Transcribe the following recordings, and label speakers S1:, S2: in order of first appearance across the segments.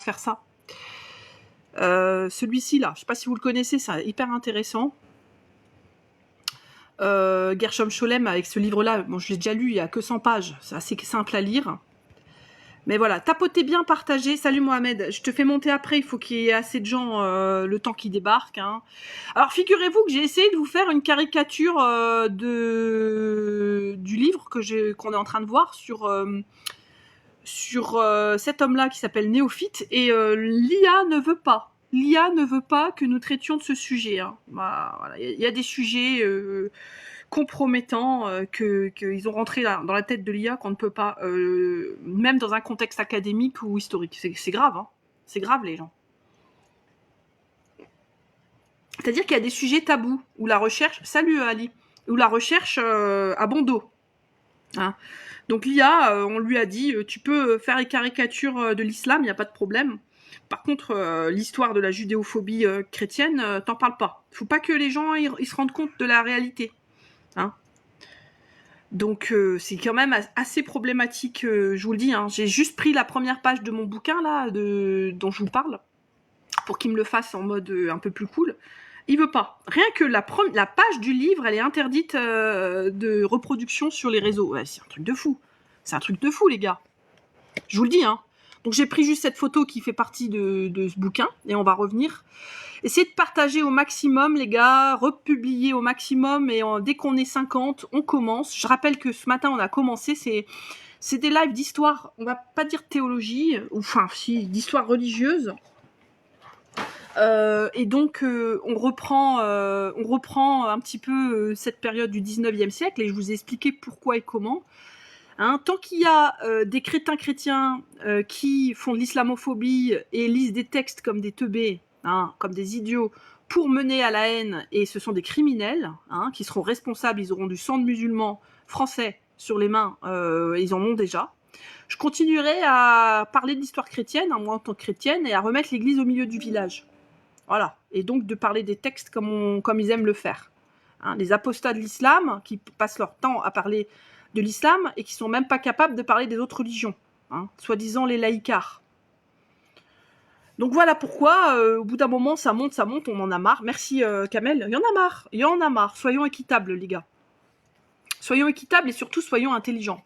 S1: faire ça. Celui-ci là, je sais pas si vous le connaissez, c'est hyper intéressant. Gershom Scholem avec ce livre-là, bon, je l'ai déjà lu, il y a que 100 pages, c'est assez simple à lire. Mais voilà, tapotez bien, partagez. Salut Mohamed, je te fais monter après, il faut qu'il y ait assez de gens le temps qu'ils débarquent. Hein. Alors figurez-vous que j'ai essayé de vous faire une caricature du livre qu'on est en train de voir sur cet homme-là qui s'appelle Néophyte, et l'IA ne veut pas. L'IA ne veut pas que nous traitions de ce sujet. Hein. Bah, voilà. Il y a des sujets compromettants qu'ils ont rentré dans la tête de l'IA qu'on ne peut pas, même dans un contexte académique ou historique. C'est grave, hein. C'est grave, les gens. C'est-à-dire qu'il y a des sujets tabous, où la recherche... Salut Ali. Où la recherche a bon dos. Hein. Donc l'IA, on lui a dit, tu peux faire les caricatures de l'islam, il n'y a pas de problème. Par contre, l'histoire de la judéophobie chrétienne, t'en parles pas. Faut pas que les gens ils se rendent compte de la réalité. Hein. Donc c'est quand même assez problématique, je vous le dis. Hein. J'ai juste pris la première page de mon bouquin là, dont je vous parle, pour qu'il me le fasse en mode un peu plus cool. Il veut pas. Rien que la page du livre, elle est interdite de reproduction sur les réseaux. Ouais, c'est un truc de fou. C'est un truc de fou, les gars. Je vous le dis, hein. Donc j'ai pris juste cette photo qui fait partie de ce bouquin, et on va revenir. Essayez de partager au maximum, les gars, republier au maximum, et dès qu'on est 50, on commence. Je rappelle que ce matin, on a commencé, c'est des lives d'histoire, on va pas dire théologie, enfin, si, d'histoire religieuse. Et donc, on reprend un petit peu cette période du 19e siècle, et je vous ai expliqué pourquoi et comment. Hein, tant qu'il y a des crétins chrétiens qui font de l'islamophobie et lisent des textes comme des teubés, hein, comme des idiots, pour mener à la haine, et ce sont des criminels hein, qui seront responsables, ils auront du sang de musulmans français sur les mains, ils en ont déjà. Je continuerai à parler de l'histoire chrétienne, hein, moi en tant que chrétienne, et à remettre l'église au milieu du village. Voilà, et donc de parler des textes comme ils aiment le faire. Hein, les apostats de l'islam, qui passent leur temps à parler de l'islam et qui sont même pas capables de parler des autres religions, hein, soi-disant les laïcards. Donc voilà pourquoi, au bout d'un moment, ça monte, on en a marre. Merci Kamel, il y en a marre. Soyons équitables, les gars. Soyons équitables et surtout soyons intelligents.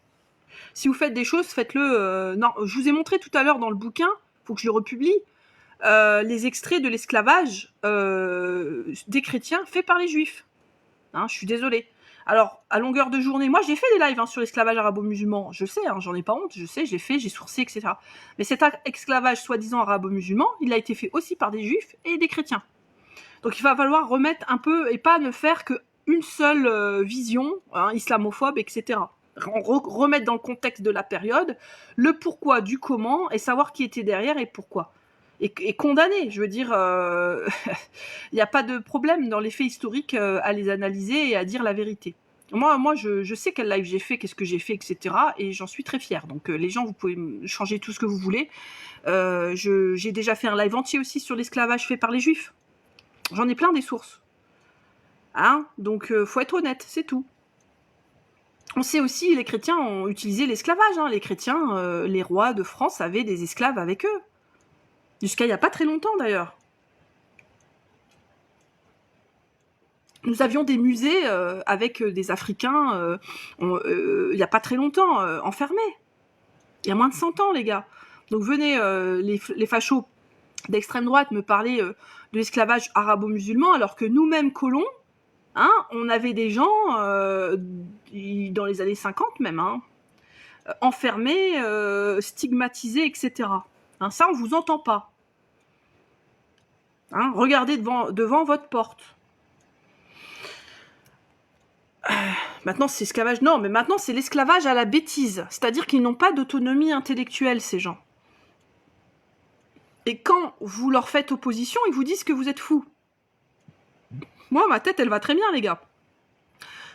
S1: Si vous faites des choses, faites-le... non, je vous ai montré tout à l'heure dans le bouquin, faut que je le republie, les extraits de l'esclavage des chrétiens faits par les juifs. Hein, je suis désolée. Alors, à longueur de journée, moi j'ai fait des lives hein, sur l'esclavage arabo-musulman, je sais, hein, j'en ai pas honte, je sais, j'ai fait, j'ai sourcé, etc. Mais cet esclavage soi-disant arabo-musulman, il a été fait aussi par des juifs et des chrétiens. Donc il va falloir remettre un peu, et pas ne faire qu'une seule vision, hein, islamophobe, etc. Remettre dans le contexte de la période, le pourquoi du comment, et savoir qui était derrière et pourquoi. Et condamner, je veux dire, il n'y a pas de problème dans les faits historiques à les analyser et à dire la vérité. Moi je sais quel live j'ai fait, qu'est-ce que j'ai fait, etc. Et j'en suis très fière. Donc les gens, vous pouvez changer tout ce que vous voulez. J'ai déjà fait un live entier aussi sur l'esclavage fait par les juifs. J'en ai plein des sources. Hein, donc faut être honnête, c'est tout. On sait aussi, les chrétiens ont utilisé l'esclavage. Hein. Les chrétiens, les rois de France avaient des esclaves avec eux. Jusqu'à il n'y a pas très longtemps, d'ailleurs. Nous avions des musées avec des Africains, il n'y a pas très longtemps, enfermés. Il y a moins de 100 ans, les gars. Donc venez, les fachos d'extrême droite, me parler de l'esclavage arabo-musulman, alors que nous-mêmes, colons, hein, on avait des gens, dans les années 50 même, hein, enfermés, stigmatisés, etc. Hein, ça, on ne vous entend pas. Hein, regardez devant votre porte. Maintenant, c'est esclavage. Non, mais maintenant, c'est l'esclavage à la bêtise. C'est-à-dire qu'ils n'ont pas d'autonomie intellectuelle, ces gens. Et quand vous leur faites opposition, ils vous disent que vous êtes fous. Moi, ma tête, elle va très bien, les gars.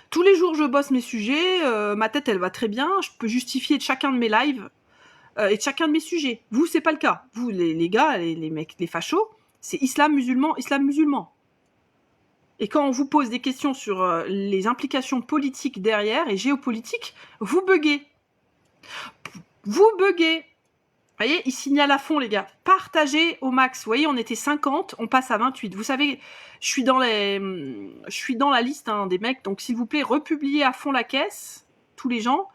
S1: Tous les jours, je bosse mes sujets. Ma tête, elle va très bien. Je peux justifier de chacun de mes lives et de chacun de mes sujets. Vous, c'est pas le cas. Vous, les gars, les mecs, les fachos, c'est islam, musulman, islam, musulman. Et quand on vous pose des questions sur les implications politiques derrière et géopolitiques, vous buguez. Vous buguez. Vous voyez, ils signalent à fond, les gars. Partagez au max. Vous voyez, on était 50, on passe à 28. Vous savez, je suis dans la liste hein, des mecs. Donc, s'il vous plaît, republiez à fond la caisse, tous les gens,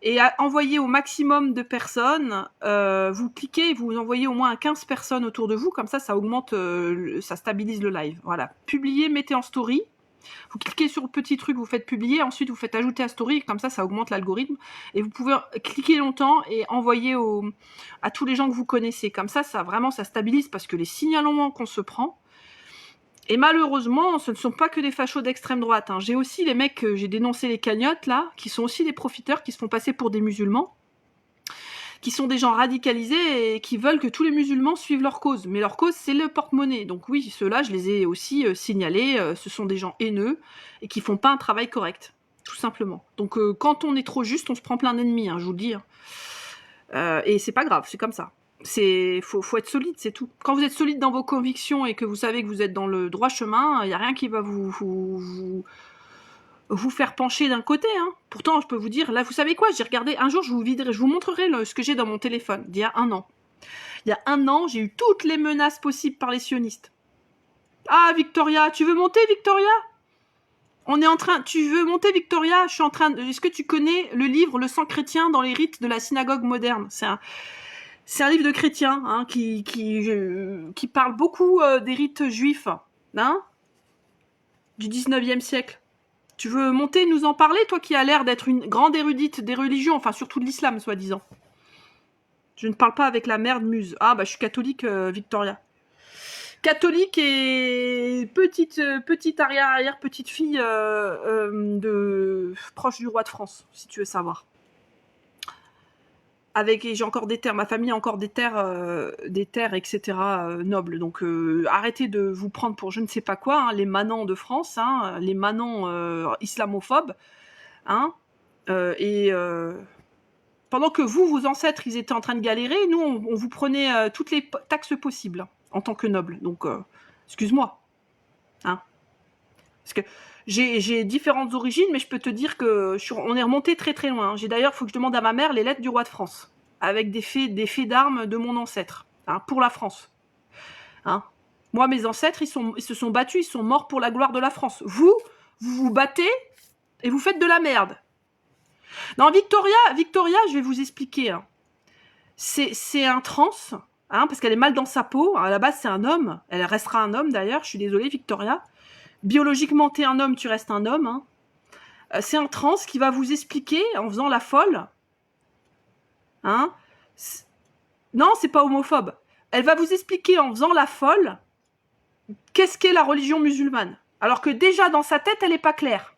S1: et envoyez au maximum de personnes. Vous cliquez, vous envoyez au moins à 15 personnes autour de vous. Comme ça augmente, ça stabilise le live. Voilà. Publiez, mettez en story. Vous cliquez sur le petit truc, vous faites publier, ensuite vous faites ajouter à story, comme ça augmente l'algorithme. Et vous pouvez cliquer longtemps et envoyer à tous les gens que vous connaissez. Comme ça vraiment, ça stabilise parce que les signalements qu'on se prend, et malheureusement, ce ne sont pas que des fachos d'extrême droite. Hein. J'ai aussi les mecs, j'ai dénoncé les cagnottes, là, qui sont aussi des profiteurs, qui se font passer pour des musulmans, qui sont des gens radicalisés et qui veulent que tous les musulmans suivent leur cause. Mais leur cause, c'est le porte-monnaie. Donc oui, ceux-là, je les ai aussi signalés. Ce sont des gens haineux et qui font pas un travail correct, tout simplement. Donc quand on est trop juste, on se prend plein d'ennemis, hein, je vous le dis. Et c'est pas grave, c'est comme ça. Faut être solide, c'est tout. Quand vous êtes solide dans vos convictions et que vous savez que vous êtes dans le droit chemin, il n'y a rien qui va vous faire pencher d'un côté. Hein. Pourtant, je peux vous dire, là, vous savez quoi, j'ai regardé, un jour, je vous montrerai ce que j'ai dans mon téléphone, d'il y a 1 an. Il y a 1 an, j'ai eu toutes les menaces possibles par les sionistes. Ah, Victoria, tu veux monter, Victoria? Tu veux monter, Victoria? Est-ce que tu connais le livre Le sang chrétien dans les rites de la synagogue moderne? C'est un livre de chrétien, hein, qui parle beaucoup des rites juifs, hein, du 19e siècle. Tu veux monter, nous en parler, toi qui as l'air d'être une grande érudite des religions, enfin surtout de l'islam, soi-disant. Je ne parle pas avec la merde muse. Ah, bah je suis catholique, Victoria. Catholique et petite arrière petite fille proche du roi de France, si tu veux savoir. J'ai encore des terres, ma famille a encore des terres, etc. Nobles. Donc arrêtez de vous prendre pour je ne sais pas quoi, hein, les manants de France, hein, les manants islamophobes, hein, pendant que vos ancêtres, ils étaient en train de galérer, nous, on vous prenait toutes les taxes possibles hein, en tant que noble. Donc excuse-moi, hein, parce que j'ai différentes origines, mais je peux te dire que on est remonté très très loin. D'ailleurs, il faut que je demande à ma mère les lettres du roi de France, avec des faits d'armes de mon ancêtre, hein, pour la France. Hein. Moi, mes ancêtres, ils se sont battus, ils sont morts pour la gloire de la France. Vous vous battez et vous faites de la merde. Non, Victoria, je vais vous expliquer. Hein. C'est un trans, hein, parce qu'elle est mal dans sa peau. À la base, c'est un homme. Elle restera un homme, d'ailleurs. Je suis désolée, Victoria. Biologiquement, t'es un homme, tu restes un homme. Hein. C'est un trans qui va vous expliquer, en faisant la folle. Hein. Non, c'est pas homophobe. Elle va vous expliquer, en faisant la folle, qu'est-ce qu'est la religion musulmane. Alors que déjà, dans sa tête, elle n'est pas claire.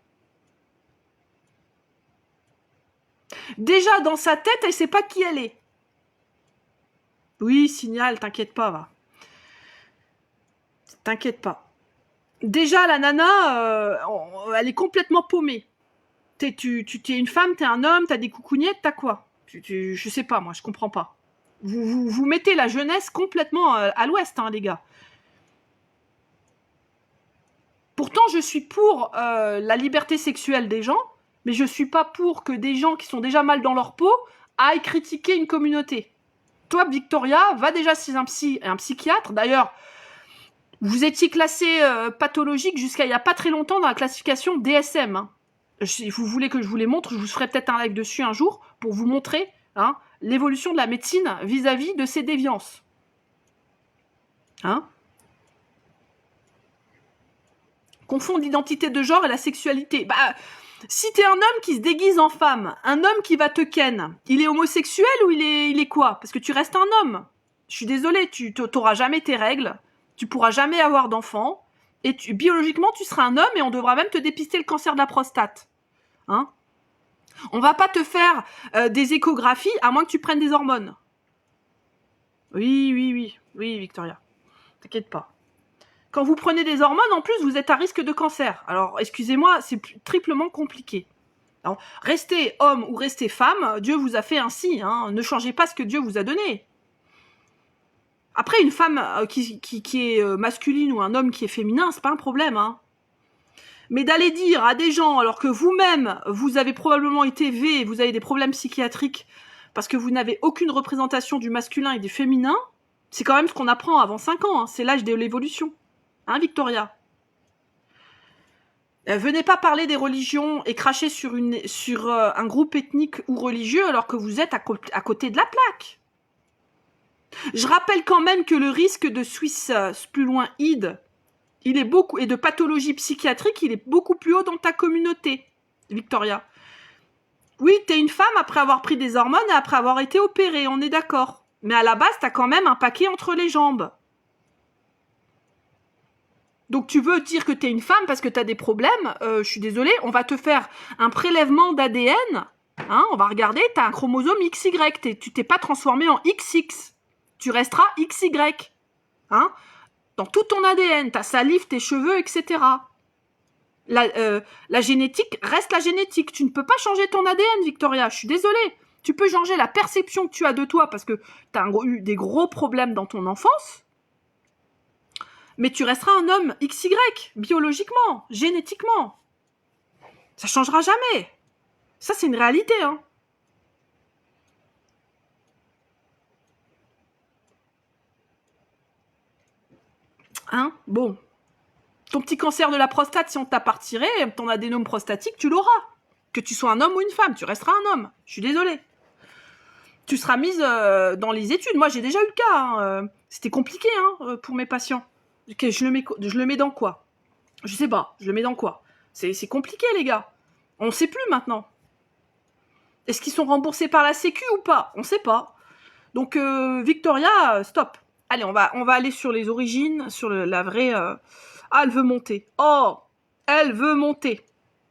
S1: Déjà, dans sa tête, elle ne sait pas qui elle est. Oui, signal, t'inquiète pas, va. T'inquiète pas. Déjà, la nana, elle est complètement paumée. T'es une femme, t'es un homme, t'as des coucougnettes, t'as quoi? Je sais pas, moi, je comprends pas. Vous mettez la jeunesse complètement à l'ouest, hein, les gars. Pourtant, je suis pour la liberté sexuelle des gens, mais je suis pas pour que des gens qui sont déjà mal dans leur peau aillent critiquer une communauté. Toi, Victoria, va déjà chez un psychiatre. D'ailleurs, vous étiez classé pathologique jusqu'à il y a pas très longtemps dans la classification DSM. Hein. Si vous voulez que je vous les montre, je vous ferai peut-être un live dessus un jour pour vous montrer hein, l'évolution de la médecine vis-à-vis de ces déviances. Hein? Confondre l'identité de genre et la sexualité. Bah, si t'es un homme qui se déguise en femme, un homme qui va te ken, il est homosexuel ou il est quoi? Parce que tu restes un homme. Je suis désolée, tu t'auras jamais tes règles, tu pourras jamais avoir d'enfant, et biologiquement tu seras un homme et on devra même te dépister le cancer de la prostate. Hein? On va pas te faire des échographies à moins que tu prennes des hormones. Oui, Victoria. T'inquiète pas. Quand vous prenez des hormones, en plus, vous êtes à risque de cancer. Alors, excusez-moi, c'est triplement compliqué. Alors, restez homme ou restez femme, Dieu vous a fait ainsi. Hein. Ne changez pas ce que Dieu vous a donné. Après, une femme qui est masculine ou un homme qui est féminin, c'est pas un problème. Hein. Mais d'aller dire à des gens, alors que vous-même, vous avez probablement été V, vous avez des problèmes psychiatriques, parce que vous n'avez aucune représentation du masculin et du féminin, c'est quand même ce qu'on apprend avant 5 ans, hein. C'est l'âge de l'évolution. Hein, Victoria? Venez pas parler des religions et cracher sur un groupe ethnique ou religieux alors que vous êtes à côté de la plaque. Je rappelle quand même que le risque de Swiss plus loin id, il est beaucoup, et de pathologie psychiatrique, il est beaucoup plus haut dans ta communauté, Victoria. Oui, t'es une femme après avoir pris des hormones et après avoir été opérée, on est d'accord. Mais à la base, t'as quand même un paquet entre les jambes. Donc tu veux dire que t'es une femme parce que t'as des problèmes, je suis désolée, on va te faire un prélèvement d'ADN, hein, on va regarder, t'as un chromosome XY, tu t'es pas transformé en XX, tu resteras XY, hein, dans tout ton ADN, ta salive, tes cheveux, etc. La génétique reste la génétique, tu ne peux pas changer ton ADN, Victoria, je suis désolée. Tu peux changer la perception que tu as de toi parce que t'as eu des gros problèmes dans ton enfance, mais tu resteras un homme XY, biologiquement, génétiquement. Ça changera jamais. Ça, c'est une réalité, hein. Hein? Bon. Ton petit cancer de la prostate, si on t'a pas retiré, ton adénome prostatique, tu l'auras. Que tu sois un homme ou une femme, tu resteras un homme. Je suis désolée. Tu seras mise dans les études. Moi, j'ai déjà eu le cas. Hein. C'était compliqué pour mes patients. Je le mets dans quoi? Je sais pas. Je le mets dans quoi? C'est compliqué, les gars. On sait plus maintenant. Est-ce qu'ils sont remboursés par la Sécu ou pas? On sait pas. Donc, Victoria, stop. Allez, on va aller sur les origines, sur la vraie... Ah, elle veut monter. Oh, elle veut monter.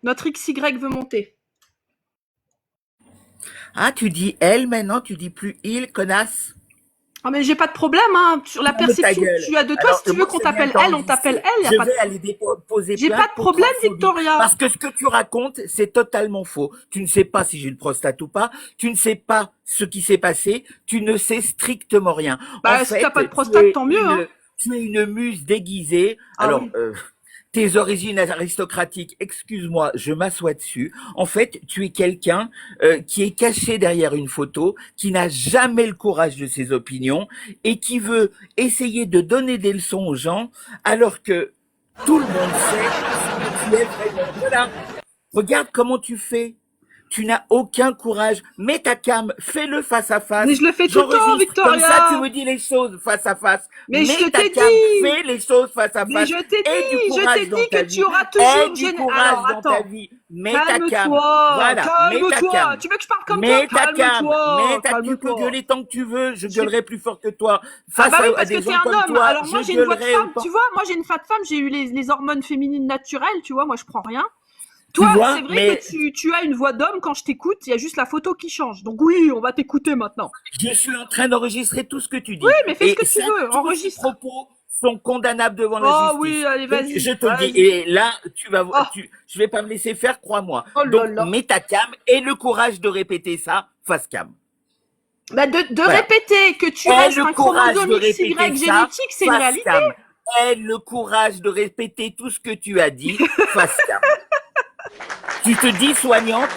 S1: Notre XY veut monter.
S2: Ah, tu dis elle maintenant, tu dis plus il, connasse.
S1: Ah, mais j'ai pas de problème, hein. Sur la perception que tu as de toi,
S2: Alors,
S1: si tu veux qu'on t'appelle elle, on t'appelle elle.
S2: Je vais aller déposer
S1: J'ai
S2: plainte
S1: pas de
S2: pour
S1: problème,
S2: transphobie.
S1: Victoria.
S2: Parce que ce que tu racontes, c'est totalement faux. Tu ne sais pas si j'ai une prostate ou pas. Tu ne sais pas ce qui s'est passé. Tu ne sais strictement rien.
S1: Bah, si t'as pas de prostate, tant mieux, hein.
S2: Tu es une muse déguisée.
S1: Ah
S2: Alors,
S1: oui.
S2: tes origines aristocratiques, excuse-moi, je m'assois dessus. En fait, tu es quelqu'un qui est caché derrière une photo, qui n'a jamais le courage de ses opinions et qui veut essayer de donner des leçons aux gens alors que tout le monde sait ce que tu es vraiment. Voilà. Regarde comment tu fais. Tu n'as aucun courage. Mets ta cam, fais-le face à face.
S1: Mais je le fais tout le temps, Victoria.
S2: Comme ça, tu me dis les choses face à face.
S1: Mais je
S2: Mets ta
S1: t'ai
S2: cam,
S1: dit.
S2: fais les choses face à face.
S1: Mais je t'ai dit que tu auras
S2: Aie
S1: toujours
S2: du courage dans ta vie. Mets ta cam. Voilà. Mets ta cam.
S1: Tu veux que je parle comme
S2: Mets
S1: toi?
S2: ta cam.
S1: Calme-toi.
S2: Tu peux gueuler tant que tu veux. Je gueulerai plus fort que toi.
S1: Ah
S2: Face
S1: bah oui,
S2: à
S1: parce
S2: des
S1: que t'es
S2: gens
S1: un
S2: comme
S1: homme.
S2: toi,
S1: Alors moi
S2: je
S1: j'ai une voix de
S2: gueulerai
S1: femme,
S2: autant.
S1: tu vois, moi j'ai une voix de femme, j'ai eu les hormones féminines naturelles, tu vois, moi je prends rien.
S2: Tu
S1: Toi,
S2: vois,
S1: c'est vrai
S2: mais
S1: que tu as une voix d'homme quand je t'écoute, il y a juste la photo qui change. Donc oui, on va t'écouter maintenant.
S2: je suis en train d'enregistrer tout ce que tu dis.
S1: Oui, mais fais ce que tu
S2: ça,
S1: veux,
S2: tous
S1: enregistre.
S2: ces propos sont condamnables devant la
S1: Oh
S2: justice.
S1: oui, allez,
S2: Donc,
S1: vas-y.
S2: je te le
S1: vas-y.
S2: dis. Et là, tu vas voir,
S1: Oh.
S2: je vais pas me laisser faire, crois-moi.
S1: Oh là
S2: Donc,
S1: là.
S2: mets ta cam et le courage de répéter ça face cam.
S1: Bah de
S2: Voilà.
S1: répéter que tu
S2: Aie
S1: restes
S2: le
S1: un
S2: courage de
S1: chromosome XY
S2: répéter ça
S1: génétique, c'est une
S2: face
S1: réalité.
S2: cam. Aie le courage de répéter tout ce que tu as dit face cam. Tu te dis soignante.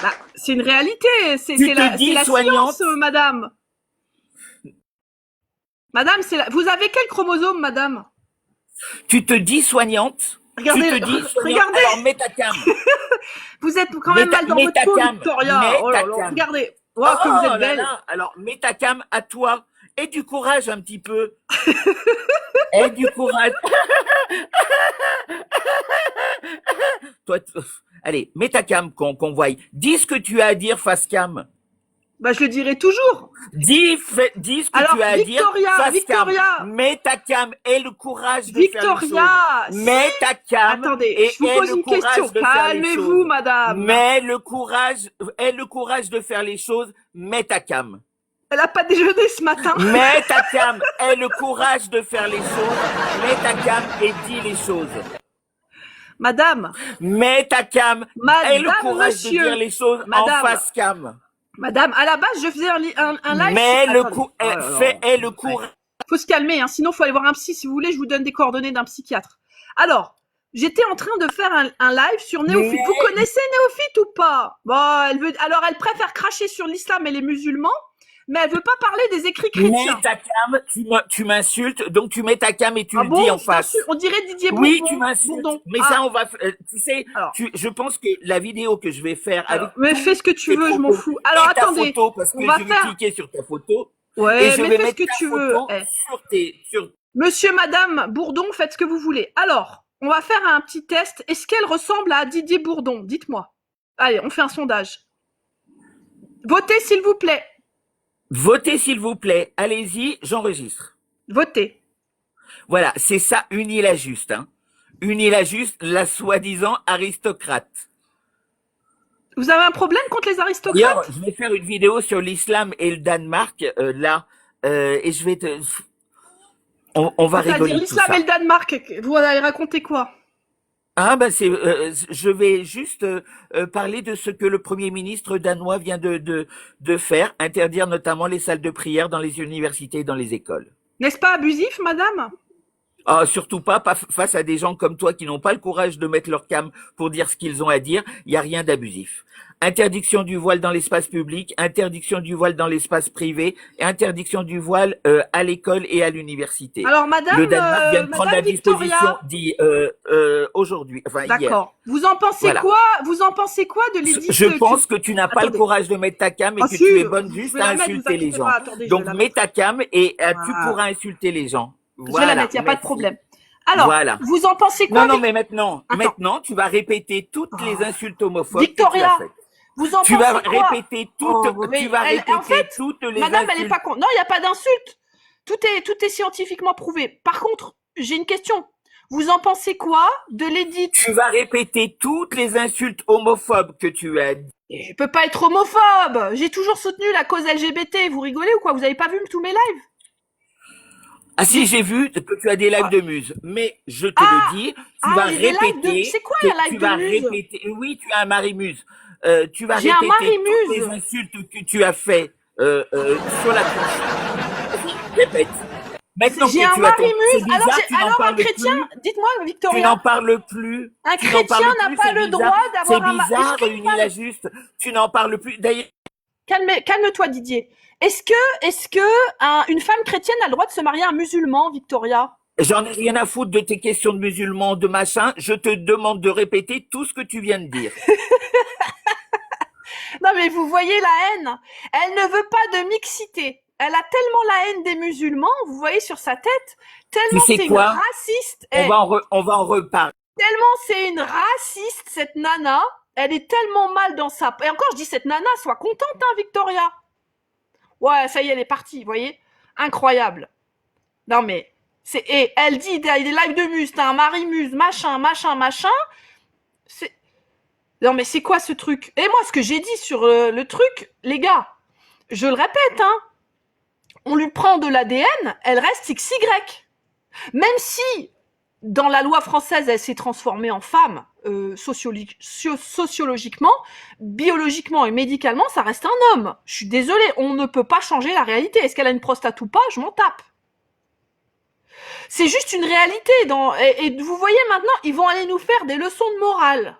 S1: Bah, c'est une réalité, c'est
S2: Tu te
S1: la
S2: dis
S1: science,
S2: soignante.
S1: madame. Madame, vous avez quel chromosome, madame?
S2: Tu te dis soignante.
S1: Regardez,
S2: Tu te dis soignante.
S1: regardez.
S2: Alors, mets ta cam.
S1: Vous êtes quand même mal dans
S2: mets
S1: votre
S2: ta
S1: peau,
S2: cam.
S1: Victoria.
S2: Mets
S1: Oh là
S2: ta
S1: là,
S2: cam.
S1: regardez. Oh, que vous êtes belle.
S2: Là. Alors, mets ta cam à toi. Et du courage un petit peu. Et du courage. Toi, allez, mets ta cam qu'on voie. Dis ce que tu as à dire face cam.
S1: Bah, je le dirai toujours.
S2: Dis ce que
S1: Alors,
S2: tu as à dire face
S1: Victoria.
S2: cam. Mets ta cam et le courage de faire les
S1: Victoria.
S2: choses. Mets ta cam.
S1: Attendez,
S2: et
S1: je vous
S2: aie
S1: pose
S2: le
S1: une
S2: courage
S1: question.
S2: de faire les
S1: Calmez-vous,
S2: choses.
S1: madame.
S2: Mets le courage de faire les choses. Mets ta cam.
S1: Elle a pas déjeuné ce matin.
S2: Mets ta cam, aie le courage de faire les choses. Mets ta cam et dis les choses.
S1: Madame.
S2: Mets ta cam, aie le courage
S1: monsieur.
S2: de dire les choses
S1: Madame.
S2: en face cam.
S1: Madame, à la base, je faisais un live.
S2: Mets le
S1: Attendez.
S2: courage.
S1: Faut se calmer, hein, sinon faut aller voir un psy. Si vous voulez, je vous donne des coordonnées d'un psychiatre. Alors, J'étais en train de faire un live sur Néophyte. Vous connaissez Néophyte ou pas? Bon, alors elle préfère cracher sur l'islam et les musulmans, mais elle veut pas parler des écrits chrétiens.
S2: Mets ta cam, tu m'insultes, donc tu mets ta cam et tu le
S1: bon,
S2: dis en face.
S1: On dirait Didier Bourdon.
S2: Oui, tu m'insultes. Mais ça, on va, tu sais,
S1: Alors.
S2: je pense que la vidéo que je vais faire avec.
S1: Mais fais ce que tu veux, je m'en fous. Alors attendez.
S2: Ta photo, parce que je vais cliquer sur ta photo.
S1: Ouais,
S2: et je vais
S1: fais
S2: mettre
S1: ce que tu veux.
S2: Sur
S1: Monsieur, madame Bourdon, faites ce que vous voulez. Alors, on va faire un petit test. Est-ce qu'elle ressemble à Didier Bourdon? Dites-moi. Allez, on fait un sondage. Votez, s'il vous plaît.
S2: Votez, s'il vous plaît. Allez-y, j'enregistre.
S1: Votez.
S2: Voilà, c'est ça, Unie la Juste. Hein. Unie la Juste, la soi-disant aristocrate.
S1: Vous avez un problème contre les aristocrates?
S2: D'ailleurs, je vais faire une vidéo sur l'islam et le Danemark, là, et je vais te... On va rigoler tout ça.
S1: L'islam et le Danemark, vous allez raconter quoi?
S2: Ah ben je vais juste parler de ce que le Premier ministre danois vient de faire, interdire notamment les salles de prière dans les universités et dans les écoles.
S1: N'est-ce pas abusif, madame?
S2: Ah, surtout pas face à des gens comme toi qui n'ont pas le courage de mettre leur cam pour dire ce qu'ils ont à dire. Il n'y a rien d'abusif. Interdiction du voile dans l'espace public, interdiction du voile dans l'espace privé, et interdiction du voile à l'école et à l'université.
S1: Alors, madame,
S2: le Danemark vient de prendre la
S1: Victoria,
S2: disposition aujourd'hui, enfin hier.
S1: D'accord. Vous en pensez quoi? Vous en pensez quoi de l'édit?
S2: Je pense que tu n'as pas le courage de mettre ta cam et que tu es bonne juste à insulter les gens. Donc mets ta cam et tu pourras insulter les gens.
S1: Voilà, je vais la mettre, il n'y a pas de problème. Alors, vous en pensez quoi?
S2: Non, mais maintenant, tu vas répéter toutes les insultes homophobes
S1: Victoria,
S2: que tu as faites.
S1: Vous en pensez quoi?
S2: Tu vas répéter toutes les
S1: madame,
S2: insultes.
S1: elle est pas con. Non, il n'y a pas d'insultes. Tout est scientifiquement prouvé. Par contre, j'ai une question. Vous en pensez quoi de l'édit?
S2: Tu vas répéter toutes les insultes homophobes que tu as dit.
S1: Je peux pas être homophobe. J'ai toujours soutenu la cause LGBT. Vous rigolez ou quoi? Vous avez pas vu tous mes lives?
S2: Ah si, j'ai vu que tu as des lives de muse, mais je te le dis, tu vas répéter.
S1: C'est quoi un live de muse?
S2: Oui, tu as un mari muse. Tu vas
S1: J'ai un mari
S2: répéter toutes
S1: muse.
S2: les insultes que tu as fait sur la couche. Répète. Maintenant
S1: j'ai un mari muse. Alors un chrétien, dites-moi Victoria.
S2: Tu n'en parles plus.
S1: Un chrétien n'a pas le droit d'avoir un mari.
S2: C'est bizarre, Unie la Juste. Tu n'en parles plus. D'ailleurs.
S1: Calme-toi Didier. Est-ce que une femme chrétienne a le droit de se marier à un musulman, Victoria?
S2: J'en ai rien à foutre de tes questions de musulmans, de machin. Je te demande de répéter tout ce que tu viens de dire.
S1: Non mais vous voyez la haine. Elle ne veut pas de mixité. Elle a tellement la haine des musulmans, vous voyez sur sa tête, tellement c'est une raciste.
S2: On va en reparler.
S1: Tellement c'est une raciste, cette nana. Elle est tellement mal dans sa... Et encore, je dis cette nana, sois contente, hein, Victoria. Ouais, ça y est, elle est partie, vous voyez. Incroyable. Non mais... Et elle dit, des lives de muse, t'as un mari muse, machin. Non mais c'est quoi ce truc? Et moi, ce que j'ai dit sur le truc, les gars, je le répète, hein. On lui prend de l'ADN, elle reste XY. Même si, dans la loi française, elle s'est transformée en femme, sociologiquement, biologiquement et médicalement, ça reste un homme. Je suis désolée, on ne peut pas changer la réalité. Est-ce qu'elle a une prostate ou pas? Je m'en tape. C'est juste une réalité. Et vous voyez maintenant, ils vont aller nous faire des leçons de morale.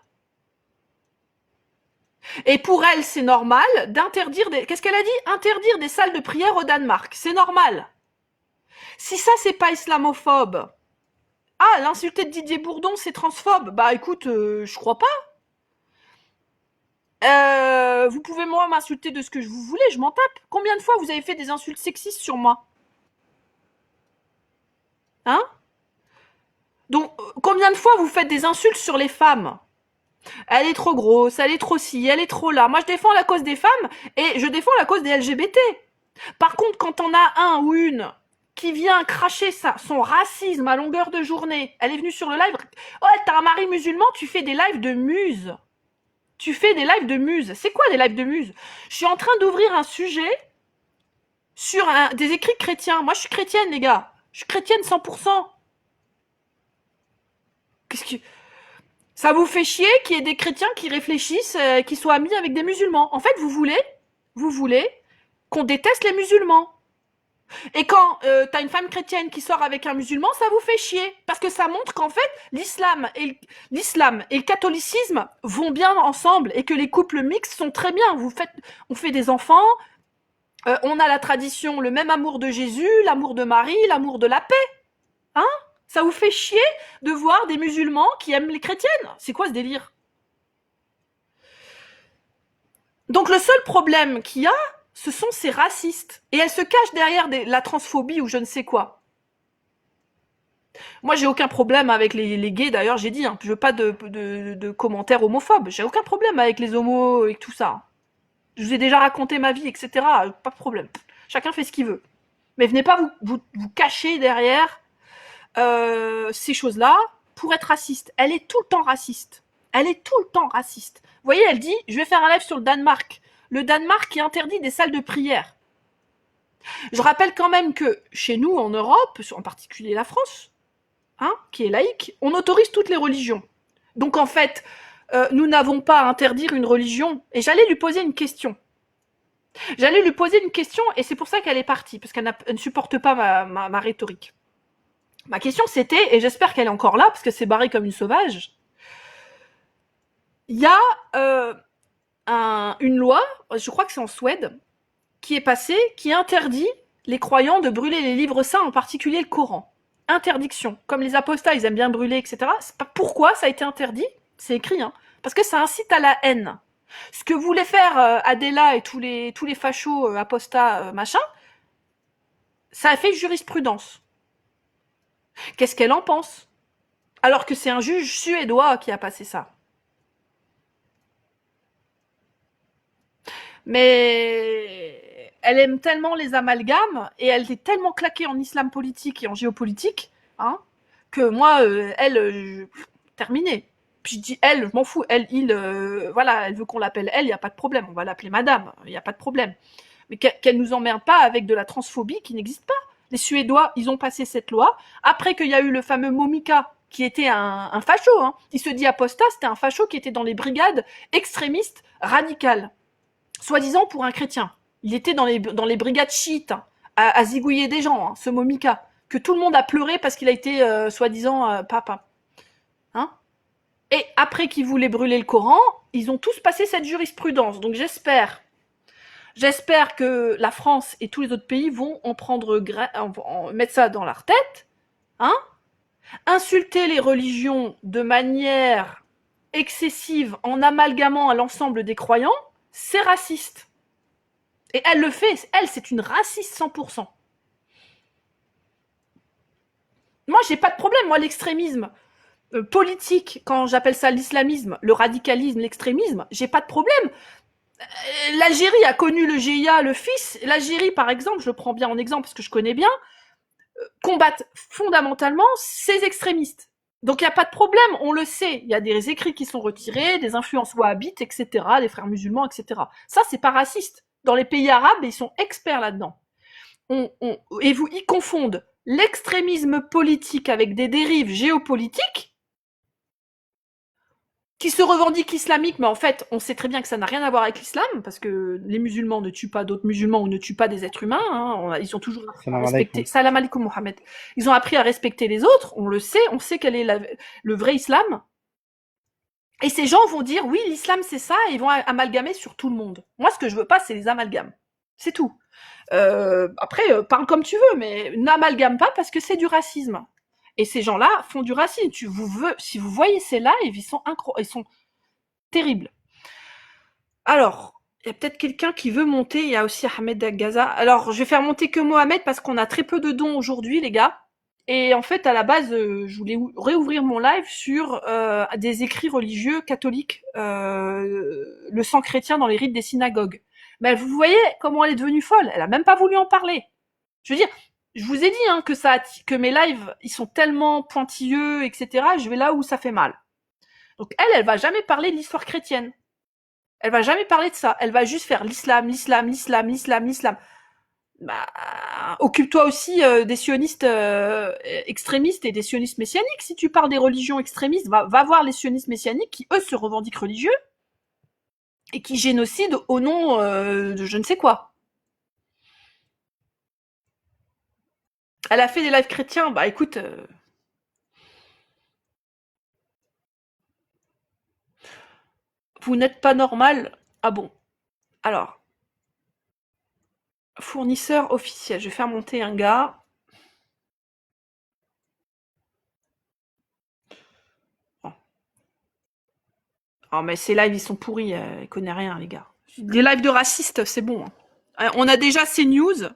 S1: Et pour elle, c'est normal d'interdire qu'est-ce qu'elle a dit? Interdire des salles de prière au Danemark. C'est normal. Si ça, c'est pas islamophobe. Ah, l'insulter de Didier Bourdon, c'est transphobe. Bah écoute, je crois pas. Vous pouvez moi m'insulter de ce que vous voulez, je m'en tape. Combien de fois vous avez fait des insultes sexistes sur moi? Hein? Donc, combien de fois vous faites des insultes sur les femmes? Elle est trop grosse, elle est trop ci, elle est trop là. Moi, je défends la cause des femmes et je défends la cause des LGBT. Par contre, quand on a un ou une qui vient cracher son racisme à longueur de journée, elle est venue sur le live. Oh, t'as un mari musulman, tu fais des lives de muse. Tu fais des lives de muse. C'est quoi des lives de muse? Je suis en train d'ouvrir un sujet sur des écrits chrétiens. Moi, je suis chrétienne, les gars. Je suis chrétienne 100%. Qu'est-ce que... Ça vous fait chier qu'il y ait des chrétiens qui réfléchissent, qui soient amis avec des musulmans. En fait, vous voulez qu'on déteste les musulmans. Et quand t'as une femme chrétienne qui sort avec un musulman, ça vous fait chier. Parce que ça montre qu'en fait, l'islam et le catholicisme vont bien ensemble et que les couples mixtes sont très bien. On fait des enfants, on a la tradition, le même amour de Jésus, l'amour de Marie, l'amour de la paix. Hein? Ça vous fait chier de voir des musulmans qui aiment les chrétiennes? C'est quoi ce délire? Donc le seul problème qu'il y a, ce sont ces racistes. Et elles se cachent derrière la transphobie ou je ne sais quoi. Moi, j'ai aucun problème avec les gays, d'ailleurs, j'ai dit, hein, je veux pas de commentaires homophobes. J'ai aucun problème avec les homos et tout ça. Je vous ai déjà raconté ma vie, etc. Pas de problème. Chacun fait ce qu'il veut. Mais venez pas vous cacher derrière ces choses-là pour être raciste. Elle est tout le temps raciste. Elle est tout le temps raciste. Vous voyez, elle dit, je vais faire un live sur le Danemark. Le Danemark qui interdit des salles de prière. Je rappelle quand même que chez nous, en Europe, en particulier la France, hein, qui est laïque, on autorise toutes les religions. Donc en fait, nous n'avons pas à interdire une religion. Et j'allais lui poser une question. Et c'est pour ça qu'elle est partie, parce qu'elle ne supporte pas ma rhétorique. Ma question c'était, et j'espère qu'elle est encore là, parce qu'elle s'est barrée comme une sauvage, il y a une loi, je crois que c'est en Suède, qui est passée, qui interdit les croyants de brûler les livres saints, en particulier le Coran. Interdiction. Comme les apostats, ils aiment bien brûler, etc. C'est pas pourquoi ça a été interdit, c'est écrit, hein, parce que ça incite à la haine. Ce que voulait faire Adela et tous les fachos apostats, machin, ça a fait jurisprudence. Qu'est-ce qu'elle en pense? Alors que c'est un juge suédois qui a passé ça. Mais elle aime tellement les amalgames et elle est tellement claquée en islam politique et en géopolitique, hein, que moi, terminé. Puis je dis elle, je m'en fous, elle, il, voilà, elle veut qu'on l'appelle elle, il n'y a pas de problème, on va l'appeler madame, il n'y a pas de problème. Mais qu'elle nous emmerde pas avec de la transphobie qui n'existe pas. Les Suédois, ils ont passé cette loi. Après qu'il y a eu le fameux Momika, qui était un facho, hein. Il se dit apostat, c'était un facho qui était dans les brigades extrémistes radicales. Soi-disant pour un chrétien. Il était dans les brigades chiites, hein, à zigouiller des gens, hein, ce Momika, que tout le monde a pleuré parce qu'il a été, soi-disant, papa. Hein? Et après qu'ils voulaient brûler le Coran, ils ont tous passé cette jurisprudence. Donc j'espère que la France et tous les autres pays vont mettre ça dans leur tête, hein. Insulter les religions de manière excessive en amalgamant à l'ensemble des croyants, c'est raciste. Et elle le fait, elle, c'est une raciste 100%. Moi, j'ai pas de problème, moi, l'extrémisme politique, quand j'appelle ça l'islamisme, le radicalisme, l'extrémisme, j'ai pas de problème. L'Algérie a connu le GIA, le fils. L'Algérie, par exemple, je le prends bien en exemple parce que je connais bien, combattent fondamentalement ces extrémistes. Donc il n'y a pas de problème, on le sait. Il y a des écrits qui sont retirés, des influences wahhabites, etc., des frères musulmans, etc. Ça, c'est pas raciste. Dans les pays arabes, ils sont experts là-dedans. Et ils confondent l'extrémisme politique avec des dérives géopolitiques qui se revendiquent islamiques, mais en fait, on sait très bien que ça n'a rien à voir avec l'islam, parce que les musulmans ne tuent pas d'autres musulmans ou ne tuent pas des êtres humains, hein. Ils ont toujours respecté. Salam alaikum Mohamed. Ils ont appris à respecter les autres, on le sait, on sait quel est le vrai islam. Et ces gens vont dire, oui, l'islam c'est ça, et ils vont amalgamer sur tout le monde. Moi, ce que je veux pas, c'est les amalgames. C'est tout. Après, parle comme tu veux, mais n'amalgame pas parce que c'est du racisme. Et ces gens-là font du racisme. Si vous voyez ces lives, ils sont terribles. Alors, il y a peut-être quelqu'un qui veut monter. Il y a aussi Ahmed Gaza. Alors, je vais faire monter que Mohamed parce qu'on a très peu de dons aujourd'hui, les gars. Et en fait, à la base, je voulais réouvrir mon live sur des écrits religieux catholiques, le sang chrétien dans les rites des synagogues. Mais vous voyez comment elle est devenue folle. Elle a même pas voulu en parler. Je veux dire, je vous ai dit hein, que mes lives, ils sont tellement pointilleux, etc. Je vais là où ça fait mal. Donc elle va jamais parler de l'histoire chrétienne. Elle va jamais parler de ça. Elle va juste faire l'islam. Bah, occupe-toi aussi des sionistes extrémistes et des sionistes messianiques. Si tu parles des religions extrémistes, va voir les sionistes messianiques qui, eux, se revendiquent religieux et qui génocident au nom de je ne sais quoi. Elle a fait des lives chrétiens. Bah écoute, vous n'êtes pas normal. Ah bon. Alors, fournisseur officiel. Je vais faire monter un gars. Bon. Oh, mais ces lives, ils sont pourris. Ils connaissent rien, les gars. Des lives de racistes, c'est bon. On a déjà CNews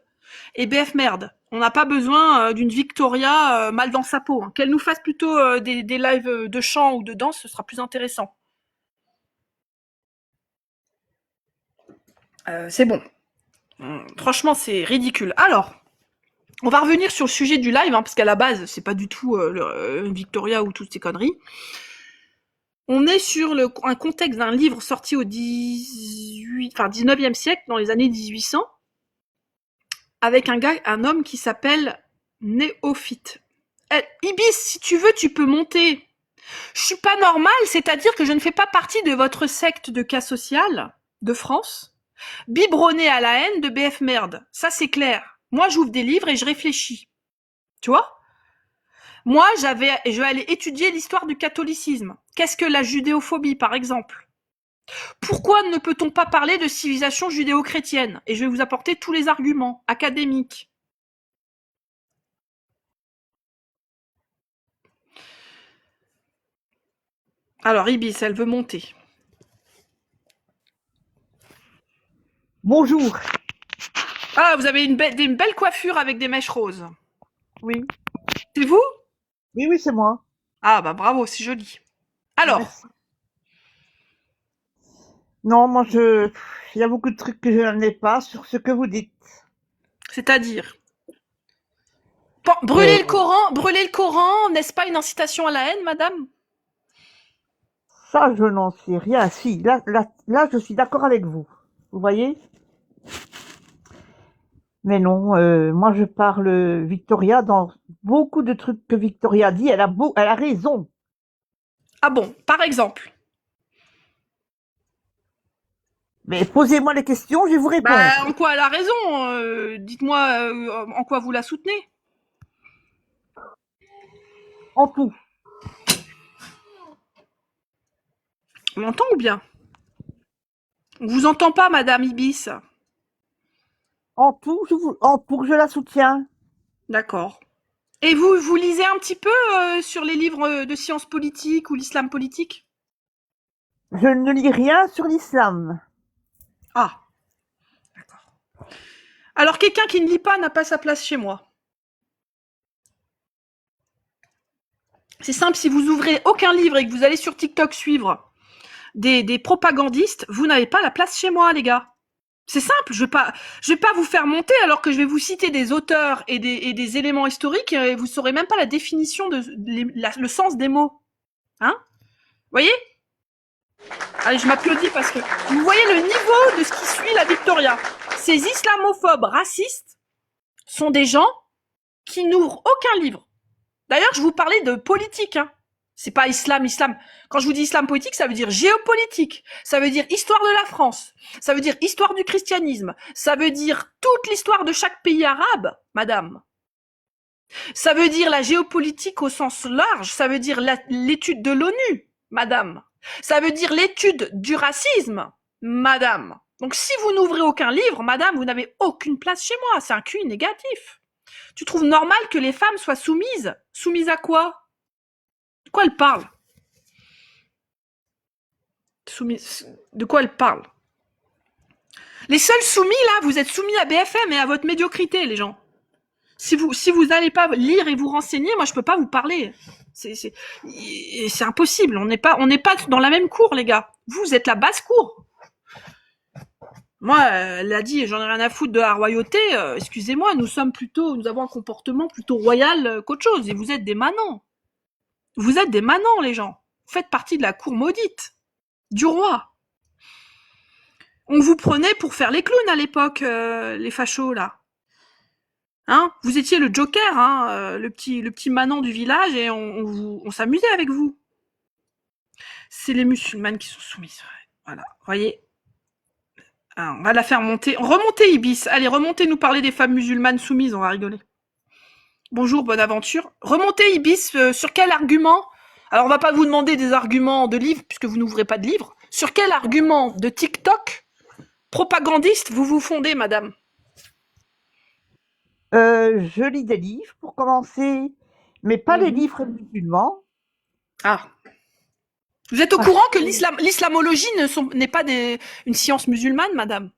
S1: et BF Merde. On n'a pas besoin d'une Victoria mal dans sa peau. Hein. Qu'elle nous fasse plutôt des lives de chant ou de danse, ce sera plus intéressant. C'est bon. Franchement, c'est ridicule. Alors, on va revenir sur le sujet du live, hein, parce qu'à la base, c'est pas du tout Victoria ou toutes ces conneries. On est sur un contexte d'un livre sorti au 19e siècle, dans les années 1800, avec un homme qui s'appelle Néophyte. Ibis, si tu veux, tu peux monter. Je suis pas normale, c'est-à-dire que je ne fais pas partie de votre secte de cas social de France, biberonné à la haine de BF Merde. Ça, c'est clair. Moi, j'ouvre des livres et je réfléchis. Tu vois ? Moi, je vais aller étudier l'histoire du catholicisme. Qu'est-ce que la judéophobie, par exemple ? Pourquoi ne peut-on pas parler de civilisation judéo-chrétienne ? Et je vais vous apporter tous les arguments académiques. Alors, Ibis, elle veut monter.
S3: Bonjour.
S1: Ah, vous avez une belle coiffure avec des mèches roses.
S3: Oui.
S1: C'est vous ?
S3: Oui, c'est moi.
S1: Ah, bah bravo, c'est joli. Alors,
S3: Merci. Non, moi, il y a beaucoup de trucs que je n'en ai pas sur ce que vous dites.
S1: c'est-à-dire brûler le Coran, n'est-ce pas une incitation à la haine, madame ?
S3: Ça, je n'en sais rien. Si, là, je suis d'accord avec vous. Vous voyez ? Mais non, moi, je parle Victoria dans beaucoup de trucs que Victoria dit. Elle a raison.
S1: Ah bon, par exemple ?
S3: Mais posez-moi les questions, je vais vous répondre.
S1: Bah, en quoi elle a raison ? Dites-moi en quoi vous la soutenez ?
S3: En tout.
S1: On m'entend ou bien ? On vous entend pas, madame Ibis.
S3: En tout, pour que je la soutiens.
S1: D'accord. Et vous lisez un petit peu sur les livres de sciences politiques ou l'islam politique ?
S3: Je ne lis rien sur l'islam.
S1: Ah. D'accord. Alors, quelqu'un qui ne lit pas n'a pas sa place chez moi. C'est simple, si vous ouvrez aucun livre et que vous allez sur TikTok suivre des propagandistes, vous n'avez pas la place chez moi, les gars. C'est simple, je vais pas vous faire monter alors que je vais vous citer des auteurs et des éléments historiques et vous saurez même pas la définition le sens des mots. Hein ? Vous voyez ? Allez, je m'applaudis parce que vous voyez le niveau de ce qui suit la Victoria. Ces islamophobes racistes sont des gens qui n'ouvrent aucun livre. D'ailleurs, je vous parlais de politique, hein. C'est pas islam. Quand je vous dis islam politique, ça veut dire géopolitique. Ça veut dire histoire de la France. Ça veut dire histoire du christianisme. Ça veut dire toute l'histoire de chaque pays arabe, madame. Ça veut dire la géopolitique au sens large. Ça veut dire l'étude de l'ONU, madame. Ça veut dire l'étude du racisme, madame. Donc si vous n'ouvrez aucun livre, madame, vous n'avez aucune place chez moi. C'est un QI négatif. Tu trouves normal que les femmes soient soumises ? Soumises à quoi ? De quoi elle parle ? De quoi elle parle ? Les seuls soumis, là, vous êtes soumis à BFM et à votre médiocrité, les gens. Si vous n'allez pas lire et vous renseigner, moi, je peux pas vous parler. C'est impossible. On n'est pas dans la même cour, les gars. Vous êtes la basse cour. Moi, elle a dit, j'en ai rien à foutre de la royauté. Excusez-moi, nous avons un comportement plutôt royal qu'autre chose. Et vous êtes des manants. Vous êtes des manants, les gens. Vous faites partie de la cour maudite du roi. On vous prenait pour faire les clowns à l'époque, les fachos, là. Hein ? Vous étiez le Joker, hein, le petit manant du village, et on s'amusait avec vous. C'est les musulmanes qui sont soumises. Voilà, voyez. Alors, on va la faire monter. Remontez, Ibis. Allez, remontez nous parler des femmes musulmanes soumises, on va rigoler. Bonjour, bonne aventure. Remontez Ibis, sur quel argument? Alors on va pas vous demander des arguments de livres puisque vous n'ouvrez pas de livres. Sur quel argument de TikTok propagandiste vous vous fondez, madame?
S3: Je lis des livres pour commencer, mais pas les livres musulmans.
S1: Ah. Vous êtes au
S3: Parce
S1: courant que
S3: que-
S1: l'islamologie n'est pas une science musulmane, madame?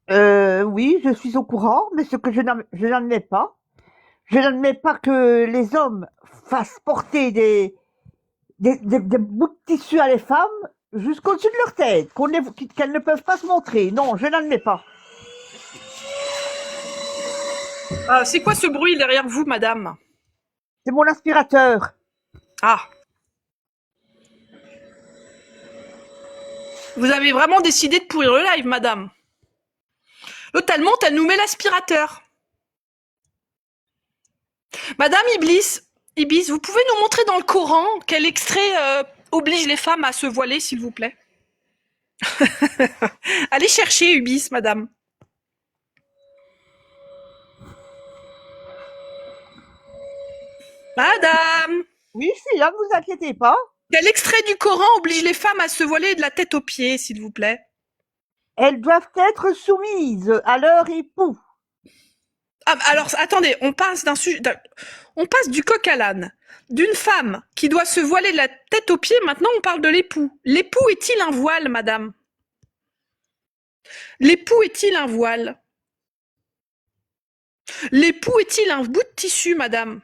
S3: Oui, je suis au courant, mais ce que je n'admets pas, je n'admets pas que les hommes fassent porter des bouts de tissu à les femmes jusqu'au-dessus de leur tête, qu'elles ne peuvent pas se montrer. Non, je n'admets pas.
S1: Ah, c'est quoi ce bruit derrière vous, madame?
S3: C'est mon aspirateur.
S1: Ah. Vous avez vraiment décidé de pourrir le live, madame. L'autre, elle monte, elle nous met l'aspirateur. Madame Ibis, vous pouvez nous montrer dans le Coran quel extrait oblige les femmes à se voiler, s'il vous plaît? Allez chercher Ibis, madame. Madame,
S3: Oui, je suis là, ne vous inquiétez pas.
S1: quel extrait du Coran oblige les femmes à se voiler de la tête aux pieds, s'il vous plaît?
S3: Elles doivent être soumises à leur époux.
S1: Ah, alors, attendez, on passe du coq à l'âne. D'une femme qui doit se voiler de la tête aux pieds, maintenant on parle de l'époux. L'époux est-il un voile, madame? L'époux est-il un voile? L'époux est-il un bout de tissu, madame?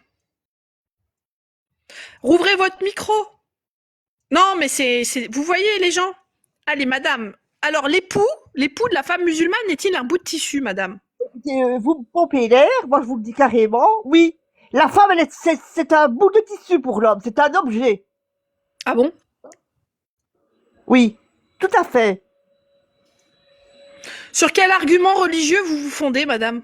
S1: Rouvrez votre micro. Non, mais vous voyez les gens? Allez, madame. Alors, l'époux de la femme musulmane est-il un bout de tissu, madame?
S3: Vous me pompez l'air, moi je vous le dis carrément. Oui, la femme, c'est un bout de tissu pour l'homme, c'est un objet.
S1: Ah bon?
S3: Oui, tout à fait.
S1: Sur quel argument religieux vous vous fondez, madame?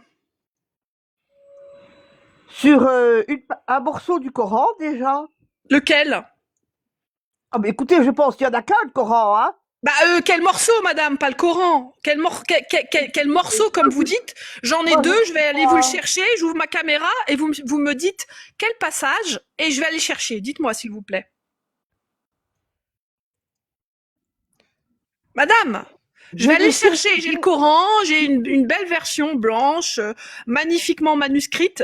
S3: Sur un morceau du Coran déjà.
S1: Lequel?
S3: Ah mais écoutez, je pense qu'il y en a qu'un le Coran, hein.
S1: Bah, quel morceau, madame? Pas le Coran. Quel morceau, comme vous dites? J'en ai deux, je vais aller vous le chercher, j'ouvre ma caméra et vous me dites quel passage et je vais aller chercher. Dites-moi, s'il vous plaît. Madame, je vais aller chercher. J'ai le Coran, j'ai une belle version blanche, magnifiquement manuscrite.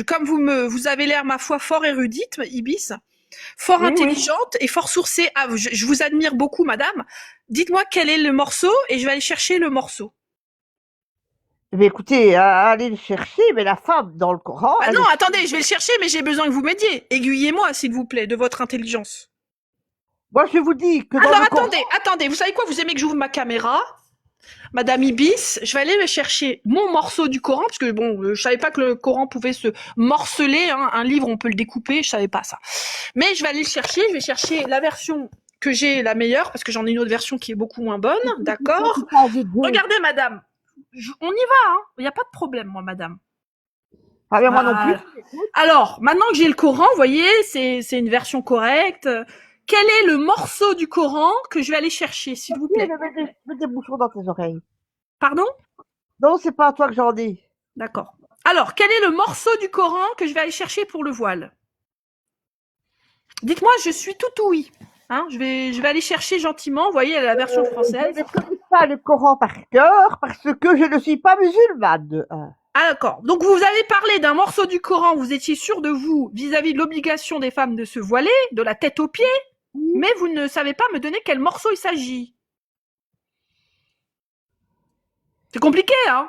S1: Comme vous avez l'air, ma foi, fort érudite, Ibis, fort intelligente et fort sourcée. Ah, je vous admire beaucoup, madame. Dites-moi quel est le morceau et je vais aller chercher le morceau.
S3: Mais écoutez, allez le chercher, mais la femme dans le Coran.
S1: Ah non, attendez, je vais le chercher, mais j'ai besoin que vous m'aidiez. Aiguillez-moi, s'il vous plaît, de votre intelligence.
S3: Moi, je vous dis que.
S1: Alors, attendez, vous savez quoi? Vous aimez que j'ouvre ma caméra? Madame Ibis, je vais aller me chercher mon morceau du Coran, parce que bon, je savais pas que le Coran pouvait se morceler, hein. Un livre, on peut le découper, je savais pas ça. Mais je vais aller le chercher, je vais chercher la version que j'ai la meilleure, parce que j'en ai une autre version qui est beaucoup moins bonne, d'accord? Regardez, madame, on y va, hein. Il n'y a pas de problème, moi,
S3: Moi non plus.
S1: Alors, maintenant que j'ai le Coran, vous voyez, c'est une version correcte. Quel est le morceau du Coran que je vais aller chercher, s'il vous plaît?
S3: Mets des bouchons dans tes oreilles.
S1: Pardon?
S3: Non, c'est pas à toi que j'en dis.
S1: D'accord. Alors, quel est le morceau du Coran que je vais aller chercher pour le voile? Dites-moi, je suis tout ouïe. Hein, je vais aller chercher gentiment, vous voyez, la version française.
S3: Je ne connais pas le Coran par cœur parce que je ne suis pas musulmane.
S1: Ah d'accord. Donc vous avez parlé d'un morceau du Coran, vous étiez sûr de vous vis-à-vis de l'obligation des femmes de se voiler, de la tête aux pieds, mais vous ne savez pas me donner quel morceau il s'agit. C'est compliqué, hein?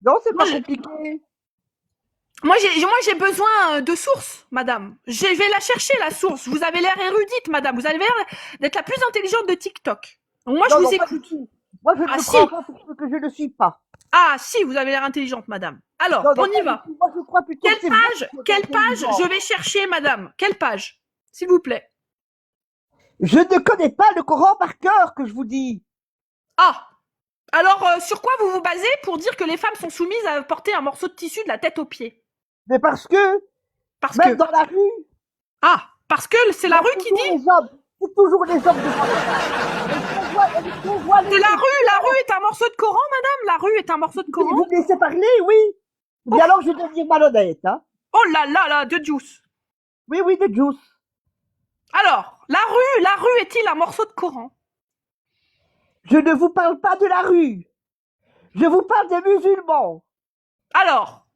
S3: Non, c'est pas compliqué.
S1: Moi, j'ai besoin de sources, madame. Je vais la chercher, la source. Vous avez l'air érudite, madame. Vous avez l'air d'être la plus intelligente de TikTok. Donc moi, je vous écoute.
S3: Moi, je ne prends pas pour ce que je ne suis pas.
S1: Ah, si, vous avez l'air intelligente, madame. Alors, on y va.
S3: Moi, je crois plutôt
S1: quelle page je vais chercher, madame? Quelle page? S'il vous plaît.
S3: Je ne connais pas le Coran par cœur, que je vous dis.
S1: Ah! Alors, sur quoi vous vous basez pour dire que les femmes sont soumises à porter un morceau de tissu de la tête aux pieds?
S3: Mais parce que, même dans la rue.
S1: Ah, parce que c'est la rue qui dit.
S3: C'est toujours les hommes.
S1: C'est la rue est un morceau de Coran, madame. La rue est un morceau de Coran.
S3: Vous me laissez parler, oui. Ou bien alors je vais devenir malhonnête. Hein.
S1: Oh là là là, de juice.
S3: Oui, oui, des juice.
S1: Alors, la rue est-il un morceau de Coran?
S3: Je ne vous parle pas de la rue. Je vous parle des musulmans.
S1: Alors,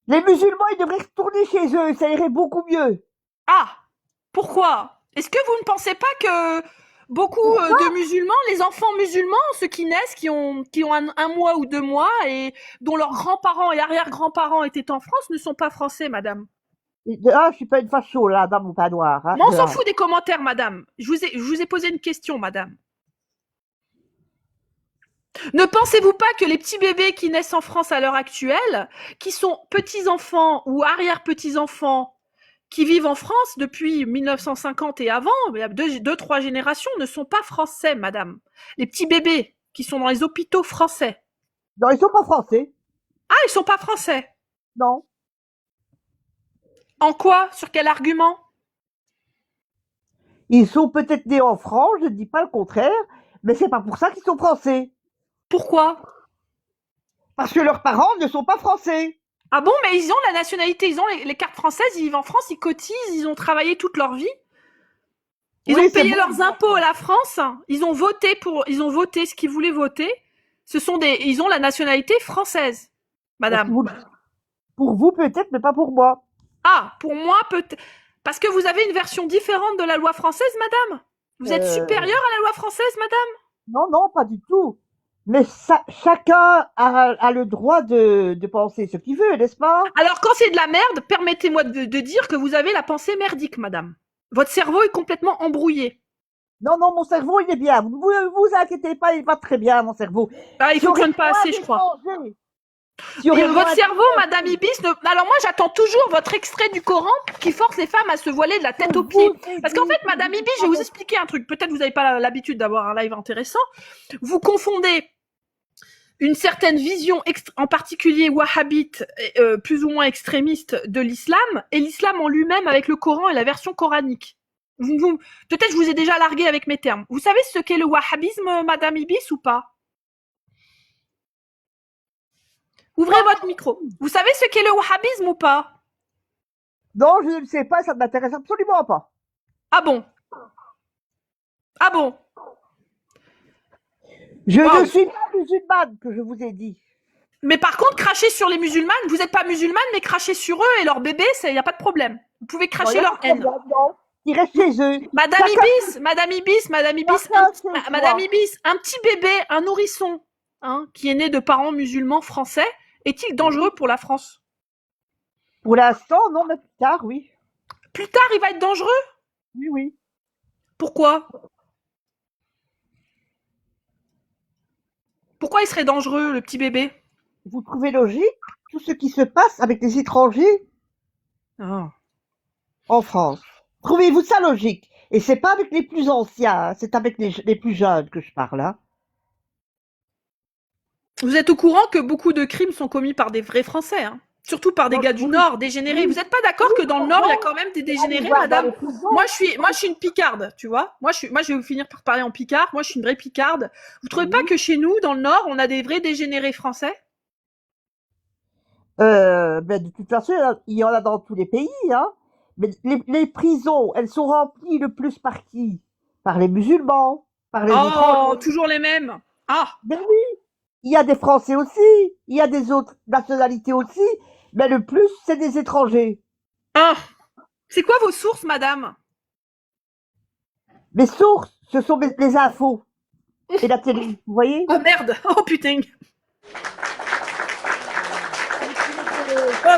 S3: Les musulmans, ils devraient retourner chez eux, ça irait beaucoup mieux.
S1: ah, pourquoi? Est-ce que vous ne pensez pas que beaucoup de musulmans, les enfants musulmans, ceux qui naissent, qui ont un mois ou 2 mois et dont leurs grands-parents et arrière-grands-parents étaient en France, ne sont pas français, madame?
S3: Ah, je suis pas une facho, là, dans mon panoir. Hein.
S1: Mais on s'en fout des commentaires, madame. Je vous ai posé une question, madame. Ne pensez-vous pas que les petits bébés qui naissent en France à l'heure actuelle, qui sont petits-enfants ou arrière-petits-enfants, qui vivent en France depuis 1950 et avant, il y a deux, 3 générations, ne sont pas français, madame. Les petits bébés qui sont dans les hôpitaux français.
S3: Non, ils sont pas français.
S1: Ah, ils sont pas français.
S3: Non.
S1: En quoi? Sur quel argument?
S3: Ils sont peut-être nés en France, je ne dis pas le contraire, mais c'est pas pour ça qu'ils sont français.
S1: Pourquoi?
S3: Parce que leurs parents ne sont pas français.
S1: Ah bon, mais ils ont la nationalité, ils ont les cartes françaises, ils vivent en France, ils cotisent, ils ont travaillé toute leur vie. Ils
S3: Oui,
S1: ont payé
S3: bon.
S1: leurs impôts à la France, ils ont voté ce qu'ils voulaient voter. Ils ont la nationalité française, madame.
S3: Pour vous peut-être, mais pas pour moi.
S1: Ah, pour moi, peut-être. Parce que vous avez une version différente de la loi française, madame. Vous êtes supérieure à la loi française, madame.
S3: Non, non, pas du tout. Mais chacun a le droit de penser ce qu'il veut, n'est-ce pas?
S1: Alors, quand c'est de la merde, permettez-moi de dire que vous avez la pensée merdique, madame. Votre cerveau est complètement embrouillé.
S3: Non, non, mon cerveau, il est bien. Vous inquiétez pas, il va très bien, mon cerveau.
S1: Ah, il fonctionne pas assez, je crois. Votre cerveau, madame Ibis, alors moi j'attends toujours votre extrait du Coran qui force les femmes à se voiler de la tête aux pieds. Parce qu'en fait, madame Ibis, je vais vous expliquer un truc. Peut-être vous n'avez pas l'habitude d'avoir un live intéressant. Vous confondez une certaine vision, en particulier wahhabite, plus ou moins extrémiste de l'islam, et l'islam en lui-même avec le Coran et la version coranique. Peut-être je vous ai déjà largué avec mes termes. Vous savez ce qu'est le wahhabisme, madame Ibis, ou pas? Ouvrez votre micro. Vous savez ce qu'est le wahhabisme ou pas?
S3: Non, je ne le sais pas, ça ne m'intéresse absolument pas.
S1: Ah bon? Ah bon?
S3: Je ne suis pas musulmane, que je vous ai dit.
S1: Mais par contre, cracher sur les musulmanes, vous n'êtes pas musulmane, mais cracher sur eux et leurs bébés, il n'y a pas de problème. Vous pouvez cracher leur haine.
S3: Non, ils restent chez eux.
S1: Madame Ibis, un petit bébé, un nourrisson, hein, qui est né de parents musulmans français, est-il dangereux pour la France?
S3: Pour l'instant, non, mais plus tard, oui.
S1: Plus tard, il va être dangereux?
S3: Oui, oui.
S1: Pourquoi? Pourquoi il serait dangereux, le petit bébé?
S3: Vous trouvez logique tout ce qui se passe avec les étrangers en France? Trouvez-vous ça logique? Et c'est pas avec les plus anciens, hein, c'est avec les plus jeunes que je parle. Hein.
S1: Vous êtes au courant que beaucoup de crimes sont commis par des vrais Français, hein? Surtout par des gars du Nord, dégénérés. Vous n'êtes pas d'accord que dans le Nord, il y a quand même des dégénérés, madame? Moi, je suis une picarde, tu vois. Moi, je vais finir par parler en picard. Moi, je suis une vraie picarde. Vous trouvez pas que chez nous, dans le Nord, on a des vrais dégénérés français?
S3: Ben, de toute façon, il y en a dans tous les pays. Hein. Mais les prisons, elles sont remplies le plus par qui? Par les musulmans, par les étrangers.
S1: Toujours les mêmes. Ah!
S3: Ben oui, il y a des Français aussi, il y a des autres nationalités aussi, mais le plus, c'est des étrangers.
S1: Ah! C'est quoi vos sources, madame?
S3: Mes sources, ce sont les infos et la télé, vous voyez?
S1: Oh merde! Oh putain! Oh,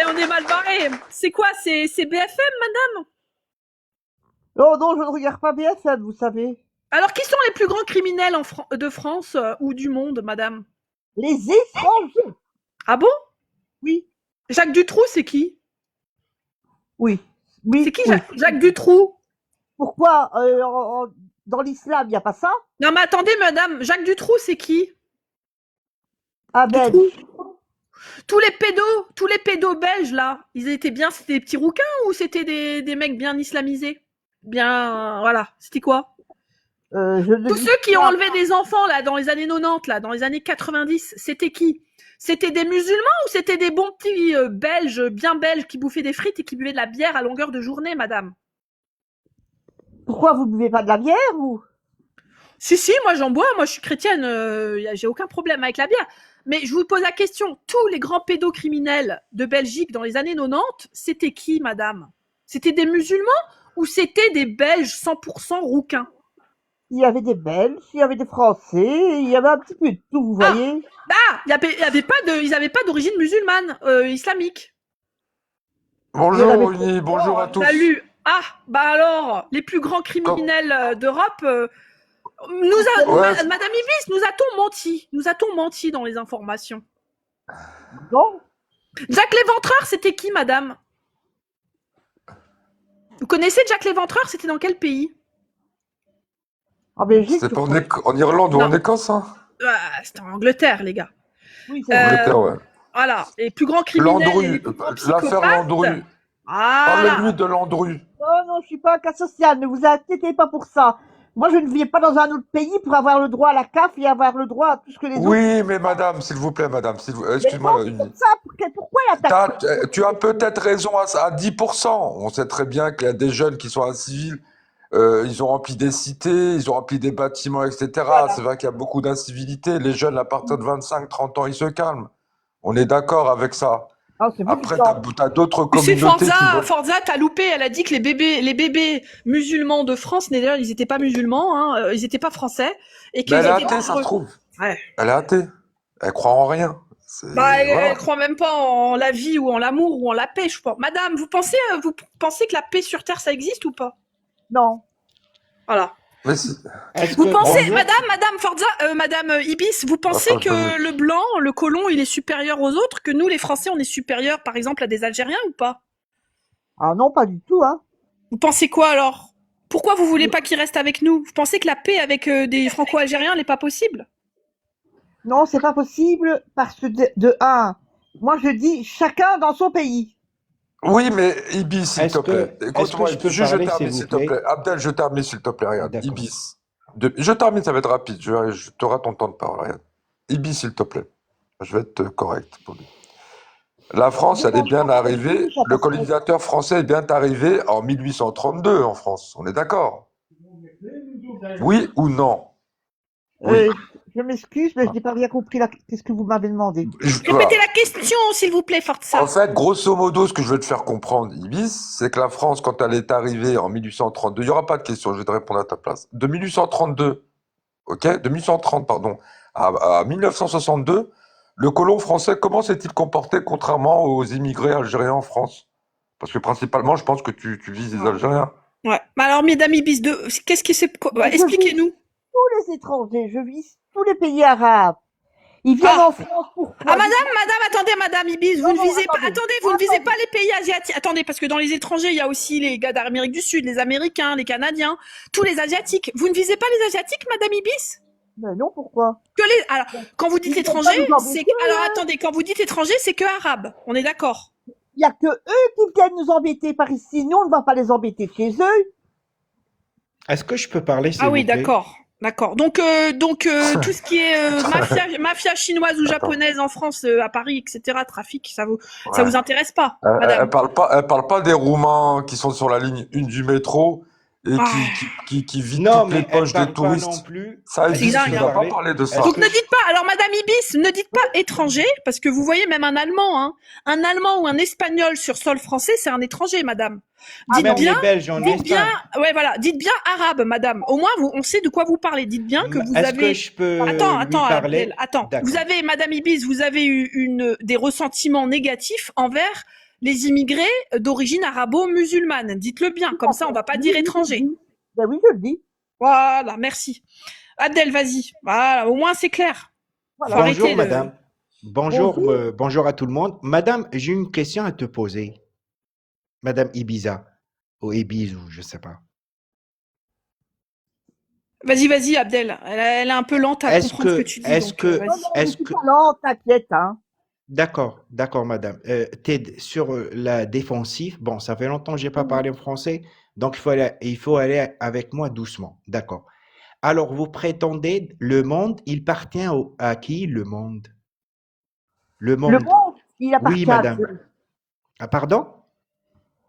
S1: on est mal barré. C'est quoi? C'est BFM, madame?
S3: Oh non, je ne regarde pas BFM, vous savez.
S1: Alors, qui sont les plus grands criminels de France ou du monde, madame?
S3: Les étrangers.
S1: Ah bon?
S3: Oui.
S1: Jacques Dutroux, c'est qui?
S3: Oui. Oui.
S1: C'est qui
S3: oui.
S1: Jacques Dutroux?
S3: Pourquoi dans l'islam, il n'y a pas ça?
S1: Non, mais attendez, madame, Jacques Dutroux, c'est qui?
S3: Ah ben.
S1: Tous les pédos belges, là, ils étaient bien, c'était des petits rouquins ou c'était des mecs bien islamisés? Bien, voilà, c'était quoi? Tous ceux qui ont enlevé des enfants, là, dans les années 90, là, dans les années 90, c'était qui? C'était des musulmans ou c'était des bons petits Belges, bien Belges, qui bouffaient des frites et qui buvaient de la bière à longueur de journée, madame?
S3: Pourquoi vous buvez pas de la bière, vous?
S1: Si, moi j'en bois, moi je suis chrétienne, j'ai aucun problème avec la bière. Mais je vous pose la question, tous les grands pédocriminels de Belgique dans les années 90, c'était qui, madame? C'était des musulmans ou c'était des Belges 100% rouquins?
S3: Il y avait des Belges, il y avait des Français, il y avait un petit peu de tout, vous
S1: Ah,
S3: voyez.
S1: ils n'avaient pas d'origine musulmane, islamique.
S3: Il y en
S4: Bonjour
S3: avait
S4: Uni, bonjour à tous.
S1: Salut. Ah, bah alors, les plus grands criminels d'Europe,
S4: Ouais,
S1: Madame Ibis, nous a-t-on menti dans les informations?
S3: non.
S1: Jack l'Éventreur, c'était qui, madame? Vous connaissez Jack l'Éventreur? C'était dans quel pays?
S3: En Belgique,
S4: c'est
S3: je
S4: pas en,
S3: crois.
S4: En Irlande ou
S1: Non.
S4: en Écosse, hein?
S1: C'était en Angleterre, les gars.
S3: Oui, c'est vrai.
S4: Angleterre, ouais.
S1: Voilà, les plus grands criminels et les
S4: Landru,
S1: plus grands
S4: l'affaire
S1: psychopathes.
S4: Landru.
S1: Voilà.
S4: Parlez-lui de Landru.
S3: Non, je suis pas un cas social, ne vous inquiétez pas pour ça. Moi, je ne vis pas dans un autre pays pour avoir le droit à la CAF et avoir le droit à tout ce que les autres.
S4: Oui, mais madame, s'il vous plaît, madame,
S3: Mais
S4: excuse-moi,
S3: non,
S4: Uni.
S3: comme ça, pourquoi il attaque?
S4: Tu as peut-être raison à 10%. On sait très bien qu'il y a des jeunes qui sont incivils. Ils ont rempli des cités, ils ont rempli des bâtiments, etc.
S3: Voilà.
S4: C'est vrai qu'il y a beaucoup d'incivilité. Les jeunes, à partir de 25-30 ans, ils se calment. On est d'accord avec ça.
S3: Ah, c'est vous
S4: Après,
S3: qui
S4: tu as d'autres
S1: Tu sais,
S4: communautés qui veulent...
S1: Forza, t'as loupé. Elle a dit que les bébés musulmans de France, d'ailleurs, ils n'étaient pas musulmans, hein, ils n'étaient pas français, et qu'ils
S4: Mais elle est
S1: étaient
S4: athée, ça se
S1: dangereux.
S4: trouve.
S1: Ouais.
S4: Elle est athée. Elle croit en rien.
S1: Bah, elle
S4: Voilà.
S1: croit même pas en la vie ou en l'amour ou en la paix, je pense. Madame, vous pensez que la paix sur Terre, ça existe ou pas?
S3: Non.
S1: Voilà.
S4: Mais si-
S5: Est-ce
S1: Vous
S5: que
S1: pensez,
S5: bonjour,
S1: Madame Forza, Madame Ibis, vous pensez
S4: Enfin, je
S1: que le blanc, le colon, il est supérieur aux autres, que nous, les Français, on est supérieurs, par exemple, à des Algériens ou pas?
S3: Ah non, pas du tout, hein.
S1: Vous pensez quoi alors? Pourquoi vous voulez pas qu'ils restent avec nous? Vous pensez que la paix avec des Franco-Algériens n'est pas possible?
S3: Non, c'est pas possible parce que de un, moi je dis chacun dans son pays.
S4: Oui, mais Ibis, s'il
S5: Est-ce
S4: te plaît.
S5: que
S4: Écoute-moi,
S5: je peux
S4: juste je
S5: parler,
S4: termine,
S5: s'il
S4: s'il
S5: vous
S4: te
S5: plaît?
S4: plaît. Abdel, je termine, s'il te plaît, regarde.
S5: D'accord.
S4: Ibis. Je termine, ça va être rapide. Tu auras ton temps de parole, regarde. Ibis, s'il te plaît. Je vais être correct pour lui. La France, elle est bien arrivée. Le colonisateur français est bien arrivé en 1832 en France. On est d'accord? Oui ou non? Oui.
S3: Je m'excuse, mais je n'ai pas bien compris qu'est-ce que vous m'avez demandé.
S4: Voilà.
S1: Répétez la question, s'il vous plaît, Forza.
S4: En fait, grosso modo, ce que je veux te faire comprendre, Ibis, c'est que la France, quand elle est arrivée en 1832, il n'y aura pas de question, je vais te répondre à ta place. De 1832, ok, de 1830, pardon, à 1962, le colon français, comment s'est-il comporté contrairement aux immigrés algériens en France? Parce que principalement, je pense que tu vises les Algériens.
S1: Ouais. Mais alors, mesdames Ibis, qu'est-ce qui s'est... expliquez-nous.
S3: Tous les étrangers, je vis tous les pays arabes. Ils viennent en France pour.
S1: Ah, madame, attendez, madame Ibis, vous
S3: Non,
S1: ne
S3: non,
S1: visez pas,
S3: attendez.
S1: vous ne visez pas les pays asiatiques. Attendez, parce que dans les étrangers, il y a aussi les gars d'Amérique du Sud, les Américains, les Canadiens, tous les Asiatiques. Vous ne visez pas les Asiatiques, madame Ibis?
S3: Mais non, pourquoi?
S1: Alors, quand vous dites
S3: Ils vont
S1: étranger,
S3: pas nous embêter,
S1: alors
S3: hein.
S1: attendez, quand vous dites étranger, c'est que arabe. On est d'accord?
S3: Il n'y a que eux qui viennent nous embêter par ici. Nous, on ne va pas les embêter chez eux.
S5: Est-ce que je peux parler, s'il
S1: Ah
S5: vous
S1: oui,
S5: plaît?
S1: d'accord. D'accord. Donc, tout ce qui est mafia chinoise ou
S4: D'accord.
S1: japonaise en France, à Paris, etc., trafic, ça vous
S4: Ouais.
S1: intéresse pas,
S4: Elle
S1: madame?
S4: parle pas des Roumains qui sont sur la ligne 1 du métro et
S1: Ah.
S4: qui vident
S5: Non,
S4: toutes les
S5: mais elle
S4: poches des
S5: parle pas
S4: touristes.
S5: non plus.
S4: Ça
S1: C'est
S4: existe,
S1: dingue,
S4: tu ne
S1: hein.
S4: vas pas parler de ça.
S5: Est-ce
S1: Donc
S5: que
S1: ne dites pas, alors madame Ibis, ne dites pas étranger, parce que vous voyez même un Allemand, hein. Un Allemand ou un Espagnol sur sol français, c'est un étranger, madame. Dites
S5: même
S1: bien,
S5: les Belges en
S1: dites bien,
S5: Espagne.
S1: ouais voilà, dites bien arabe, madame. Au moins, on sait de quoi vous parlez. Dites bien que vous
S5: Est-ce
S1: avez...
S5: que je peux
S1: Attends,
S5: lui parler?
S1: Abdel, attends.
S5: D'accord.
S1: Vous avez, madame Ibis, vous avez eu des ressentiments négatifs envers les immigrés d'origine arabo-musulmane. Dites-le bien, comme ça on va pas dire étranger.
S3: Ben oui, je le dis.
S1: Voilà, merci. Abdel, vas-y. Voilà, au moins c'est clair.
S3: Voilà.
S1: Faut arrêter
S5: Bonjour,
S1: le-
S5: madame. Bonjour,
S3: Bonjour.
S5: bonjour à tout le monde. Madame, j'ai une question à te poser. Madame Ibiza, ou Ibiz, ou je sais pas.
S1: Vas-y, Abdel. Elle est un peu lente à
S5: Est-ce
S1: comprendre ce
S5: que-
S1: que tu dis.
S5: est-ce
S1: donc,
S5: que-
S1: vas-y.
S3: Non, non, je
S5: Est-ce
S3: suis
S5: que-
S3: pas lente, t'inquiète, hein.
S5: D'accord, madame. T'es sur la défensive. Bon, ça fait longtemps que j'ai pas parlé en français, donc il faut aller avec moi doucement. D'accord. Alors, vous prétendez, le monde, il appartient à qui, le monde? Le
S3: Le
S5: monde.
S3: monde, il
S5: Oui,
S3: appartient à
S5: madame.
S3: Dieu.
S5: Ah, pardon?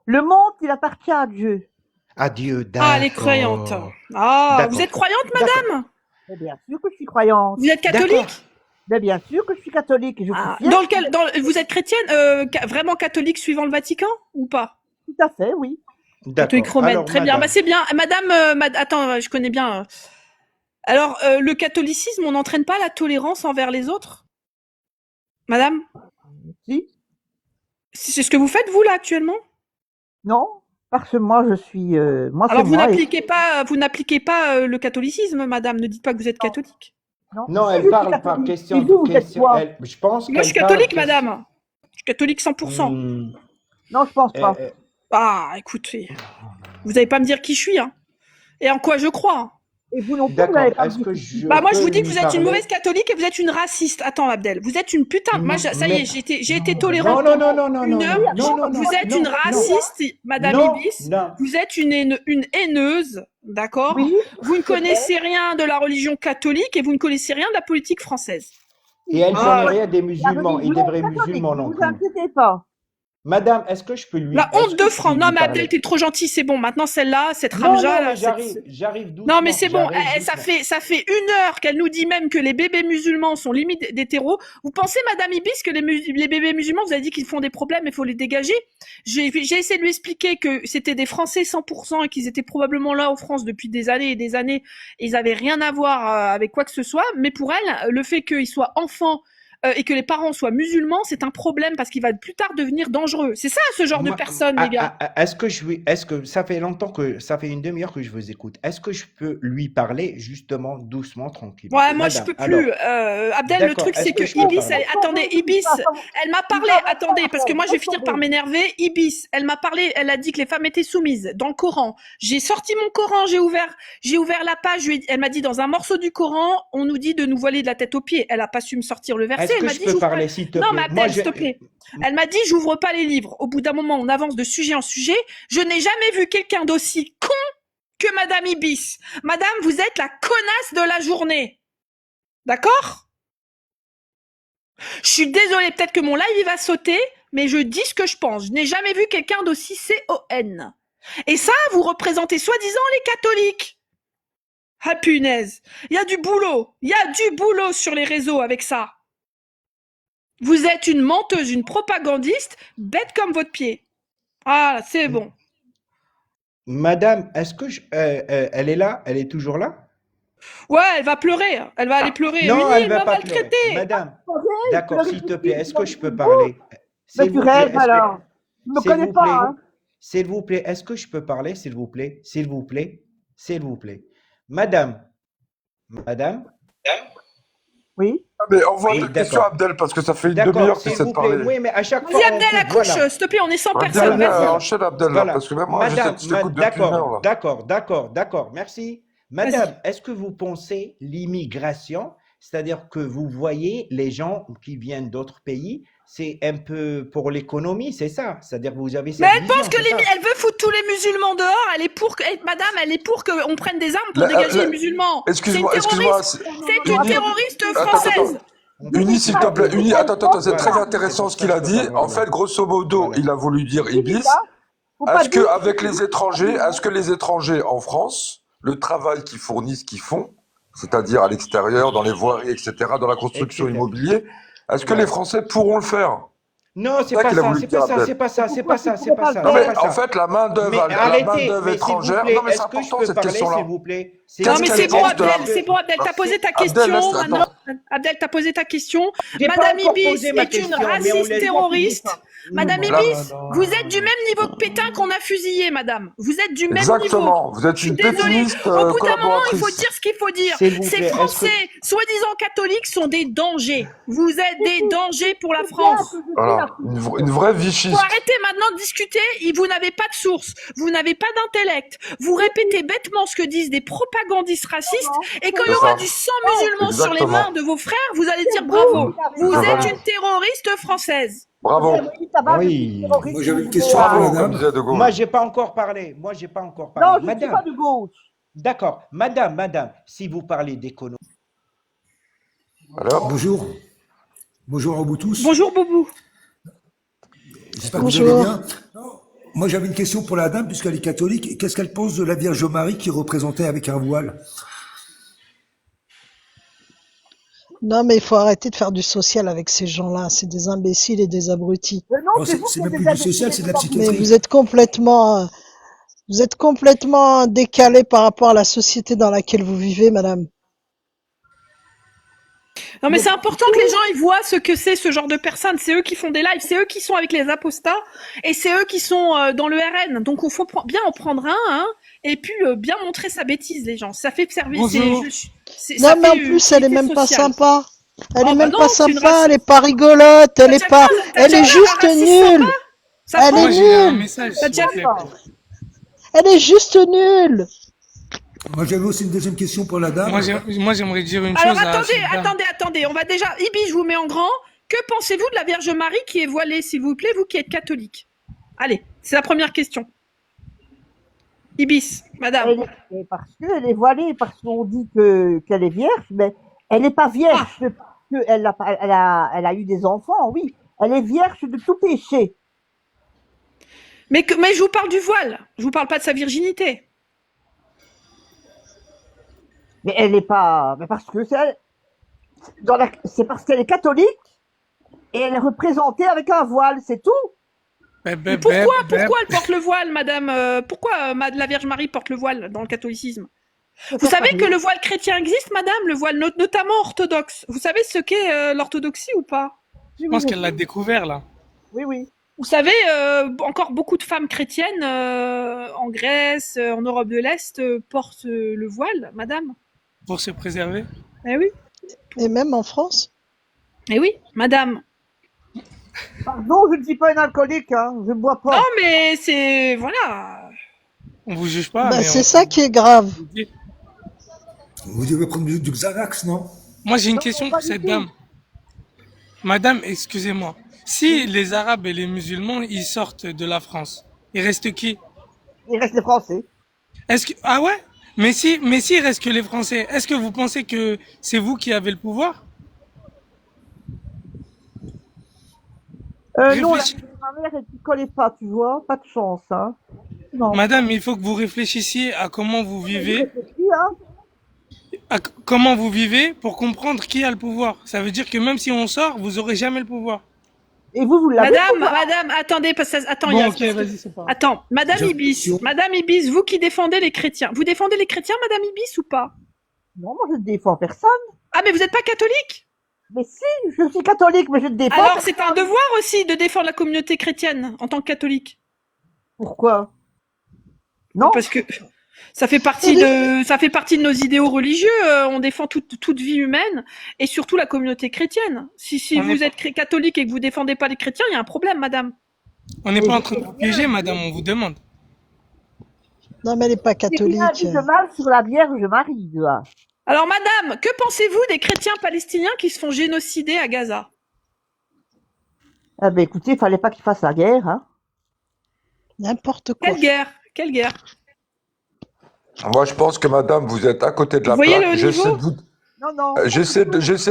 S3: Le monde, il appartient à Dieu.
S5: Adieu,
S1: Ah, les croyantes.
S5: d'accord.
S1: Ah, vous
S5: D'accord.
S1: êtes croyante,
S5: D'accord.
S1: madame?
S3: Mais bien sûr que je suis croyante.
S1: Vous êtes
S5: D'accord.
S1: catholique?
S3: Mais bien sûr que je suis catholique et je suis
S1: Ah,
S3: fière.
S1: vous êtes chrétienne, vraiment catholique suivant le Vatican ou pas?
S3: Tout à fait, oui.
S1: Catholique
S5: D'accord.
S1: romaine,
S5: Alors,
S1: très bien. Bah,
S5: madame.
S1: c'est bien. Madame, attends, je connais bien. Alors, le catholicisme, on n'entraîne pas la tolérance envers les autres? Madame?
S3: Si?
S1: C'est ce que vous faites, vous, là, actuellement?
S3: Non? Parce que moi, je suis. Moi, c'est
S1: Alors,
S3: moi.
S1: vous n'appliquez pas le catholicisme, madame. Ne dites pas que vous êtes
S3: Non,
S1: catholique.
S3: non.
S5: Non,
S3: Si,
S5: elle
S3: je suis
S5: parle par
S3: catholique.
S5: question
S3: Et
S5: de
S3: vous, vous êtes
S5: question.
S3: quoi?
S5: Je pense
S1: Moi, je suis
S5: qu'elle parle
S1: catholique, madame. Je suis catholique 100%.
S5: Hmm.
S3: Non, je pense pas.
S1: Ah, écoutez, vous n'allez pas me dire qui je suis, hein. Et en quoi je crois.
S3: Et vous non plus, vous
S5: D'accord.
S3: n'avez pas
S5: Est-ce
S3: dit.
S5: que je
S1: Bah moi je
S5: peux
S1: vous dis que
S5: lui
S1: vous êtes une
S5: parler?
S1: mauvaise catholique et vous êtes une raciste. Attends Abdel, vous êtes une putain. Moi ça y
S5: Mais-
S1: est, j'ai été
S5: Non,
S1: tolérante
S5: non, non,
S1: pendant
S5: non, non,
S1: une
S5: non,
S1: heure.
S5: non, non, non,
S1: Vous êtes
S5: non,
S1: une
S5: non,
S1: raciste, madame
S5: non,
S1: Ibis.
S5: non.
S1: Vous êtes une haineuse, d'accord?
S3: Oui.
S1: Vous ne connaissez rien de la religion catholique et vous ne connaissez rien de la politique française.
S5: Et elle
S1: Ah,
S5: connaît rien des
S3: La
S5: musulmans et
S3: religion
S5: des vrais
S3: catholique,
S5: musulmans
S3: ne
S5: non
S3: vous
S5: plus.
S3: inquiétez pas.
S5: Madame, est-ce que je peux lui,
S1: La
S5: est-ce
S1: honte
S5: que
S1: de
S5: je peux
S1: France. Non
S5: lui
S1: mais Abdel,
S5: parler?
S1: t'es trop gentil, c'est bon. Maintenant celle-là, cette
S5: Non,
S1: Ramja,
S5: non,
S1: là,
S5: mais j'arrive doucement.
S1: non mais c'est bon,
S5: J'arrive doucement.
S1: ça fait une heure qu'elle nous dit même que les bébés musulmans sont limite des terreaux. Vous pensez, madame Ibis, que les bébés musulmans, vous avez dit qu'ils font des problèmes et il faut les dégager? J'ai essayé de lui expliquer que c'était des Français 100% et qu'ils étaient probablement là en France depuis des années et des années. Et ils avaient rien à voir avec quoi que ce soit. Mais pour elle, le fait qu'ils soient enfants et que les parents soient musulmans, c'est un problème parce qu'il va plus tard devenir dangereux. C'est ça, ce genre de personne, les gars.
S5: Est-ce que ça fait longtemps que ça fait une demi-heure que je vous écoute. Est-ce que je peux lui parler justement doucement, tranquillement?
S1: Ouais, moi je peux plus. Abdel, le
S5: d'accord,
S1: truc c'est
S5: est-ce que
S1: que
S5: je peux
S1: Ibis,
S5: parler?
S1: attendez, Ibis, elle m'a parlé, attendez, parce que moi je vais finir par m'énerver. Ibis, elle m'a parlé, elle a dit que les femmes étaient soumises dans le Coran. J'ai sorti mon Coran, j'ai ouvert la page, elle m'a dit dans un morceau du Coran, on nous dit de nous voiler de la tête aux pieds. Elle a pas su me sortir le verset,
S5: Est-ce
S1: elle
S5: que
S1: m'a
S5: je
S1: dit
S5: peux
S1: j'ouvre pas.
S5: parler, s'il te
S1: Non,
S5: plaît?
S1: mais Abdel, s'il te plaît. Elle m'a dit j'ouvre pas les livres. Au bout d'un moment, on avance de sujet en sujet. Je n'ai jamais vu quelqu'un d'aussi con que Madame Ibis. Madame, vous êtes la connasse de la journée. D'accord? Je suis désolée, peut-être que mon live il va sauter, mais je dis ce que je pense. Je n'ai jamais vu quelqu'un d'aussi CON. Et ça, vous représentez soi-disant les catholiques. Ah punaise, il y a du boulot sur les réseaux avec ça. Vous êtes une menteuse, une propagandiste, bête comme votre pied. Ah, c'est bon.
S5: Madame, est-ce que elle est là? Elle est toujours là?
S1: Ouais, elle va pleurer. Elle va aller pleurer.
S5: Non,
S1: Une
S5: elle
S1: île
S5: va
S1: m'a
S5: pas pleurer.
S1: maltraité.
S5: Madame,
S3: Attendez,
S5: d'accord,
S3: je
S5: s'il te
S3: leur
S5: plaît,
S3: explique,
S5: est-ce que je peux
S3: vous.
S5: parler?
S3: Mais
S5: S'il
S3: tu
S5: vous plaît,
S3: rêves
S5: est-ce que-
S3: alors. Je me
S5: s'il
S3: connais
S5: vous
S3: pas,
S5: plaît,
S3: hein.
S5: s'il vous plaît, est-ce que je peux parler, s'il vous plaît? S'il vous plaît, s'il vous plaît. Madame,
S3: Oui.
S4: Ah, mais envoie
S5: Oui,
S4: des questions
S5: d'accord.
S4: à Abdel parce que ça fait une
S5: D'accord,
S4: demi-heure qu'il
S5: s'il
S4: sait
S5: vous
S4: de
S5: plaît.
S4: parler.
S5: Oui, mais à chaque fois,
S1: Vas-y,
S5: on
S1: Abdel,
S5: coupe,
S1: accroche,
S5: voilà.
S1: s'il te plaît, on est 100
S4: Vas-y,
S1: personnes.
S4: vas-y,
S1: Vas-y.
S4: enchaîne Abdel là,
S5: Voilà.
S4: parce que même moi, je
S5: Madame,
S4: t'écoute depuis une heure là.
S5: d'accord, merci. Madame, est-ce que vous pensez l'immigration, c'est-à-dire que vous voyez les gens qui viennent d'autres pays, c'est un peu pour l'économie, c'est ça? C'est-à-dire que vous avez cette
S1: Mais elle
S5: vision,
S1: pense que
S5: c'est ça?
S1: elle veut foutre tous les musulmans dehors. Elle est pour que, madame, elle est pour qu'on prenne des armes pour dégager les musulmans.
S4: Excuse-moi,
S1: C'est une
S4: excuse-moi.
S1: terroriste. C'est une
S4: Uni-
S1: terroriste
S4: Attends,
S1: française.
S4: Uni, s'il te plaît. Uni, attends, c'est
S5: Voilà.
S4: très intéressant ce qu'il a dit. En fait, grosso modo,
S5: Voilà.
S4: il a voulu dire Ibis.
S3: Faut pas
S4: Est-ce que
S3: dire-
S4: avec les étrangers, est-ce que les étrangers en France, le travail qu'ils fournissent, qu'ils font, c'est-à-dire à l'extérieur, dans les voiries, etc., dans la construction
S5: Etc.
S4: immobilière, est-ce que
S5: Voilà.
S4: les Français pourront le faire?
S5: Non, c'est
S4: ça
S5: pas
S4: qu'il a
S5: ça,
S4: voulu
S5: c'est
S4: dire,
S5: pas ça,
S4: Abdel.
S5: c'est pas ça, c'est
S3: Pourquoi
S5: pas ça,
S3: tu
S5: c'est
S3: pourrais
S5: pas
S3: pas
S5: ça,
S3: le
S4: Non,
S5: c'est
S3: faire
S4: mais
S5: pas
S4: en
S5: ça.
S4: fait, la main-d'œuvre,
S5: Mais
S4: la
S5: arrêtez,
S4: main-d'œuvre
S5: mais s'il vous
S4: étrangère.
S5: plaît,
S4: Non, mais c'est
S5: est-ce que je
S4: important
S5: peux
S4: cette
S5: parler,
S4: question-là.
S5: s'il vous plaît?
S1: Non, mais
S4: Qu'est-ce
S1: c'est
S4: qu'elle
S1: bon,
S4: pense de la-
S1: Abdel, c'est bon, Abdel, t'as posé ta
S4: Abdel,
S1: question.
S4: laisse-
S1: Maintenant,
S4: attends.
S1: Abdel, t'as posé ta question.
S5: J'ai pas
S1: Madame
S5: encore
S1: Ibis
S5: posé ma
S1: est une
S5: question, mais on
S1: raciste
S5: laisse-
S1: terroriste. Madame
S4: Là-
S1: Ibis, vous êtes du même niveau que Pétain qu'on a fusillé, madame. Vous êtes du même
S4: Exactement.
S1: niveau.
S4: Vous êtes
S1: Je suis
S4: une
S1: désolée.
S4: pétiniste
S1: Au bout d'un moment, il
S4: collaboratrice.
S1: faut dire ce qu'il faut dire.
S5: S'il vous
S1: Ces
S5: plaît, est-ce que-
S1: Français, soi-disant catholiques, sont des dangers. Vous êtes des dangers pour la France.
S4: Voilà, une vraie
S1: Faut
S4: vichiste.
S1: arrêter maintenant de discuter. Vous n'avez pas de source. Vous n'avez pas d'intellect. Vous répétez bêtement ce que disent des propagandistes racistes. Et quand il y
S4: C'est
S1: aura
S4: ça.
S1: du sang musulman sur les
S4: Exactement.
S1: mains de vos frères, vous allez dire bravo. Vous
S4: Je
S1: êtes
S4: valide.
S1: une terroriste française.
S4: Bravo.
S5: Oui.
S6: Moi, j'avais une question
S3: Ah,
S6: pour
S4: Bravo, comme
S6: madame.
S4: disait De Gaulle.
S5: Moi, j'ai pas encore parlé.
S3: Non, je ne suis
S5: Madame,
S3: pas de gauche.
S5: d'accord. Madame, si vous parlez d'économie,
S4: Alors,
S6: Bonjour. Bonjour à vous tous.
S1: Bonjour Boubou.
S6: J'espère que vous allez
S7: Bonjour.
S6: bien. Moi, j'avais une question pour la dame, puisqu'elle est catholique. Qu'est-ce qu'elle pense de la Vierge Marie qui est représentée avec un voile?
S7: Non, mais il faut arrêter de faire du social avec ces gens-là. C'est des imbéciles et des abrutis.
S3: Mais non,
S6: Non,
S3: c'est vous
S6: c'est
S3: qui
S6: même
S3: êtes
S6: plus
S3: des
S6: du social, c'est de la
S3: imbéciles.
S7: Mais
S6: psychiatrie.
S7: vous êtes complètement décalé par rapport à la société dans laquelle vous vivez, madame.
S1: Non, mais
S3: Mais
S1: c'est important que les gens ils voient ce que c'est ce genre de personnes. C'est eux qui font des lives, c'est eux qui sont avec les apostats et c'est eux qui sont dans le RN. Donc il faut bien en prendre un, hein, et puis bien montrer sa bêtise, les gens. Ça fait servir.
S7: Bonjour.
S1: Ça
S7: Non, mais en
S1: fait
S7: plus, elle est
S1: utilité
S7: même pas
S1: sociale.
S7: sympa. Elle
S1: Oh
S7: est
S1: bah
S7: même
S1: non,
S7: pas
S1: c'est une
S7: sympa,
S1: race.
S7: elle est pas rigolote,
S1: T'as
S7: elle est
S1: déjà
S7: pas,
S1: t'as
S7: elle
S1: déjà
S7: est
S1: vu un
S7: juste
S1: raciste
S7: nulle.
S1: sympa? Ça
S7: Elle
S1: prend.
S7: est
S8: Moi, j'ai un
S7: nulle.
S8: message,
S1: T'as
S8: s'il
S1: déjà
S8: vous plaît.
S7: Elle est juste nulle.
S6: Moi, j'avais aussi une deuxième question pour la dame.
S8: Moi, j'aimerais dire une
S1: Alors
S8: chose à cette dame.
S1: attendez. On va déjà. Ibi, je vous mets en grand. Que pensez-vous de la Vierge Marie qui est voilée, s'il vous plaît, vous qui êtes catholique? Allez, c'est la première question. Ibis, madame.
S3: Parce qu'elle est voilée, parce qu'on dit qu'elle est vierge, mais elle n'est pas vierge. Elle a eu des enfants, oui. Elle est vierge de tout péché.
S1: Mais je vous parle du voile. Je vous parle pas de sa virginité.
S3: Mais elle n'est pas. Mais parce que c'est parce qu'elle est catholique et elle est représentée avec un voile, c'est tout.
S1: Mais pourquoi elle porte le voile, madame? Pourquoi la Vierge Marie porte le voile dans le catholicisme? Vous savez que le voile chrétien existe, madame? Le voile notamment orthodoxe. Vous savez ce qu'est l'orthodoxie ou pas?
S8: Je pense qu'elle l'a découvert, là.
S3: Oui, oui.
S1: Vous savez, encore beaucoup de femmes chrétiennes en Grèce, en Europe de l'Est, portent le voile, madame.
S8: Pour se préserver.
S1: Eh oui.
S7: Et même en France.
S1: Eh oui, madame.
S3: Pardon, je ne suis pas une alcoolique, hein. Je ne bois pas.
S1: Non, mais c'est... Voilà.
S8: On vous juge pas,
S7: Bah,
S8: mais
S7: c'est ça qui est grave.
S6: Vous devez prendre du Xanax, non?
S8: Moi, j'ai une
S3: Non,
S8: question
S3: pas
S8: pour
S3: du
S8: cette
S3: tout.
S8: dame. Madame, excusez-moi. Si les Arabes et les musulmans, ils sortent de la France, il reste qui?
S3: Il reste les Français.
S8: Ah ouais? Mais il reste que les Français. Est-ce que vous pensez que c'est vous qui avez le pouvoir?
S3: Non,
S8: Réfléchis-
S3: ma mère, elle ne collait pas, tu vois. Pas de chance, hein. Non.
S8: Madame, il faut que vous réfléchissiez à comment vous vivez,
S3: Réfléchis, hein.
S8: comment vous vivez pour comprendre qui a le pouvoir. Ça veut dire que même si on sort, vous aurez jamais le pouvoir.
S3: Et vous l'avez.
S1: Madame, attendez, attends,
S8: Bon,
S1: Yas,
S8: ok, vas-y, c'est pas grave.
S1: attends, Madame Ibis, vous qui défendez les chrétiens, vous défendez les chrétiens, Madame Ibis, ou pas?
S3: Non, moi, je ne défends personne.
S1: Ah, mais vous n'êtes pas catholique?
S3: Mais si, je suis catholique, mais je ne défends
S1: Alors,
S3: personne.
S1: c'est un devoir aussi de défendre la communauté chrétienne en tant que catholique.
S3: Pourquoi? Non.
S1: Parce que ça fait partie de nos idéaux religieux. On défend toute vie humaine et surtout la communauté chrétienne. Si
S8: On
S1: vous
S8: est-
S1: êtes catholique et que vous défendez pas les chrétiens, il y a un problème, madame.
S8: On n'est pas en train de vous piéger, madame, on vous demande.
S7: Non, mais elle est pas
S3: C'est
S7: catholique.
S3: rien dit de mal sur la Vierge Marie, là.
S1: Alors, madame, que pensez-vous des chrétiens palestiniens qui se font génocider à Gaza?
S3: Ah ben écoutez, il fallait pas qu'il fasse la guerre, hein.
S7: N'importe quoi.
S1: Quelle guerre? Quelle guerre?
S4: Moi, je pense que madame, vous êtes à côté de la
S1: Vous voyez
S4: plaque.
S1: le
S4: J'essaie
S1: niveau?
S4: de vous,
S3: Non, non.
S4: j'essaie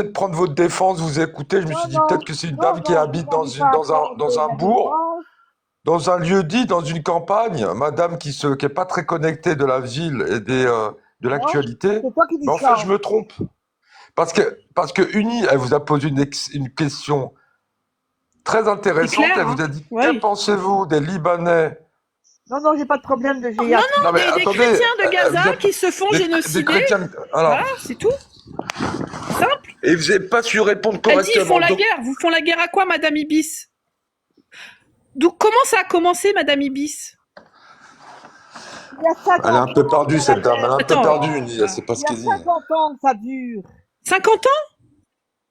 S4: de prendre votre défense, vous écouter. Je me suis dit
S3: Non,
S4: peut-être que c'est une
S3: non,
S4: dame qui
S3: non,
S4: habite
S3: vous n'avez pas
S4: dans un
S3: la
S4: bourg,
S3: défense.
S4: dans un lieu dit, dans une campagne. Madame qui est pas très connectée de la ville et de l'actualité.
S3: C'est toi qui dis
S4: Mais en
S3: ça.
S4: fait, je me trompe. Parce que Uni, elle vous a posé une question très intéressante.
S1: clair,
S4: Elle vous
S1: hein.
S4: a dit,
S1: Ouais.
S4: que pensez-vous des Libanais?
S3: Non, non, j'ai pas de problème de
S1: Non,
S3: GIA.
S4: Non, mais
S1: des
S4: attendez,
S1: chrétiens de
S4: vous
S1: Gaza
S4: êtes-
S1: qui se font
S4: des
S1: génocider.
S4: chrétiens. Alors,
S1: Voilà, c'est tout. Simple.
S4: et vous n'avez pas su répondre
S1: Elle dit ils
S4: correctement.
S1: font la
S4: Donc,
S1: guerre. Vous font la guerre à quoi, Madame Ibis? Donc, comment ça a commencé, Madame Ibis?
S3: Il y a 50
S4: elle est un peu
S3: ans
S4: perdue,
S3: que
S4: cette dame. Elle est un peu
S1: Attends.
S4: perdue, Uni. Elle sait pas
S3: Il
S4: ce
S3: y a
S4: qu'elle dit.
S3: 50 ans que ça dure.
S1: 50 ans?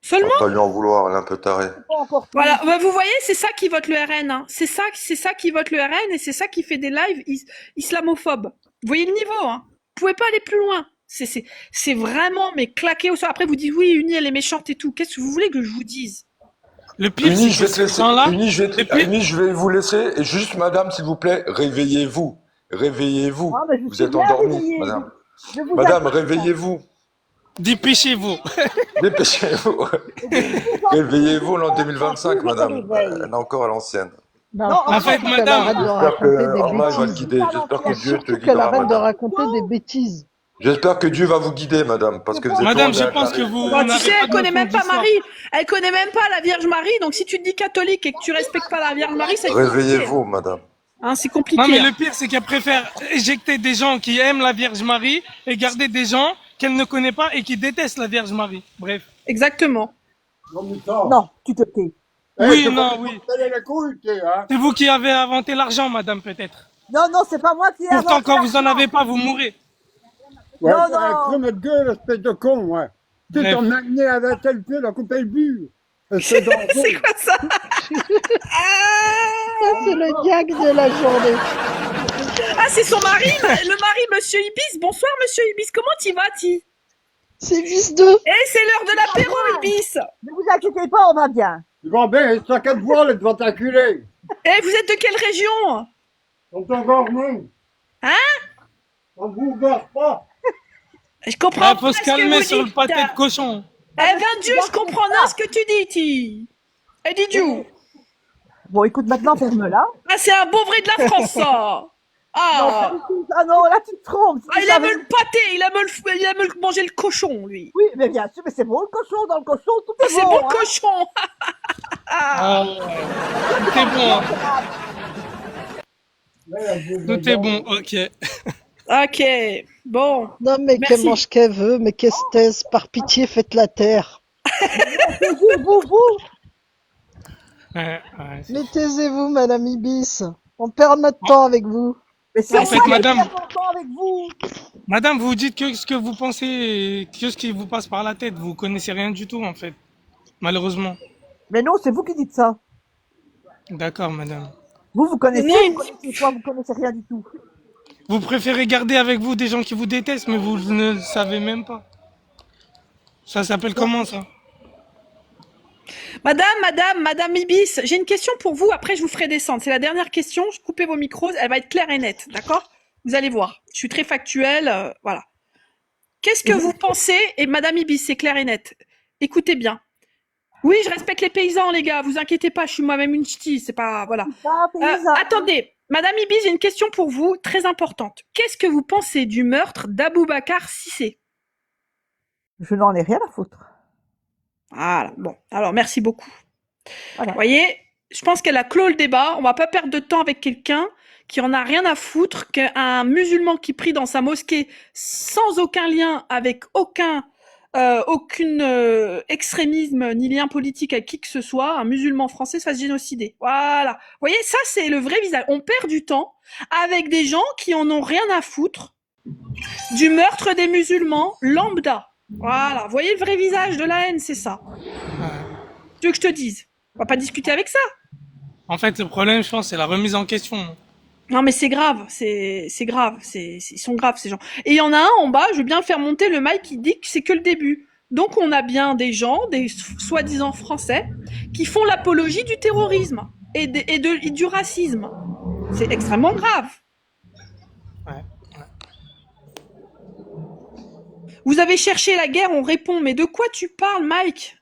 S1: Seulement?
S4: Faut pas lui en vouloir, elle est un peu tarée.
S3: Pas encore plus.
S1: Voilà, bah, vous voyez, c'est ça qui vote le RN. Hein. C'est ça qui vote le RN et c'est ça qui fait des lives islamophobes. Vous voyez le niveau, hein. Vous pouvez pas aller plus loin. C'est vraiment, mais claqué au sol. Après, vous dites, oui, Uni, elle est méchante et tout. Qu'est-ce que vous voulez que je vous dise?
S8: Le pire,
S4: Uni,
S8: c'est
S4: je vais
S8: que
S4: te
S8: ce
S4: laisser.
S8: temps-là,
S4: Uni,
S8: le pire-
S4: Uni, je vais vous laisser. Et juste, madame, s'il vous plaît, réveillez-vous. Réveillez-vous.
S3: Ah, mais je
S4: Vous
S3: suis
S4: êtes
S3: bien
S4: endormie,
S3: réveillée.
S4: madame.
S3: Je vous
S4: Madame,
S3: assure.
S4: réveillez-vous.
S8: Dépêchez-vous.
S4: Dépêchez-vous. Réveillez-vous l'an 2025,
S3: Votre
S4: madame.
S3: réveil.
S4: Elle est encore à l'ancienne.
S7: Non,
S3: Non,
S8: En fait,
S7: surtout qu'elle
S8: madame,
S7: arrête de
S4: J'espère que
S7: raconter des
S4: Allah va te
S7: bêtises.
S4: guider. J'espère que Dieu te
S7: Surtout qu'elle
S4: guidera,
S7: arrête de
S4: madame.
S7: raconter des bêtises.
S4: J'espère que Dieu va vous guider, madame, parce que vous êtes
S8: madame,
S4: loin
S8: je
S4: de
S8: pense
S4: la
S8: que vous
S1: Bon, tu
S8: n'avez
S1: sais,
S8: pas
S1: elle
S8: de
S1: connaît
S8: notion
S1: même pas
S8: d'histoire.
S1: Marie. Elle connaît même pas la Vierge Marie. Donc, si tu te dis catholique et que tu respectes pas la Vierge Marie, c'est compliqué.
S4: Réveillez-vous, madame.
S1: Hein, c'est
S8: Non,
S1: compliqué.
S8: mais
S1: hein.
S8: le pire, c'est qu'elle préfère éjecter des gens qui aiment la Vierge Marie et garder des gens qu'elle ne connaît pas et qui détestent la Vierge Marie. Bref.
S1: Exactement.
S3: Non, tu te tais.
S8: Oui, non, oui.
S9: Les couilles, hein.
S8: C'est vous qui avez inventé l'argent, madame, peut-être.
S3: Non, non, c'est pas moi qui ai
S8: Pourtant,
S3: inventé
S8: quand vous en
S3: l'argent.
S8: avez pas, vous mourrez.
S9: Ouais,
S3: Non,
S9: t'as un
S3: non.
S9: creux de gueule, espèce de con, ouais. Tu
S8: Bref.
S9: t'en manié avec tel pied, la coupe le but. Espèce d'enfant.
S1: C'est quoi ça?
S7: Ça, c'est le gag de la journée.
S1: Ah, c'est son mari, le mari, Monsieur Ibis. Bonsoir, Monsieur Ibis. Comment t'y vas, Ti?
S7: C'est vice 2.
S1: Eh, c'est l'heure de l'apéro, Ibis.
S3: Ne vous inquiétez pas, on va bien.
S9: Ils vont bien, ils sont qu'à te voir, les devant t'enculer.
S1: Eh, vous êtes de quelle région?
S9: Ils sont encore nous.
S1: Hein?
S9: On vous barre pas.
S1: Je comprends
S8: Il faut
S1: pas
S8: se
S1: ce que
S8: calmer
S1: vous
S8: sur le
S1: dites.
S8: pâté de cochon.
S1: Eh, ben Dieu, je comprends pas ce que tu dis, Ti. Eh, dis Dieu.
S3: Bon, écoute, maintenant, ferme-la.
S1: Ah, c'est un beau vrai de la France, ça.
S3: Non, pas
S1: Ah.
S3: du tout. Ah non, là, tu te trompes. Si
S1: Ah,
S3: tu
S1: il aime
S3: savais-
S1: le pâté, il aime manger le cochon, lui.
S3: Oui, mais bien sûr, mais c'est bon, le cochon. Dans le cochon, tout est
S1: C'est
S3: bon.
S1: bon le
S3: hein.
S1: cochon.
S8: Ah, tout est bon. Tout est bon, ok.
S1: Ok, bon.
S7: Non, mais
S1: Merci.
S7: qu'elle mange qu'elle veut, mais qu'est-ce que c'est? Par pitié, faites la terre.
S3: Taisez-vous.
S8: Ouais, ouais, c'est-
S7: Mais taisez-vous, Madame Ibis. On perd notre temps avec vous.
S3: Mais c'est
S8: En fait,
S3: moi qui
S8: madame-
S3: suis content avec vous.
S8: Madame, vous dites que ce que vous pensez, que ce qui vous passe par la tête. Vous connaissez rien du tout, en fait. Malheureusement.
S3: Mais non, c'est vous qui dites ça.
S8: D'accord, madame.
S3: Vous connaissez,
S1: Non.
S3: vous connaissez quoi? Vous connaissez rien du tout.
S8: Vous préférez garder avec vous des gens qui vous détestent, mais vous ne le savez même pas. Ça s'appelle comment, ça?
S1: Madame Ibis, j'ai une question pour vous. Après, je vous ferai descendre. C'est la dernière question. Je coupez vos micros. Elle va être claire et nette. D'accord? Vous allez voir. Je suis très factuelle. Voilà. Qu'est-ce que vous pensez? Et Madame Ibis, c'est clair et net. Écoutez bien. Oui, je respecte les paysans, les gars. Vous inquiétez pas. Je suis moi-même une ch'ti. C'est pas, voilà.
S3: Ah, paysan.
S1: Attendez. Madame Ibis, j'ai une question pour vous, très importante. Qu'est-ce que vous pensez du meurtre d'Aboubacar Cissé?
S3: Je n'en ai rien à foutre.
S1: Voilà. Bon. Alors, merci beaucoup.
S3: Voilà.
S1: Vous voyez, je pense qu'elle a clos le débat. On va pas perdre de temps avec quelqu'un qui en a rien à foutre qu'un musulman qui prie dans sa mosquée sans aucun lien avec aucun extrémisme ni lien politique à qui que ce soit, un musulman français se fasse génocider. Voilà. Vous voyez, ça c'est le vrai visage. On perd du temps avec des gens qui en ont rien à foutre du meurtre des musulmans lambda. Voilà. Vous voyez le vrai visage de la haine, c'est ça. Tu veux que je te dise? On va pas discuter avec ça.
S8: En fait, le problème, je pense, c'est la remise en question.
S1: Non mais c'est grave, c'est grave, ils sont graves ces gens. Et il y en a un en bas, je veux bien le faire monter, le Mike qui dit que c'est que le début. Donc on a bien des gens, des soi-disant français, qui font l'apologie du terrorisme et du racisme. C'est extrêmement grave.
S8: Ouais.
S1: Vous avez cherché la guerre, on répond, mais de quoi tu parles, Mike?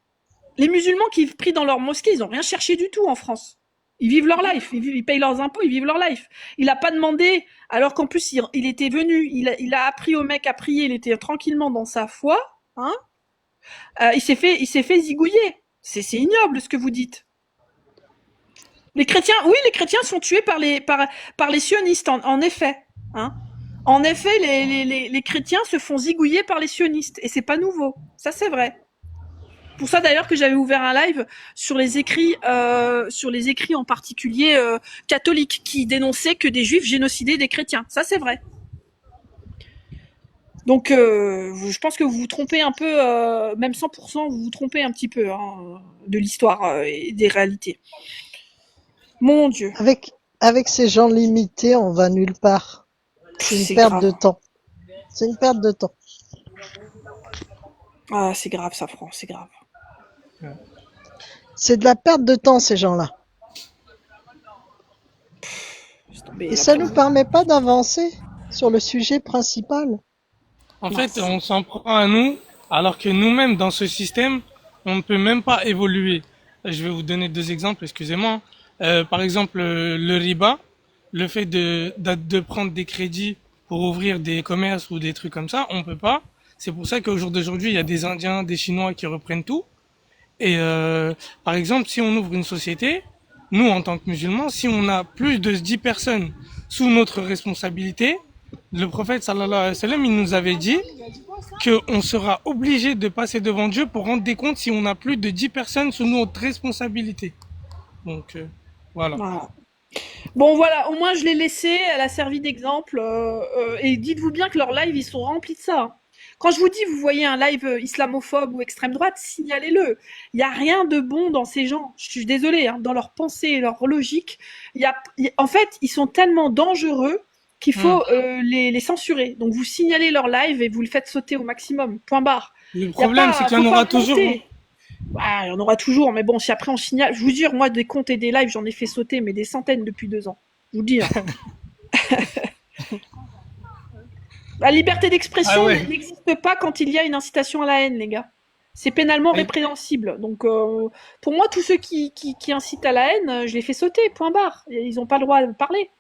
S1: Les musulmans qui prient dans leur mosquée, ils ont rien cherché du tout en France. Ils vivent leur life, ils payent leurs impôts, ils vivent leur life. Il a pas demandé, alors qu'en plus il était venu, il a appris au mec à prier, il était tranquillement dans sa foi, hein. Il s'est fait zigouiller. C'est ignoble ce que vous dites. Les chrétiens, oui, les chrétiens sont tués par les sionistes, en effet, hein. En effet, les chrétiens se font zigouiller par les sionistes, et c'est pas nouveau. Ça, c'est vrai. Pour ça d'ailleurs que j'avais ouvert un live sur les écrits en particulier catholiques qui dénonçaient que des juifs génocidaient des chrétiens. Ça c'est vrai. Donc je pense que vous vous trompez un peu, même 100%, vous vous trompez un petit peu hein, de l'histoire et des réalités. Mon Dieu.
S7: Avec ces gens limités, on va nulle part. C'est une perte
S1: grave.
S7: de temps. C'est une perte de temps.
S1: Ah, c'est grave ça, France, c'est grave.
S7: C'est de la perte de temps, ces gens-là. Et ça nous permet pas d'avancer sur le sujet principal.
S8: En fait, on s'en prend à nous, Alors que nous-mêmes, dans ce système, on ne peut même pas évoluer. Je vais vous donner deux exemples, excusez-moi. Par exemple, le riba, le fait de prendre des crédits pour ouvrir des commerces ou des trucs comme ça, on peut pas. C'est pour ça qu'au jour d'aujourd'hui, il y a des Indiens, des Chinois qui reprennent tout. Et par exemple, si on ouvre une société, nous, en tant que musulmans, si on a plus de 10 personnes sous notre responsabilité, le prophète sallallahu alayhi wa sallam, il nous avait dit qu'on sera obligé de passer devant Dieu pour rendre des comptes si on a plus de 10 personnes sous notre responsabilité. Donc, voilà.
S1: Voilà. Bon, voilà, au moins je l'ai laissé, elle a servi d'exemple. Et dites-vous bien que leurs lives, ils sont remplis de ça, hein. Quand je vous dis, vous voyez un live islamophobe ou extrême droite, signalez-le. Il n'y a rien de bon dans ces gens. Je suis désolée, hein, dans leur pensée et leur logique. En fait, ils sont tellement dangereux qu'il faut les censurer. Donc vous signalez leur live et vous le faites sauter au maximum. Point barre.
S8: Le problème, c'est qu'il y en aura toujours.
S1: Ah, il y en aura toujours, mais bon, si après on signale. Je vous jure, moi, des comptes et des lives, j'en ai fait sauter, mais des centaines depuis 2 ans. Je vous dis. Hein. La liberté d'expression n'existe pas quand il y a une incitation à la haine, les gars. C'est pénalement répréhensible. Donc, pour moi, tous ceux qui incitent à la haine, je les fais sauter, point barre. Ils n'ont pas le droit de parler.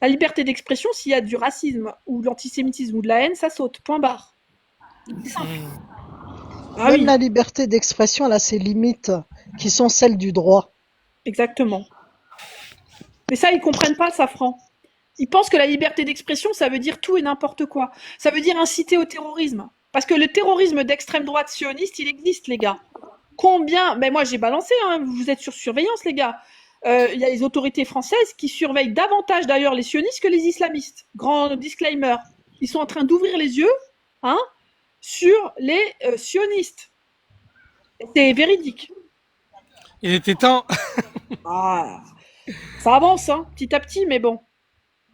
S1: La liberté d'expression, s'il y a du racisme ou de l'antisémitisme ou de la haine, ça saute, point barre. C'est simple.
S7: Ah, même la liberté d'expression, elle a ses limites, qui sont celles du droit.
S1: Exactement. Mais ça, ils comprennent pas, Safran. Ils pensent que la liberté d'expression, ça veut dire tout et n'importe quoi. Ça veut dire inciter au terrorisme. Parce que le terrorisme d'extrême droite sioniste, il existe, les gars. Combien... Ben moi, j'ai balancé, hein, vous êtes sur surveillance, les gars. Il y a les autorités françaises qui surveillent davantage, d'ailleurs, les sionistes que les islamistes. Grand disclaimer. Ils sont en train d'ouvrir les yeux, hein, sur les sionistes. C'est véridique.
S8: Il était temps.
S1: Ah, ça avance, hein, petit à petit, mais bon.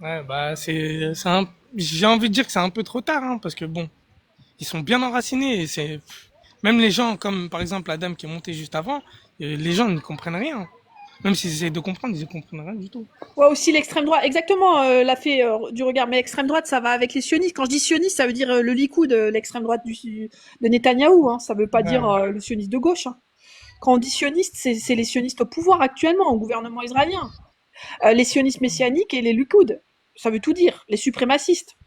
S8: Ouais, bah j'ai envie de dire que c'est un peu trop tard, hein, parce que bon, ils sont bien enracinés. Et même les gens, comme par exemple la dame qui est montée juste avant, les gens ne comprennent rien. Même s'ils essayent de comprendre, ils ne comprennent rien du tout.
S1: Ouais, aussi l'extrême droite, exactement, l'a fait du regard. Mais l'extrême droite, ça va avec les sionistes. Quand je dis sioniste, ça veut dire le Likoud, l'extrême droite de Netanyahou. Hein. Ça veut pas dire le sioniste de gauche. Hein. Quand on dit sioniste, c'est les sionistes au pouvoir actuellement, au gouvernement israélien. Les sionistes messianiques et les Likoud. Ça veut tout dire. Les suprémacistes.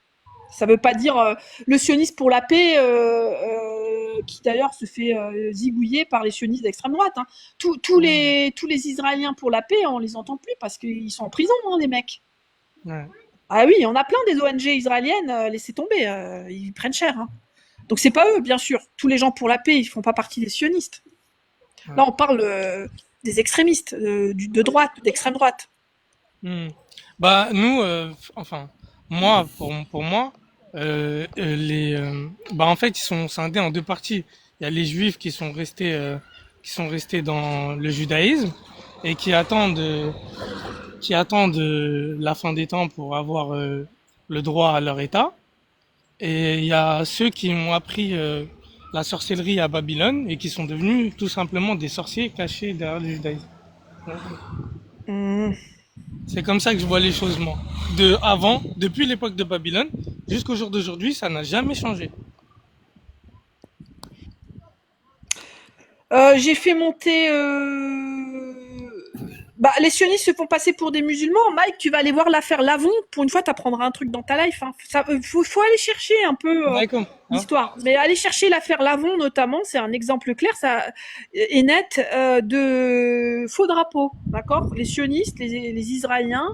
S1: Ça veut pas dire le sioniste pour la paix, qui d'ailleurs se fait zigouiller par les sionistes d'extrême droite. Hein. Tous les Israéliens pour la paix, on les entend plus parce qu'ils sont en prison, hein, les mecs.
S8: Ouais.
S1: Ah oui, on a plein des ONG israéliennes, laissez tomber, ils prennent cher. Hein. Donc c'est pas eux, bien sûr. Tous les gens pour la paix, ils font pas partie des sionistes. Ouais. Là, on parle des extrémistes, de droite, d'extrême droite.
S8: Bah nous, enfin moi, pour moi, bah en fait ils sont scindés en deux parties. Il y a les juifs qui sont restés dans le judaïsme et qui attendent la fin des temps pour avoir le droit à leur état. Et il y a ceux qui ont appris la sorcellerie à Babylone et qui sont devenus tout simplement des sorciers cachés derrière le judaïsme. C'est comme ça que je vois les choses, moi. Depuis l'époque de Babylone, jusqu'au jour d'aujourd'hui, ça n'a jamais changé.
S1: J'ai fait monter... Bah, les sionistes se font passer pour des musulmans. Mike, tu vas aller voir l'affaire Lavon. Pour une fois, tu apprendras un truc dans ta life. Hein. Faut aller chercher un peu l'histoire. Mais aller chercher l'affaire Lavon, notamment, c'est un exemple clair, ça est net, de faux drapeaux. D'accord ? Les sionistes, les Israéliens,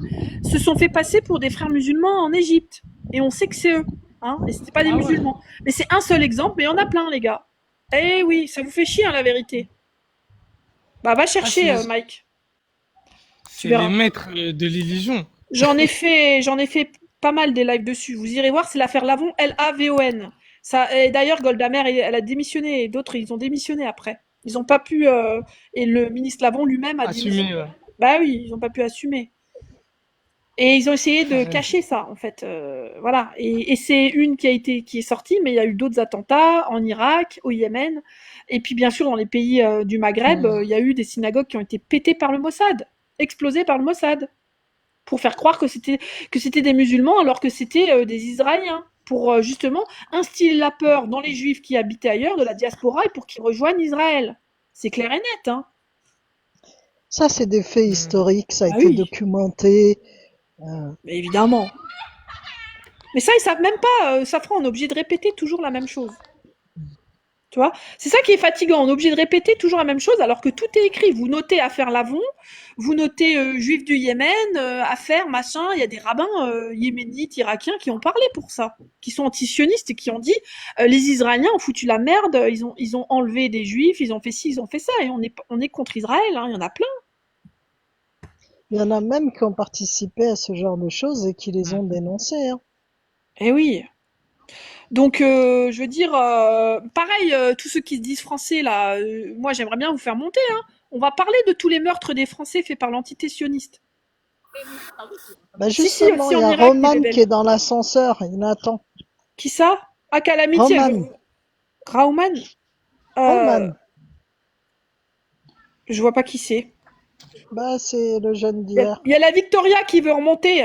S1: se sont fait passer pour des frères musulmans en Égypte. Et on sait que c'est eux. Hein, et c'était pas des musulmans. Mais c'est un seul exemple, mais il y en a plein, les gars. Eh oui, ça vous fait chier, hein, la vérité. Bah, va chercher, Mike.
S8: C'est les maîtres de l'illusion.
S1: J'en ai fait pas mal des lives dessus. Vous irez voir, c'est l'affaire Lavon, Lavon. Et d'ailleurs, Golda Meir, elle a démissionné, et d'autres, ils ont démissionné après. Ils n'ont pas pu, et le ministre Lavon lui-même a démissionné. Ouais. Bah oui, ils n'ont pas pu assumer. Et ils ont essayé de cacher ça, en fait. Voilà. Et c'est une qui est sortie, mais il y a eu d'autres attentats en Irak, au Yémen. Et puis, bien sûr, dans les pays du Maghreb, il y a eu des synagogues qui ont été pétées par le Mossad. Explosé par le Mossad pour faire croire que c'était des musulmans alors que c'était des Israéliens pour justement instiller la peur dans les juifs qui habitaient ailleurs, de la diaspora, et pour qu'ils rejoignent Israël. C'est clair et net, hein.
S7: Ça, c'est des faits historiques, ça a
S1: Ah
S7: été
S1: oui,
S7: documenté.
S1: mais évidemment. Mais ça, ils savent même pas, Safran, on est obligé de répéter toujours la même chose. Tu vois? C'est ça qui est fatigant, on est obligé de répéter toujours la même chose alors que tout est écrit. Vous notez affaire Lavon, vous notez juifs du Yémen, affaire machin, il y a des rabbins yéménites, irakiens qui ont parlé pour ça, qui sont antisionistes et qui ont dit les Israéliens ont foutu la merde, ils ont enlevé des juifs, ils ont fait ci, ils ont fait ça, et on est contre Israël, hein, il y en a plein.
S7: Il y en a même qui ont participé à ce genre de choses et qui les ont dénoncés, hein.
S1: Eh oui. Donc, je veux dire, pareil, tous ceux qui se disent français, là, moi j'aimerais bien vous faire monter, hein. On va parler de tous les meurtres des Français faits par l'entité sioniste.
S7: Bah
S1: Si,
S7: justement,
S1: aussi
S7: il y
S1: en
S7: a
S1: Irak, des
S7: Roman
S1: bébés.
S7: qui est dans l'ascenseur, il attend.
S1: Qui ça? Ah, Calamity,
S7: Roman,
S1: Grauman?
S7: Roman,
S1: Je vois pas qui c'est.
S7: bah c'est le jeune
S1: Il y a
S7: d'hier.
S1: la Victoria qui veut remonter.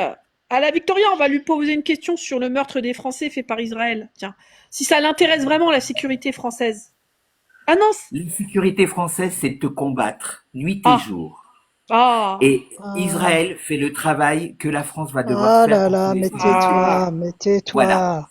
S1: À la Victoria, on va lui poser une question sur le meurtre des Français fait par Israël. Tiens, si ça l'intéresse vraiment, la sécurité française. Ah non,
S2: La sécurité française, c'est de te combattre nuit et
S1: ah,
S2: jour.
S1: ah,
S2: Et
S7: Ah,
S2: Israël fait le travail que la France va devoir
S7: ah
S2: faire
S7: là
S2: pour
S7: là,
S2: sauver
S7: mais
S2: son
S1: ah.
S7: tais-toi, mais
S2: Voilà.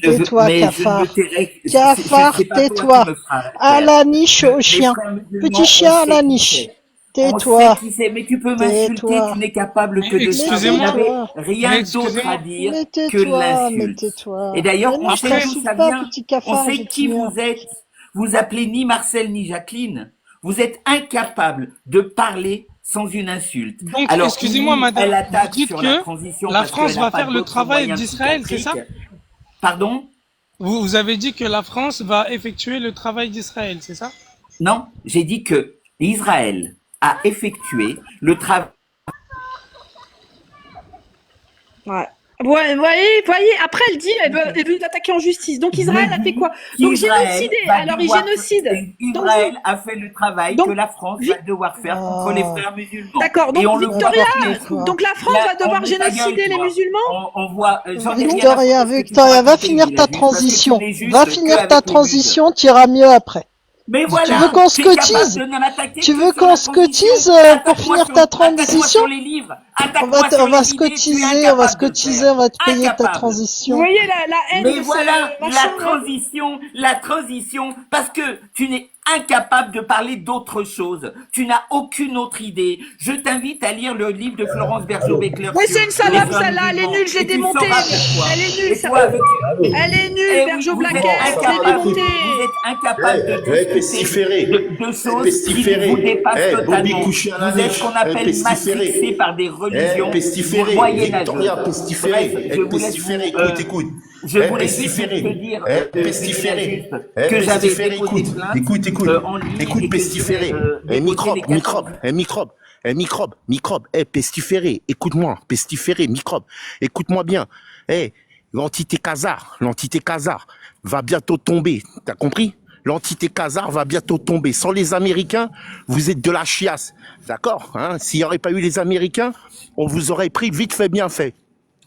S7: tais-toi, tais-toi,
S2: Mais je ne me
S7: cafard.
S2: tairai.
S7: Cafard,
S2: C'est pas toi qui
S7: tais-toi.
S2: me feras
S7: À
S2: taire.
S7: la niche au
S2: Les
S7: chien.
S2: frères
S7: Petit
S2: musulmans,
S7: chien
S2: on
S7: à la
S2: sait qui
S7: niche.
S2: c'est. On sait
S7: Tais-toi,
S2: qui c'est. Mais tu peux m'insulter,
S7: tais-toi,
S2: tu n'es capable
S8: Mais
S2: que de ça. Vous
S8: excusez-moi,
S2: n'avez
S7: tais-toi,
S8: mais
S2: rien d'autre à
S8: excusez-moi.
S2: dire
S7: mais
S2: que
S7: tais-toi, mais
S2: l'insulte. Et
S7: tais-toi.
S2: d'ailleurs,
S7: Mais
S2: on
S7: non, je
S2: sait d'où
S7: t'insulte
S2: ça
S7: pas,
S2: vient.
S7: petit
S2: On
S7: cafard,
S2: sait
S7: je
S2: qui vous
S7: t'ignore.
S2: êtes. Vous appelez ni Marcel ni Jacqueline. Vous êtes incapable de parler sans une insulte.
S8: Donc,
S2: Alors
S8: excusez-moi,
S2: oui, elle
S8: madame, vous
S2: attaque
S8: dites
S2: sur la
S8: que
S2: transition
S8: la
S2: parce
S8: France
S2: qu'elle n'a
S8: va
S2: pas
S8: faire le
S2: d'autres
S8: travail
S2: moyens
S8: d'Israël, c'est
S2: psychiatriques.
S8: ça?
S2: Pardon?
S8: Vous avez dit que la France va effectuer le travail d'Israël, c'est ça?
S2: Non, j'ai dit que Israël a effectué le travail.
S1: Ouais. Ouais, voyez, après elle dit, elle veut l'attaquer en justice. Donc
S2: Je
S1: Israël a fait
S2: dis
S1: quoi? Donc
S2: qu'Israël
S1: génocidé.
S2: va
S1: Alors il
S2: devoir,
S1: génocide. Donc,
S2: Israël a fait le travail que
S1: donc,
S2: la France
S1: vi-
S2: va devoir faire contre les
S7: Oh,
S2: frères musulmans.
S1: d'accord.
S2: Et
S1: Donc
S2: on le voit
S1: Victoria,
S2: tous les
S7: n'importe
S2: jours.
S7: quoi.
S1: donc la France
S2: Là,
S1: va devoir
S2: on met ta gueule,
S1: génocider les
S2: toi.
S1: musulmans?
S2: On voit, j'en ai rien à foutre
S7: Victoria,
S2: de ce que tu peux
S7: Victoria, va
S2: raconter,
S7: finir
S2: Villa
S7: ta
S2: Juste, parce que tu
S7: transition.
S2: n'es juste
S7: Va
S2: que
S7: finir
S2: avec
S7: ta
S2: les mudes.
S7: transition, t'iras mieux après.
S2: Mais
S7: Tu veux
S2: voilà,
S7: qu'on
S2: tu es capable
S7: scotise?
S2: de ne m'attaquer
S7: Tu
S2: que
S7: veux
S2: sur
S7: qu'on
S2: la transition.
S7: scotise
S2: Mais
S7: pour
S2: attaque-moi
S7: finir
S2: sur,
S7: ta
S2: attaque-moi
S7: transition?
S2: sur les livres, attaque-moi
S7: On
S2: sur
S7: va
S2: les idées, tu es
S7: scotiser, on va
S2: incapable de le
S7: scotiser,
S2: faire.
S7: on va te payer ta
S2: Incapable.
S1: Vous
S7: transition.
S1: voyez la haine
S2: Mais
S1: de
S2: voilà,
S1: ce machin là?
S2: la transition, parce que tu n'es incapable de parler d'autre chose. Tu n'as aucune autre idée. Je t'invite à lire le livre de Florence Bergeau-Beckler
S1: Oui,
S2: sur
S1: c'est une
S2: les
S1: salope
S2: frères
S1: celle-là, elle est
S2: musulmans.
S1: nulle, je l'ai
S2: Et tu
S1: démontée.
S2: sauras pourquoi.
S1: Elle est nulle,
S2: Et
S1: ça.
S2: toi, avec...
S1: Elle est nulle,
S2: Eh oui,
S1: Bergeau
S2: vous êtes
S1: Blaquer, je l'ai
S2: incapable,
S1: démontée.
S2: vous êtes incapable de discuter
S10: pestiféré.
S2: de choses qui vous
S10: Pestiféré.
S2: dépassent
S10: Bobby
S2: totalement.
S10: couché à la
S2: Vous êtes ce
S10: niche.
S2: qu'on appelle matrixé
S10: Pestiféré.
S2: par des religions
S10: Pestiféré. Victoria,
S2: moyenâgeuses.
S10: pestiféré.
S2: Bref, je vous laisse
S10: Pestiféré.
S2: vous,
S10: Écoute.
S2: je voulais juste
S10: Pestiféré.
S2: te dire,
S10: Pestiféré.
S2: Villa Juste, que j'avais
S10: Pestiféré.
S2: déposé
S10: Écoute.
S2: plainte
S10: Écoute.
S2: en ligne
S10: Écoute,
S2: et que je vais
S10: pestiféré.
S2: déposer
S10: Microbe.
S2: les 14
S10: Microbe. Pestiféré. Écoute-moi. Pestiféré. Microbe. Écoute-moi bien. L'entité Khazar va bientôt tomber. T'as compris? L'entité Khazar va bientôt tomber. Sans les Américains, vous êtes de la chiasse. D'accord, hein? S'il n'y aurait pas eu les Américains, on vous aurait pris vite fait, bien fait.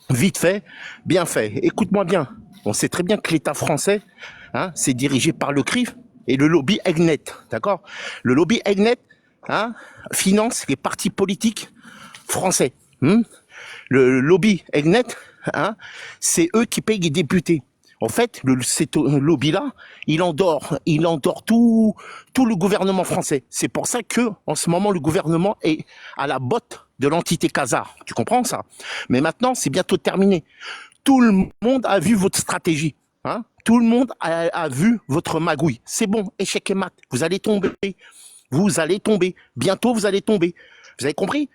S10: Vite fait, bien fait. Écoute-moi bien. On sait très bien que l'État français, hein, c'est dirigé par le CRIF et le lobby Egnet. D'accord? Le lobby Egnet, hein, finance les partis politiques français. Le lobby Egnet, hein, c'est eux qui payent les députés. En fait, ce lobby-là, il endort tout le gouvernement français. C'est pour ça que, en ce moment, le gouvernement est à la botte de l'entité Khazar. Tu comprends ça? Mais maintenant, c'est bientôt terminé. Tout le monde a vu votre stratégie. Hein? Tout le monde a vu votre magouille. C'est bon, échec et mat. Vous allez tomber. Vous allez tomber. Bientôt, vous allez tomber. Vous avez compris?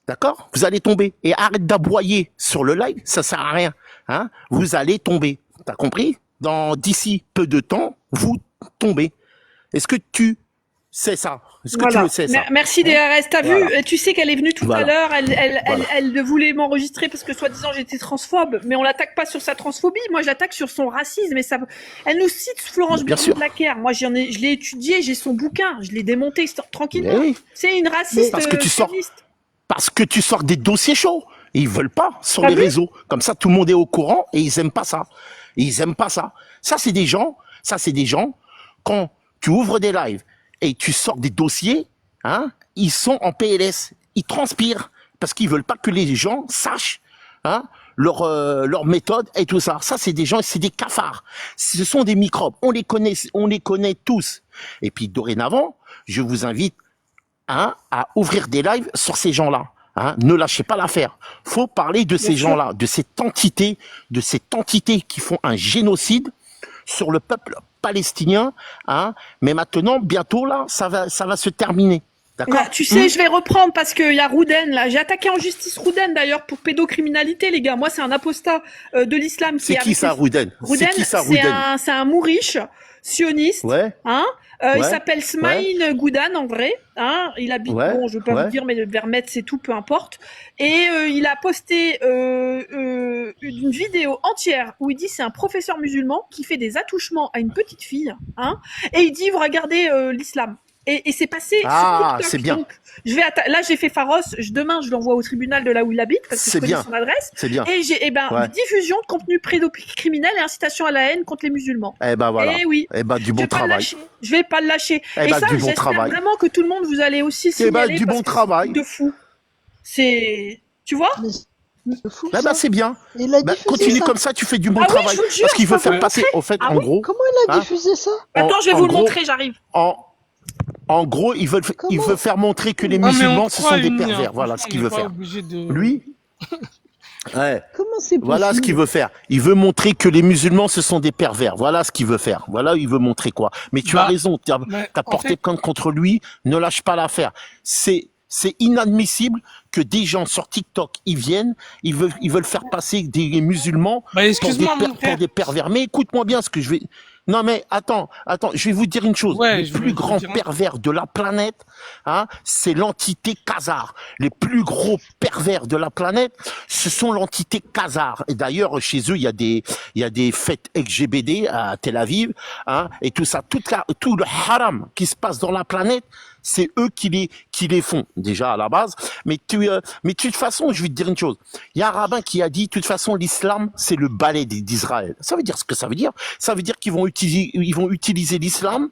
S10: D'accord? Vous allez tomber. Et arrête d'aboyer sur le live, ça sert à rien. Hein? Vous allez tomber. T'as compris? D'ici peu de temps, vous tombez. Est-ce que tu sais ça? Est-ce que tu le sais ça?
S1: Merci DRS. T'as vu? Tu sais qu'elle est venue tout à l'heure. Elle voulait m'enregistrer parce que soi-disant j'étais transphobe, mais on l'attaque pas sur sa transphobie. Moi, je l'attaque sur son racisme. Et ça, elle nous cite Florence Bergeau-Blaquer. Moi, je l'ai étudié. J'ai son bouquin. Je l'ai démonté tranquillement.
S10: Oui.
S1: C'est une raciste.
S10: Parce que tu sors des dossiers chauds. Ils veulent pas sur les réseaux. Comme ça, tout le monde est au courant et ils aiment pas ça. Et ils aiment pas ça. Ça, c'est des gens, quand tu ouvres des lives et tu sors des dossiers, hein, ils sont en PLS. Ils transpirent parce qu'ils veulent pas que les gens sachent, hein, leur méthode et tout ça. Ça, c'est des gens, c'est des cafards. Ce sont des microbes. On les connaît tous. Et puis, dorénavant, je vous invite, hein, à ouvrir des lives sur ces gens-là. Hein, ne lâchez pas l'affaire. Faut parler de ces gens-là, de cette entité qui font un génocide sur le peuple palestinien. Hein, mais maintenant, bientôt là, ça va se terminer. D'accord.
S1: Tu sais, je vais reprendre parce qu'il y a Rouden là. J'ai attaqué en justice Rouden d'ailleurs pour pédocriminalité, les gars. Moi, c'est un apostat de l'islam.
S10: C'est qui ça, Rouden?
S1: Rouden, c'est un mouriche sioniste.
S10: Ouais.
S1: Hein.
S10: Ouais.
S1: Il s'appelle Smaïn Goudan en vrai. Hein. Il habite, bon, je vais pas vous dire, mais vers Metz, c'est tout, peu importe. Et il a posté une vidéo entière où il dit c'est un professeur musulman qui fait des attouchements à une petite fille. Hein. Et il dit vous regardez l'islam. Et c'est passé sur TikTok.
S10: C'est bien.
S1: Donc, là, j'ai fait Pharos. Demain, je l'envoie au tribunal de là où il habite parce que je connais son adresse.
S10: C'est bien.
S1: Et j'ai, diffusion de contenu pédocriminel et incitation à la haine contre les musulmans.
S10: Eh ben voilà.
S1: Et oui.
S10: Eh ben du bon travail.
S1: Je vais pas le lâcher. Et ça, j'espère vraiment que tout le monde vous allez aussi signaler.
S10: Eh ben du bon travail.
S1: De fou. C'est, tu vois.
S7: Fou,
S10: bah c'est bien.
S7: Il a diffusé
S10: continue
S7: ça.
S10: comme ça, tu fais du bon
S1: oui,
S10: travail.
S1: je vous le jure,
S10: Parce qu'il veut faire
S1: vous
S10: passer, au fait, en gros.
S7: Comment il a diffusé ça?
S1: Attends, je vais vous le montrer, j'arrive.
S10: En gros, il veut faire montrer que les musulmans, ce sont des pervers. Voilà ce qu'il veut faire. Lui, ouais.
S7: Comment c'est possible?
S10: Voilà ce qu'il veut faire. Il veut montrer que les musulmans, ce sont des pervers. Voilà ce qu'il veut faire. Voilà, il veut montrer quoi. Mais tu as raison. T'as porté plainte contre lui. Ne lâche pas l'affaire. C'est inadmissible que des gens sur TikTok, ils veulent faire passer des musulmans pour des pervers. Mais écoute-moi bien ce que je vais... Non mais attends, je vais vous dire une chose. Les plus grands pervers de la planète, hein, c'est l'entité Khazar. Les plus gros pervers de la planète, ce sont l'entité Khazar. Et d'ailleurs, chez eux, il y a des fêtes LGBT à Tel Aviv, hein, et tout ça, tout le haram qui se passe dans la planète, c'est eux qui les font déjà à la base. Mais de toute façon, je vais te dire une chose. Il y a un rabbin qui a dit, de toute façon, l'islam, c'est le balai d'Israël. Ça veut dire ce que ça veut dire. Ça veut dire qu'ils vont utiliser l'islam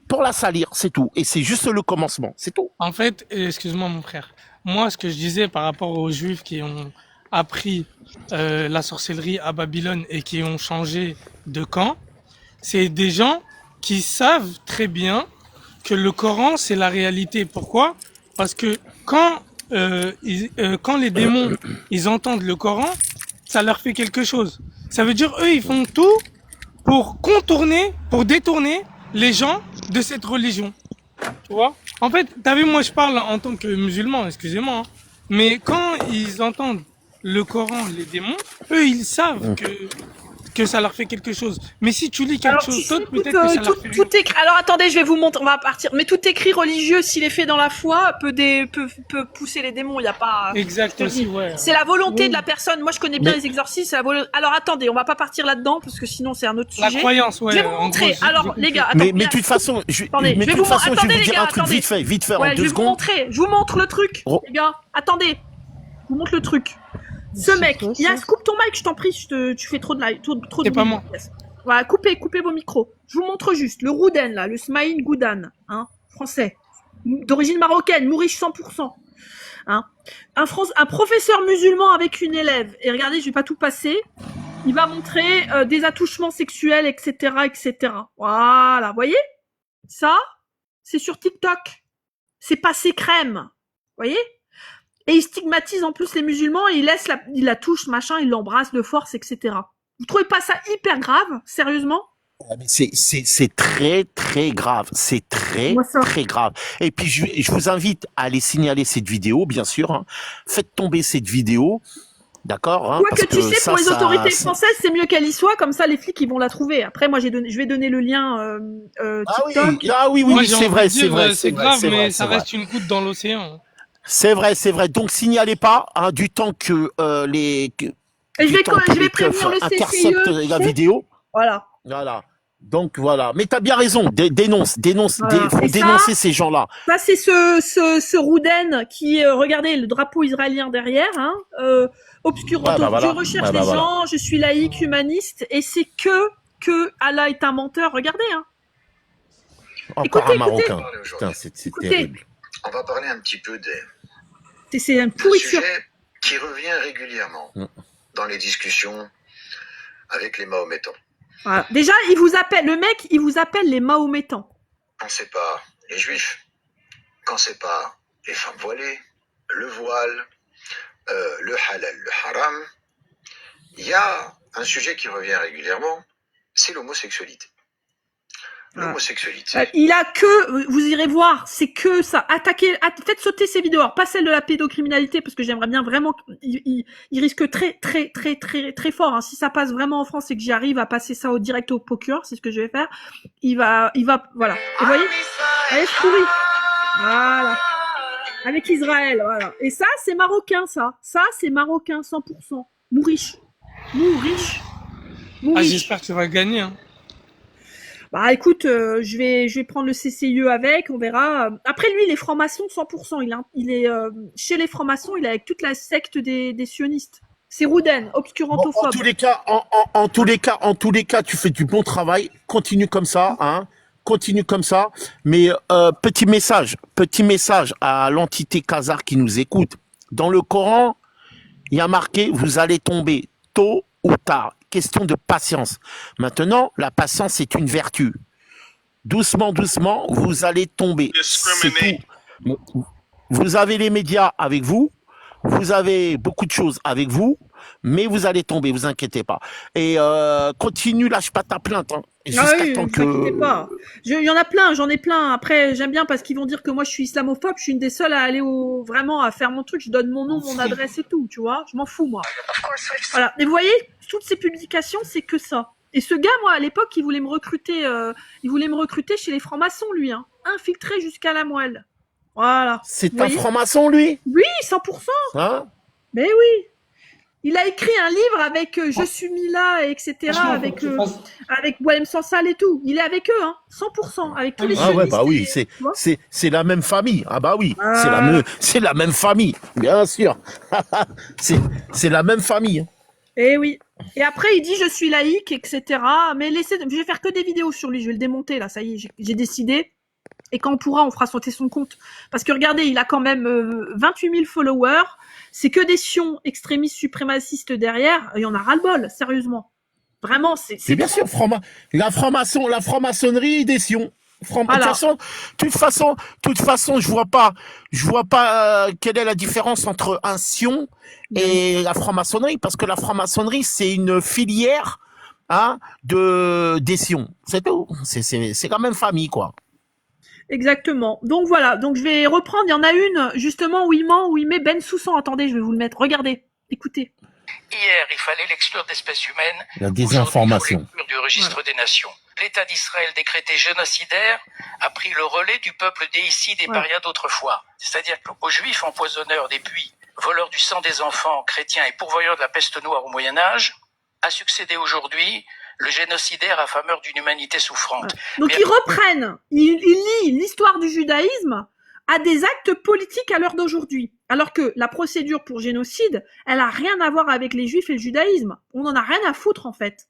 S10: pour la salir, c'est tout. Et c'est juste le commencement, c'est tout.
S8: En fait, excuse-moi mon frère. Moi, ce que je disais par rapport aux Juifs qui ont appris la sorcellerie à Babylone et qui ont changé de camp, c'est des gens qui savent très bien que le Coran, c'est la réalité. Pourquoi? Parce que quand les démons, ils entendent le Coran, ça leur fait quelque chose. Ça veut dire, eux, ils font tout pour détourner les gens de cette religion. Tu vois? En fait, t'as vu, moi, je parle en tant que musulman, excusez-moi, hein. Mais quand ils entendent le Coran, les démons, eux, ils savent que ça leur fait quelque chose. Mais si tu lis quelque chose d'autre, peut-être que ça leur fait
S1: tout écrit. Alors attendez, je vais vous montrer, on va partir. Mais tout écrit religieux, s'il est fait dans la foi, peut pousser les démons. Il y a pas.
S8: Exact aussi, ouais.
S1: C'est la volonté de la personne. Moi, je connais bien les exorcismes. C'est la volonté. Alors attendez, on va pas partir là-dedans parce que sinon c'est un autre sujet.
S8: La croyance, ouais.
S1: Je vais vous montrer. Alors les gars, attendez.
S10: Mais de toute façon, je vais vous dire un truc vite fait, en 2 secondes.
S1: Je vous montre le truc, les gars. Attendez, je vous montre le truc. Ce mec, coupe ton mic, je t'en prie, tu fais trop de live, trop de
S8: C'est pas moi.
S1: Voilà, coupez vos micros. Je vous montre juste le Rouden là, le Smaïn Goudan, hein, français, d'origine marocaine, mouriche 100%. Hein. Un professeur musulman avec une élève. Et regardez, je vais pas tout passer. Il va montrer des attouchements sexuels, etc., etc. Voilà, voyez? Ça, c'est sur TikTok. C'est passé crème. Voyez? Et il stigmatise en plus les musulmans et il la touche, machin, il l'embrasse de force, etc. Vous trouvez pas ça hyper grave, sérieusement?
S10: C'est très très grave, c'est très très grave. Et puis je vous invite à aller signaler cette vidéo, bien sûr. Hein. Faites tomber cette vidéo, d'accord, hein,
S1: quoi que tu sais, pour les autorités françaises, c'est mieux qu'elle y soit, comme ça les flics ils vont la trouver. Après, moi je vais donner le lien TikTok.
S10: Oui, c'est vrai,
S8: c'est grave, mais ça reste une goutte dans l'océan.
S10: C'est vrai. Donc signalez pas, hein, du temps que
S1: je vais prévenir le CCIE.
S10: intercepte la vidéo.
S1: Voilà.
S10: Donc voilà. Mais t'as bien raison. Dénonce.
S1: Voilà.
S10: Faut
S1: Et ça,
S10: dénoncer ces gens-là.
S1: ça c'est ce Rouden qui, regardez le drapeau israélien derrière, hein, obscuranto.
S10: Ouais, bah
S1: Je
S10: voilà.
S1: recherche
S10: Ouais, bah
S1: des
S10: voilà.
S1: gens, je suis laïque, humaniste, et c'est que Allah est un menteur. Regardez, hein.
S10: Encore
S1: Écoutez,
S10: un Marocain.
S11: parler
S10: Putain,
S11: aujourd'hui.
S10: c'est
S1: écoutez.
S10: terrible.
S11: On va parler un petit peu
S1: C'est un
S11: d'un
S1: pourriture.
S11: sujet qui revient régulièrement
S10: Mm.
S11: dans les discussions avec les Mahométans.
S1: Voilà. Déjà, le mec, il vous appelle les Mahométans.
S11: Quand c'est pas les juifs, quand c'est pas les femmes voilées, le voile, le halal, le haram, il y a un sujet qui revient régulièrement, c'est l'homosexualité. L'homosexualité.
S1: Il a que, vous irez voir, c'est que ça. Faites sauter ces vidéos. Alors, pas celle de la pédocriminalité, parce que j'aimerais bien vraiment, il risque très fort, hein. Si ça passe vraiment en France et que j'y arrive à passer ça direct au procureur, c'est ce que je vais faire. Il va, voilà. Vous voyez? Allez, c'est pourri. Voilà. Avec Israël, voilà. Et ça, c'est marocain, ça. Ça, c'est marocain, 100%. Nous riches.
S8: Ah, j'espère que tu vas gagner, hein.
S1: Bah écoute, je vais prendre le CCIE avec, on verra. Après lui, les francs-maçons 100%, il est chez les francs-maçons, il est avec toute la secte des sionistes. C'est Rouden,
S10: Bon,
S1: obscurantophobe.
S10: en tous les cas, tu fais du bon travail. Continue comme ça, hein. Continue comme ça. Mais petit message à l'entité khazare qui nous écoute. Dans le Coran, il y a marqué, vous allez tomber tôt ou tard. Question de patience. Maintenant, la patience est une vertu. Doucement, vous allez tomber. C'est tout. Vous avez les médias avec vous. Vous avez beaucoup de choses avec vous. Mais vous allez tomber, vous inquiétez pas. Et continue, lâche pas ta plainte. Hein,
S1: Ah
S10: jusqu'à
S1: oui,
S10: temps
S1: ne vous inquiétez
S10: que...
S1: pas. Il y en a plein, j'en ai plein. Après, j'aime bien parce qu'ils vont dire que moi je suis islamophobe, je suis une des seules à aller vraiment à faire mon truc, je donne mon nom, mon adresse et tout, tu vois. Je m'en fous, moi. Voilà. Et vous voyez, toutes ces publications, c'est que ça. Et ce gars, moi, à l'époque, il voulait me recruter chez les francs-maçons, lui, hein. Infiltré jusqu'à la moelle. Voilà.
S10: C'est
S1: Vous
S10: un
S1: voyez?
S10: franc-maçon, lui?
S1: Oui, 100%.
S10: Hein?
S1: Mais oui. Il a écrit un livre avec Je suis Mila, etc., avec Boilem Sansal et tout. Il est avec eux, hein, 100%, avec tous les
S10: Ah ouais,
S1: sionistes.
S10: bah oui,
S1: Tu vois.
S10: c'est la même famille. Ah bah oui,
S1: Ah.
S10: c'est la même famille, bien sûr. c'est la même famille.
S1: Eh oui. Et après, il dit je suis laïque, etc. Mais je vais faire que des vidéos sur lui. Je vais le démonter là. Ça y est, j'ai décidé. Et quand on pourra, on fera sauter son compte. Parce que regardez, il a quand même 28 000 followers. C'est que des sions extrémistes suprémacistes derrière. Il y en a ras-le-bol, sérieusement. Vraiment,
S10: C'est bien sûr, la franc-maçonnerie des sions.
S1: Voilà.
S10: De toute façon, je vois pas quelle est la différence entre un sion et la franc-maçonnerie, parce que la franc-maçonnerie, c'est une filière, hein, des sions. C'est tout. C'est la même famille, quoi.
S1: Exactement. Donc voilà. Donc je vais reprendre. Il y en a une, justement, où il met Ben Soussan. Attendez, je vais vous le mettre. Regardez. Écoutez.
S12: Hier, il fallait l'exclure d'espèces humaines.
S10: La désinformation.
S12: Aujourd'hui, il faut l'exclure du registre des nations. L'État d'Israël décrété génocidaire a pris le relais du peuple déicide et paria d'autrefois. C'est-à-dire qu'aux Juifs empoisonneurs des puits, voleurs du sang des enfants, chrétiens et pourvoyeurs de la peste noire au Moyen-Âge, a succédé aujourd'hui le génocidaire à faveur d'une humanité souffrante.
S1: Donc ils reprennent, ils lient l'histoire du judaïsme à des actes politiques à l'heure d'aujourd'hui. Alors que la procédure pour génocide, elle a rien à voir avec les juifs et le judaïsme. On en a rien à foutre, en fait.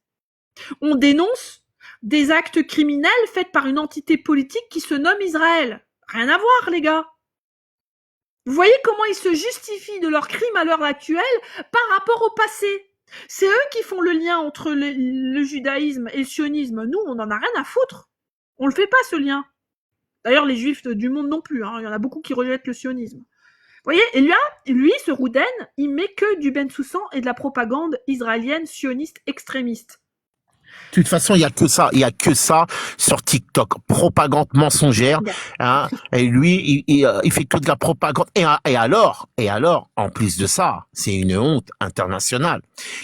S1: On dénonce des actes criminels faits par une entité politique qui se nomme Israël. Rien à voir, les gars. Vous voyez comment ils se justifient de leurs crimes à l'heure actuelle par rapport au passé. C'est eux qui font le lien entre le judaïsme et le sionisme. Nous, on en a rien à foutre. On le fait pas, ce lien. D'ailleurs, les juifs du monde non plus, hein. Il y en a beaucoup qui rejettent le sionisme. Vous voyez, et lui, ce Rouden, il met que du Ben Soussan et de la propagande israélienne sioniste extrémiste.
S10: De toute façon, il y a que ça sur TikTok, propagande mensongère, hein. Et lui, il fait que de la propagande. Et alors, en plus de ça, c'est une honte internationale.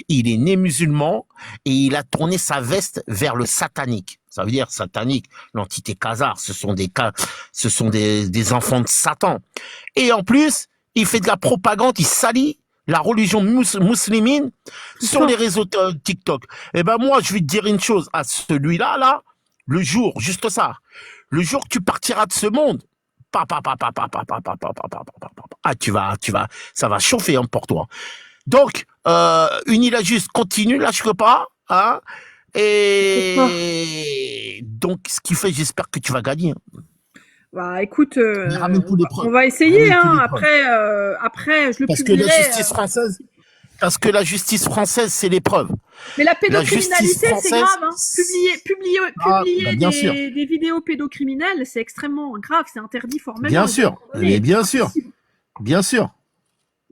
S10: Il est né musulman et il a tourné sa veste vers le satanique. Ça veut dire satanique, l'entité khazare, ce sont des enfants de Satan. Et en plus, il fait de la propagande, il salit la religion musulmane sur les réseaux TikTok. Eh ben moi, je vais te dire une chose à celui-là, le jour, juste ça, le jour que tu partiras de ce monde, ça va chauffer hein, pour toi. Donc, Unila juste continue, lâche pas, hein, et donc, ce qui fait, j'espère que tu vas gagner.
S1: Bah, écoute,
S10: Ramène tous les preuves.
S1: on va essayer,
S10: Ramène tous
S1: hein.
S10: les preuves.
S1: Après, je le
S10: Parce que
S1: publierai.
S10: la justice française, c'est l'épreuve.
S1: Mais la
S10: La justice
S1: pédocriminalité, c'est
S10: française,
S1: grave, hein. Publier
S10: bah, bien sûr.
S1: des vidéos pédocriminelles, c'est extrêmement grave, c'est interdit formellement.
S10: Bien sûr, mais bien sûr, bien sûr.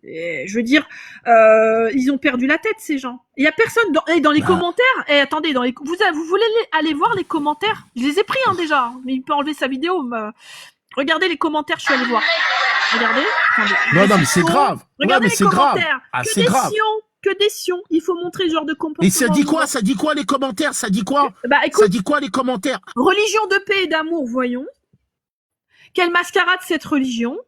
S1: Et je veux dire, ils ont perdu la tête, ces gens. Il y a personne dans les commentaires. Attendez, vous voulez aller voir les commentaires? Je les ai pris hein, déjà, mais il peut enlever sa vidéo. Regardez les commentaires, je suis allée voir. Regardez. Attendez.
S10: Non, mais c'est grave.
S1: Regardez
S10: mais
S1: les
S10: c'est grave.
S1: commentaires.
S10: Ah,
S1: que
S10: c'est
S1: des
S10: grave.
S1: sions, que des sions. Il faut montrer ce genre de comportement.
S10: Et ça dit quoi? Ça dit quoi les commentaires? Ça dit quoi?
S1: Bah, écoute,
S10: ça dit quoi les commentaires?
S1: Religion de paix et d'amour, voyons. Quelle mascarade cette religion.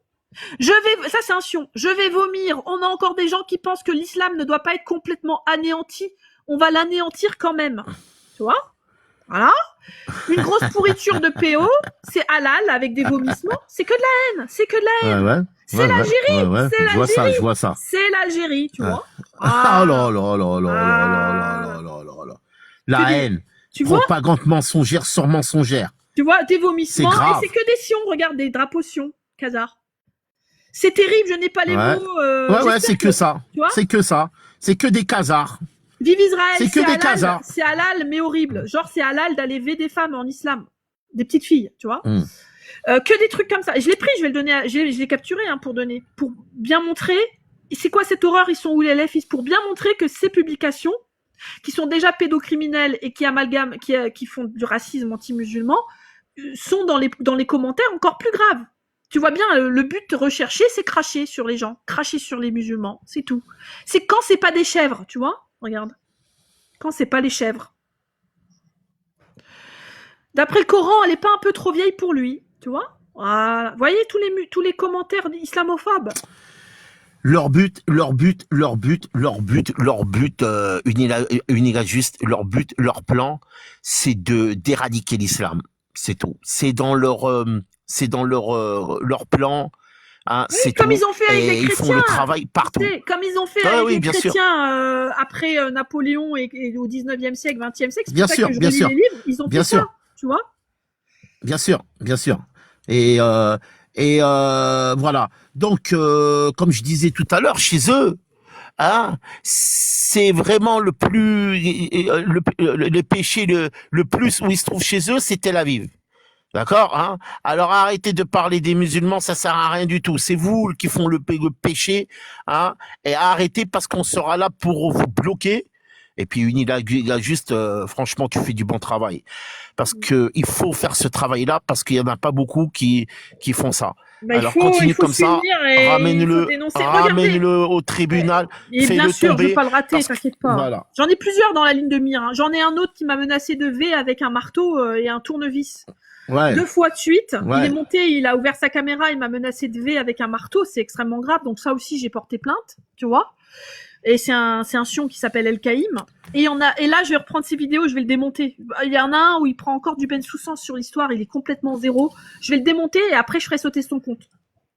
S1: Ça c'est un sion. Je vais vomir. On a encore des gens qui pensent que l'islam ne doit pas être complètement anéanti. On va l'anéantir quand même. Tu vois? Voilà. Une grosse pourriture de PO, c'est halal avec des vomissements. C'est que de la haine. C'est que de la haine.
S10: Ouais.
S1: C'est l'Algérie.
S10: Ouais.
S1: C'est
S10: Je vois ça,
S1: l'Algérie.
S10: je vois ça.
S1: C'est l'Algérie, tu vois.
S10: Ah là là là là là là là là là. La haine.
S1: Tu vois?
S10: Propagande mensongère sur mensongère.
S1: Tu vois, des vomissements.
S10: C'est grave.
S1: Et c'est que des sions. Regarde, des drapeaux sions. Khazar. C'est terrible, je n'ai pas les mots.
S10: Ouais, c'est que ça.
S1: Tu vois?
S10: C'est que ça. C'est que des Khazars.
S1: Vive Israël,
S10: c'est que des
S1: halal,
S10: Khazars.
S1: c'est halal, mais horrible. Genre, c'est halal d'aller élever des femmes en islam. Des petites filles, tu vois. Que des trucs comme ça. Et je l'ai pris, je vais le donner, je l'ai capturé hein, pour donner. Pour bien montrer, c'est quoi cette horreur, ils sont où les LF? Pour bien montrer que ces publications, qui sont déjà pédocriminelles et qui amalgament, qui font du racisme anti-musulman, sont dans les commentaires encore plus graves. Tu vois bien, le but recherché, c'est cracher sur les gens, cracher sur les musulmans, c'est tout. C'est quand c'est pas des chèvres, tu vois. Regarde. Quand c'est pas les chèvres. D'après le Coran, elle est pas un peu trop vieille pour lui, tu vois. Voilà. Vous voyez tous les commentaires islamophobes.
S10: Leur but, Unila juste, leur plan, c'est d'éradiquer l'islam. C'est tout. C'est dans leur plan. Hein,
S1: oui,
S10: c'est
S1: comme
S10: tout.
S1: ils ont fait avec les chrétiens.
S10: Ils font le travail partout.
S1: Comme ils ont fait avec les chrétiens après Napoléon et au 19e siècle, 20e siècle. C'est pour ça que je relis les livres. Ils ont fait ça, tu vois.
S10: Bien sûr. Et voilà. Donc, comme je disais tout à l'heure, chez eux, hein, c'est vraiment le péché le plus où ils se trouvent chez eux, c'est Tel Aviv. D'accord, hein? Alors arrêtez de parler des musulmans, ça sert à rien du tout. C'est vous qui font le péché, hein? Et arrêtez parce qu'on sera là pour vous bloquer. Et puis Unila juste, franchement, tu fais du bon travail. Parce que il faut faire ce travail-là parce qu'il y en a pas beaucoup qui font ça.
S1: Bah,
S10: alors continue comme ça, ramène-le au tribunal,
S1: et
S10: fais-le
S1: bien sûr,
S10: tomber.
S1: je vais pas le rater, t'inquiète pas.
S10: Voilà.
S1: J'en ai plusieurs dans la ligne de mire. Hein. J'en ai un autre qui m'a menacé de V avec un marteau et un tournevis.
S10: Ouais.
S1: 2 fois de suite.
S10: Ouais.
S1: Il est monté, il a ouvert sa caméra, il m'a menacé de V avec un marteau. C'est extrêmement grave. Donc ça aussi, j'ai porté plainte, tu vois. Et c'est un sion qui s'appelle El Kaïm. Et là, je vais reprendre ces vidéos, je vais le démonter. Il y en a un où il prend encore du sous-sens sur l'histoire, il est complètement zéro. Je vais le démonter et après, je ferai sauter son compte.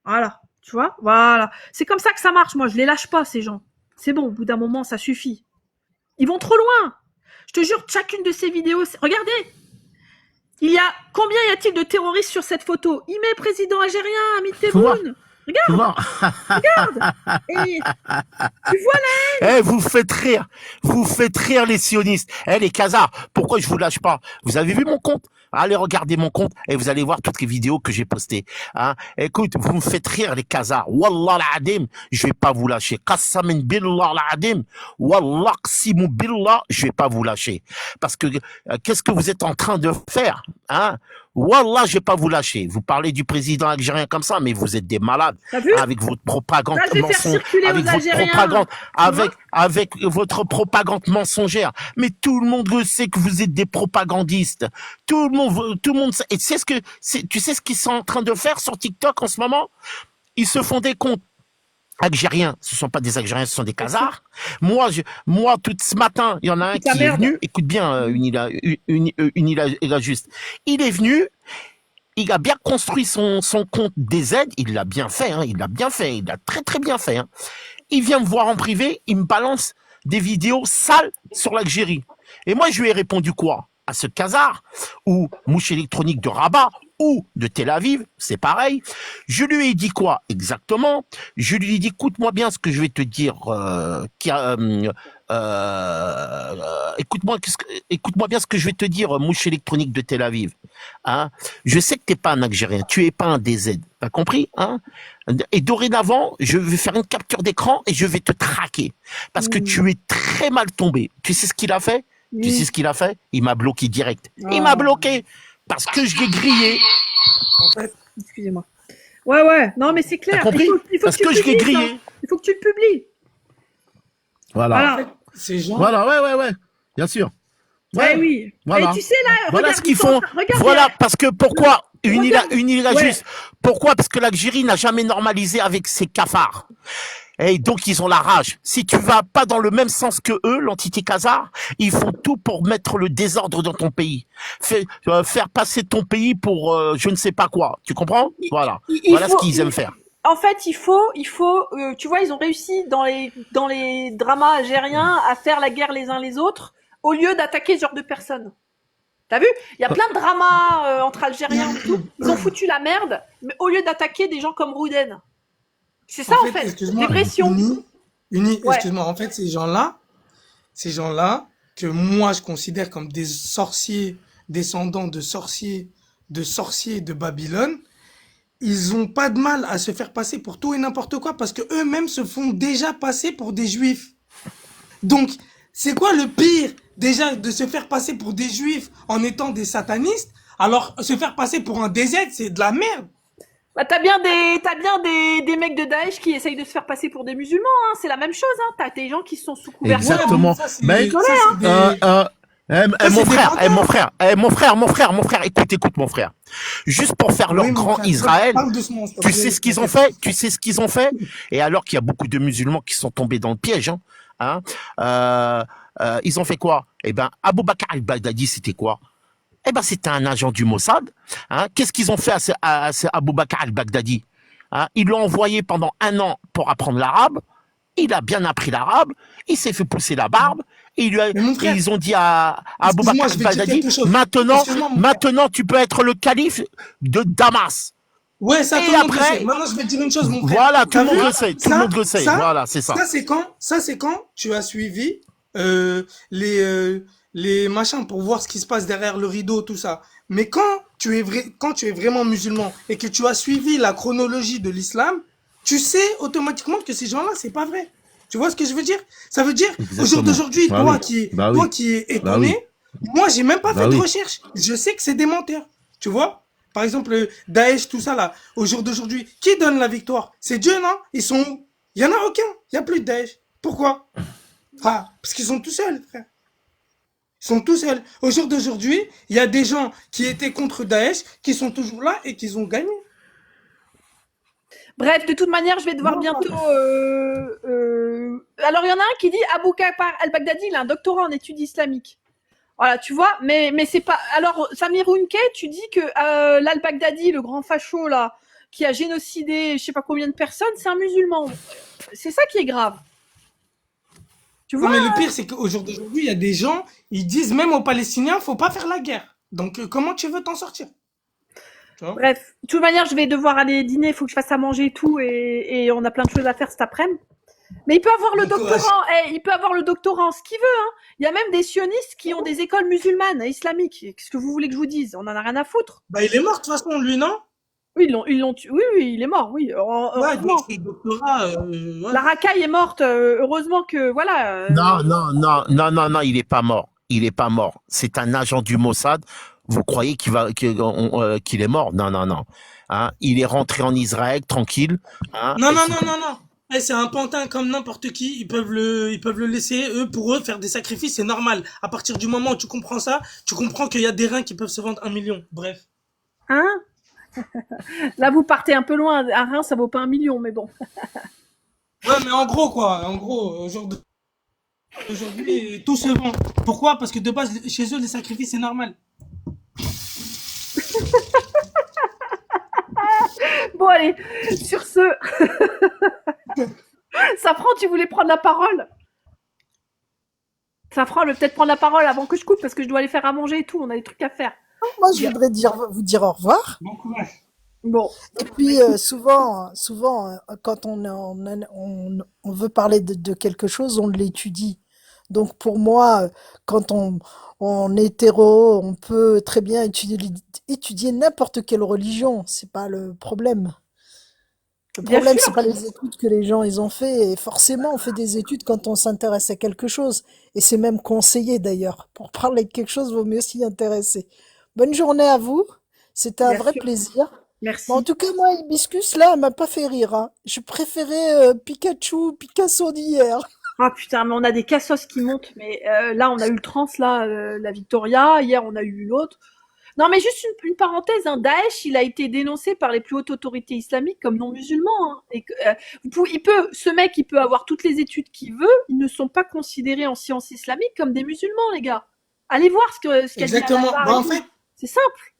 S1: Voilà. Tu vois? Voilà. C'est comme ça que ça marche, moi. Je les lâche pas, ces gens. C'est bon, au bout d'un moment, ça suffit. Ils vont trop loin. Je te jure, chacune de ces vidéos, regardez! Combien y a-t-il de terroristes sur cette photo? Il met président algérien, Hamid Tebboune. Regarde. Regarde. Et, tu vois la haine.
S10: Vous faites rire les sionistes. Les Khazars, pourquoi je vous lâche pas? Vous avez vu mon compte? Allez regarder mon compte et vous allez voir toutes les vidéos que j'ai postées. Hein? Écoute, vous me faites rire les Khazars. Wallah l'Adim, je vais pas vous lâcher. Qassamin billah l'Adim. Wallah qsimu billah, je vais pas vous lâcher. Parce que qu'est-ce que vous êtes en train de faire? Hein? Wallah, je vais pas vous lâcher. Vous parlez du président algérien comme ça, mais vous êtes des malades. Avec votre propagande avec votre propagande mensongère. Mais tout le monde sait que vous êtes des propagandistes. Tout le monde sait. Et tu sais ce qu'ils sont en train de faire sur TikTok en ce moment? Ils se font des comptes Algériens, ce sont pas des Algériens, ce sont des Khazars. Moi, tout ce matin, il y en a un
S1: Ta
S10: qui est
S1: merde.
S10: venu. Écoute bien, Unila il est venu. Il a bien construit son compte des aides. Il l'a bien fait. Hein, il l'a bien fait. Il l'a très très bien fait. Hein. Il vient me voir en privé. Il me balance des vidéos sales sur l'Algérie. Et moi, je lui ai répondu quoi? À ce Khazar ou Mouche électronique de Rabat ou de Tel Aviv, c'est pareil. Je lui ai dit quoi exactement? Je lui ai dit, écoute-moi bien ce que je vais te dire. Écoute-moi bien ce que je vais te dire, Mouche électronique de Tel Aviv. Hein, je sais que t'es pas un Algérien, tu es pas un DZ, t'as compris, hein? Et dorénavant, je vais faire une capture d'écran et je vais te traquer parce que tu es très mal tombé. Tu sais ce qu'il a fait? Tu sais ce qu'il a fait? Il m'a bloqué direct. Il m'a bloqué parce que je l'ai grillé.
S1: En fait, excusez-moi. Ouais, non, mais c'est clair.
S10: T'as compris?
S1: Il faut
S10: Parce
S1: que tu
S10: que je l'ai
S1: le publies,
S10: grillé.
S1: ça. Il faut que tu le publies.
S10: Voilà.
S8: Ces gens,
S10: Voilà, ouais, bien sûr.
S1: Ouais, oui.
S10: Voilà.
S1: Et tu sais, là,
S10: Voilà
S1: regarde,
S10: ce qu'ils
S1: ils sont
S10: font.
S1: en train- regarde,
S10: Voilà, parce que pourquoi
S1: Regarde. Ouais.
S10: juste. Pourquoi? Parce que l'Algérie n'a jamais normalisé avec ses cafards. Et donc, ils ont la rage. Si tu vas pas dans le même sens que eux, l'entité Khazar, ils font tout pour mettre le désordre dans ton pays. Faire passer ton pays pour je ne sais pas quoi. Tu comprends? Voilà. Voilà ce qu'ils aiment faire.
S1: En fait, il faut, tu vois, ils ont réussi dans les dramas algériens à faire la guerre les uns les autres au lieu d'attaquer ce genre de personnes. T'as vu? Il y a plein de dramas entre Algériens et tout. Ils ont foutu la merde, mais au lieu d'attaquer des gens comme Rouden. C'est ça, en fait.
S8: excuse-moi,
S1: Dépression. Ouais.
S8: excuse-moi, en fait, ces gens-là, que moi je considère comme des sorciers, descendants de sorciers de Babylone, ils ont pas de mal à se faire passer pour tout et n'importe quoi parce que eux-mêmes se font déjà passer pour des juifs. Donc, c'est quoi le pire déjà de se faire passer pour des juifs en étant des satanistes? Alors, se faire passer pour un DZ, c'est de la merde.
S1: Bah, t'as bien des mecs de Daesh qui essayent de se faire passer pour des musulmans, hein. C'est la même chose, hein. T'as des gens qui sont sous couvert.
S10: Exactement. Mais, mon frère, écoute, mon frère. Juste pour faire leur grand Israël, tu sais ce qu'ils ont fait? Et alors qu'il y a beaucoup de musulmans qui sont tombés dans le piège, ils ont fait quoi? Eh ben, Abou Bakr al-Baghdadi, c'était quoi? Eh ben, c'était un agent du Mossad. Qu'est-ce qu'ils ont fait à Abou Bakr al-Baghdadi? Ils l'ont envoyé pendant 1 an pour apprendre l'arabe. Il a bien appris l'arabe. Il s'est fait pousser la barbe. Ils ont dit à Abou Bakr al-Baghdadi, maintenant, tu peux être le calife de Damas.
S8: Ouais, ça,
S10: Et
S8: tout le monde le
S10: après,
S8: sait. Maintenant, je vais te dire une chose, mon frère.
S10: voilà, tout
S8: T'as
S10: le monde
S8: vu
S10: le sait, tout le monde le sait. Voilà, c'est ça.
S8: Ça, c'est quand tu as suivi les machins pour voir ce qui se passe derrière le rideau, tout ça. Mais quand tu es vraiment musulman et que tu as suivi la chronologie de l'islam, tu sais automatiquement que ces gens-là, c'est pas vrai. Tu vois ce que je veux dire? Ça veut dire, au jour d'aujourd'hui, toi qui es étonné, moi, j'ai même pas fait de recherche. Je sais que c'est des menteurs. Tu vois? Par exemple, Daesh, tout ça là, au jour d'aujourd'hui, qui donne la victoire? C'est Dieu, non? Ils sont où? Il y en a aucun. Il y a plus de Daesh. Pourquoi? Parce qu'ils sont tout seuls, frère. Ils sont tout seuls. Au jour d'aujourd'hui, il y a des gens qui étaient contre Daesh, qui sont toujours là et qui ont gagné.
S1: Bref, de toute manière, je vais devoir bientôt. Alors, il y en a un qui dit Abou Bakr al-Baghdadi, il a un doctorat en études islamiques. Voilà, tu vois, mais c'est pas. Alors, Samir Ounke, tu dis que l'al-Baghdadi, le grand facho là, qui a génocidé je sais pas combien de personnes, c'est un musulman. C'est ça qui est grave. Tu vois?
S8: Non, mais le pire, c'est qu'au jour d'aujourd'hui, il y a des gens, ils disent même aux Palestiniens, faut pas faire la guerre. Donc, comment tu veux t'en sortir?
S1: Bref, de toute manière, je vais devoir aller dîner, il faut que je fasse à manger et tout, et on a plein de choses à faire cet après-midi. Mais il peut avoir le doctorat, il peut avoir le doctorat en ce qu'il veut, hein. Il y a même des sionistes qui ont des écoles musulmanes, islamiques. Qu'est-ce que vous voulez que je vous dise? On en a rien à foutre.
S8: Bah, il est mort, de toute façon, lui, non?
S1: Oui, ils l'ont tué. Oui, il est mort, oui. Heureusement.
S8: Ouais, doctorat,
S1: La racaille est morte, heureusement que, voilà.
S10: Non, il est pas mort. Il est pas mort. C'est un agent du Mossad. Vous croyez qu'il est mort? Non. Il est rentré en Israël tranquille.
S8: Non. C'est un pantin comme n'importe qui. Ils peuvent le laisser. Pour eux, faire des sacrifices, c'est normal. À partir du moment où tu comprends ça, tu comprends qu'il y a des reins qui peuvent se vendre 1 million. Bref.
S1: Là, vous partez un peu loin. Un rein, ça vaut pas 1 million, mais bon.
S8: Ouais, mais en gros, quoi. En gros, aujourd'hui, tout se vend. Pourquoi? Parce que de base, chez eux, les sacrifices, c'est normal.
S1: Bon, allez, sur ce. Safran, tu voulais prendre la parole? Safran, elle veut peut-être prendre la parole avant que je coupe parce que je dois aller faire à manger et tout. On a des trucs à faire.
S7: Moi, je voudrais vous dire au revoir.
S8: Bon courage.
S1: Bon.
S7: Et puis, souvent, quand on veut parler de quelque chose, on l'étudie. Donc, pour moi, quand on est hétéro, on peut très bien étudier n'importe quelle religion. C'est pas le problème. Le
S1: Bien
S7: problème,
S1: sûr.
S7: c'est pas les études que les gens ils ont fait. Et forcément, on fait des études quand on s'intéresse à quelque chose. Et c'est même conseillé d'ailleurs. Pour parler de quelque chose, il vaut mieux s'y intéresser. Bonne journée à vous. C'était un
S1: Bien
S7: vrai
S1: sûr.
S7: plaisir.
S1: Merci.
S7: Bon, en tout cas, moi, Hibiscus, là, elle m'a pas fait rire. Hein. Je préférais Picasso d'hier.
S1: Ah putain, mais on a des cassos qui montent. Mais là, on a eu le trans, là, la Victoria. Hier, on a eu l'autre. Non, mais juste une parenthèse. Hein. Daesh, il a été dénoncé par les plus hautes autorités islamiques comme non musulman. Hein. Et ce mec, il peut avoir toutes les études qu'il veut. Ils ne sont pas considérés en sciences islamiques comme des musulmans, les gars. Allez voir ce qu'a dit
S8: Exactement.
S1: Al-Azhar et
S8: Bah, en
S1: tout.
S8: fait,
S1: C'est simple.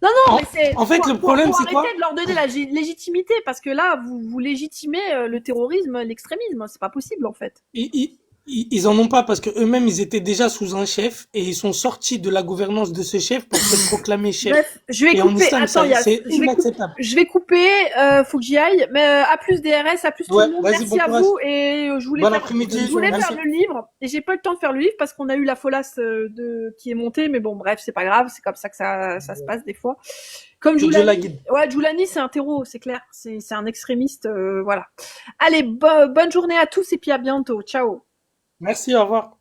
S1: Non, mais c'est.
S8: en fait, le problème,
S1: faut
S8: c'est quoi?
S1: arrêter de leur donner la légitimité parce que là, vous légitimez le terrorisme, l'extrémisme. C'est pas possible, en fait.
S8: Ils en ont pas parce que eux-mêmes, ils étaient déjà sous un chef et ils sont sortis de la gouvernance de ce chef pour se proclamer chef.
S1: Bref, je vais
S8: Et en
S1: couper.
S8: islam,
S1: Attends,
S8: c'est inacceptable.
S1: je vais couper. Faut que j'y aille. Mais à plus DRS, à plus tout
S8: Ouais,
S1: le monde.
S8: vas-y,
S1: Merci
S8: bon
S1: à
S8: courage.
S1: vous. Et je voulais
S8: Bon
S1: faire,
S8: après-midi.
S1: je voulais
S8: Merci.
S1: faire le livre et j'ai pas eu le temps de faire le livre parce qu'on a eu la folasse qui est montée. Mais bon, bref, c'est pas grave. C'est comme ça que ça se passe des fois. Comme
S8: Que Dieu la
S1: Joulani.
S8: guide.
S1: Ouais, Joulani, c'est un terreau, c'est clair. C'est un extrémiste. Voilà. Allez, bonne journée à tous et puis à bientôt. Ciao.
S8: Merci, au revoir.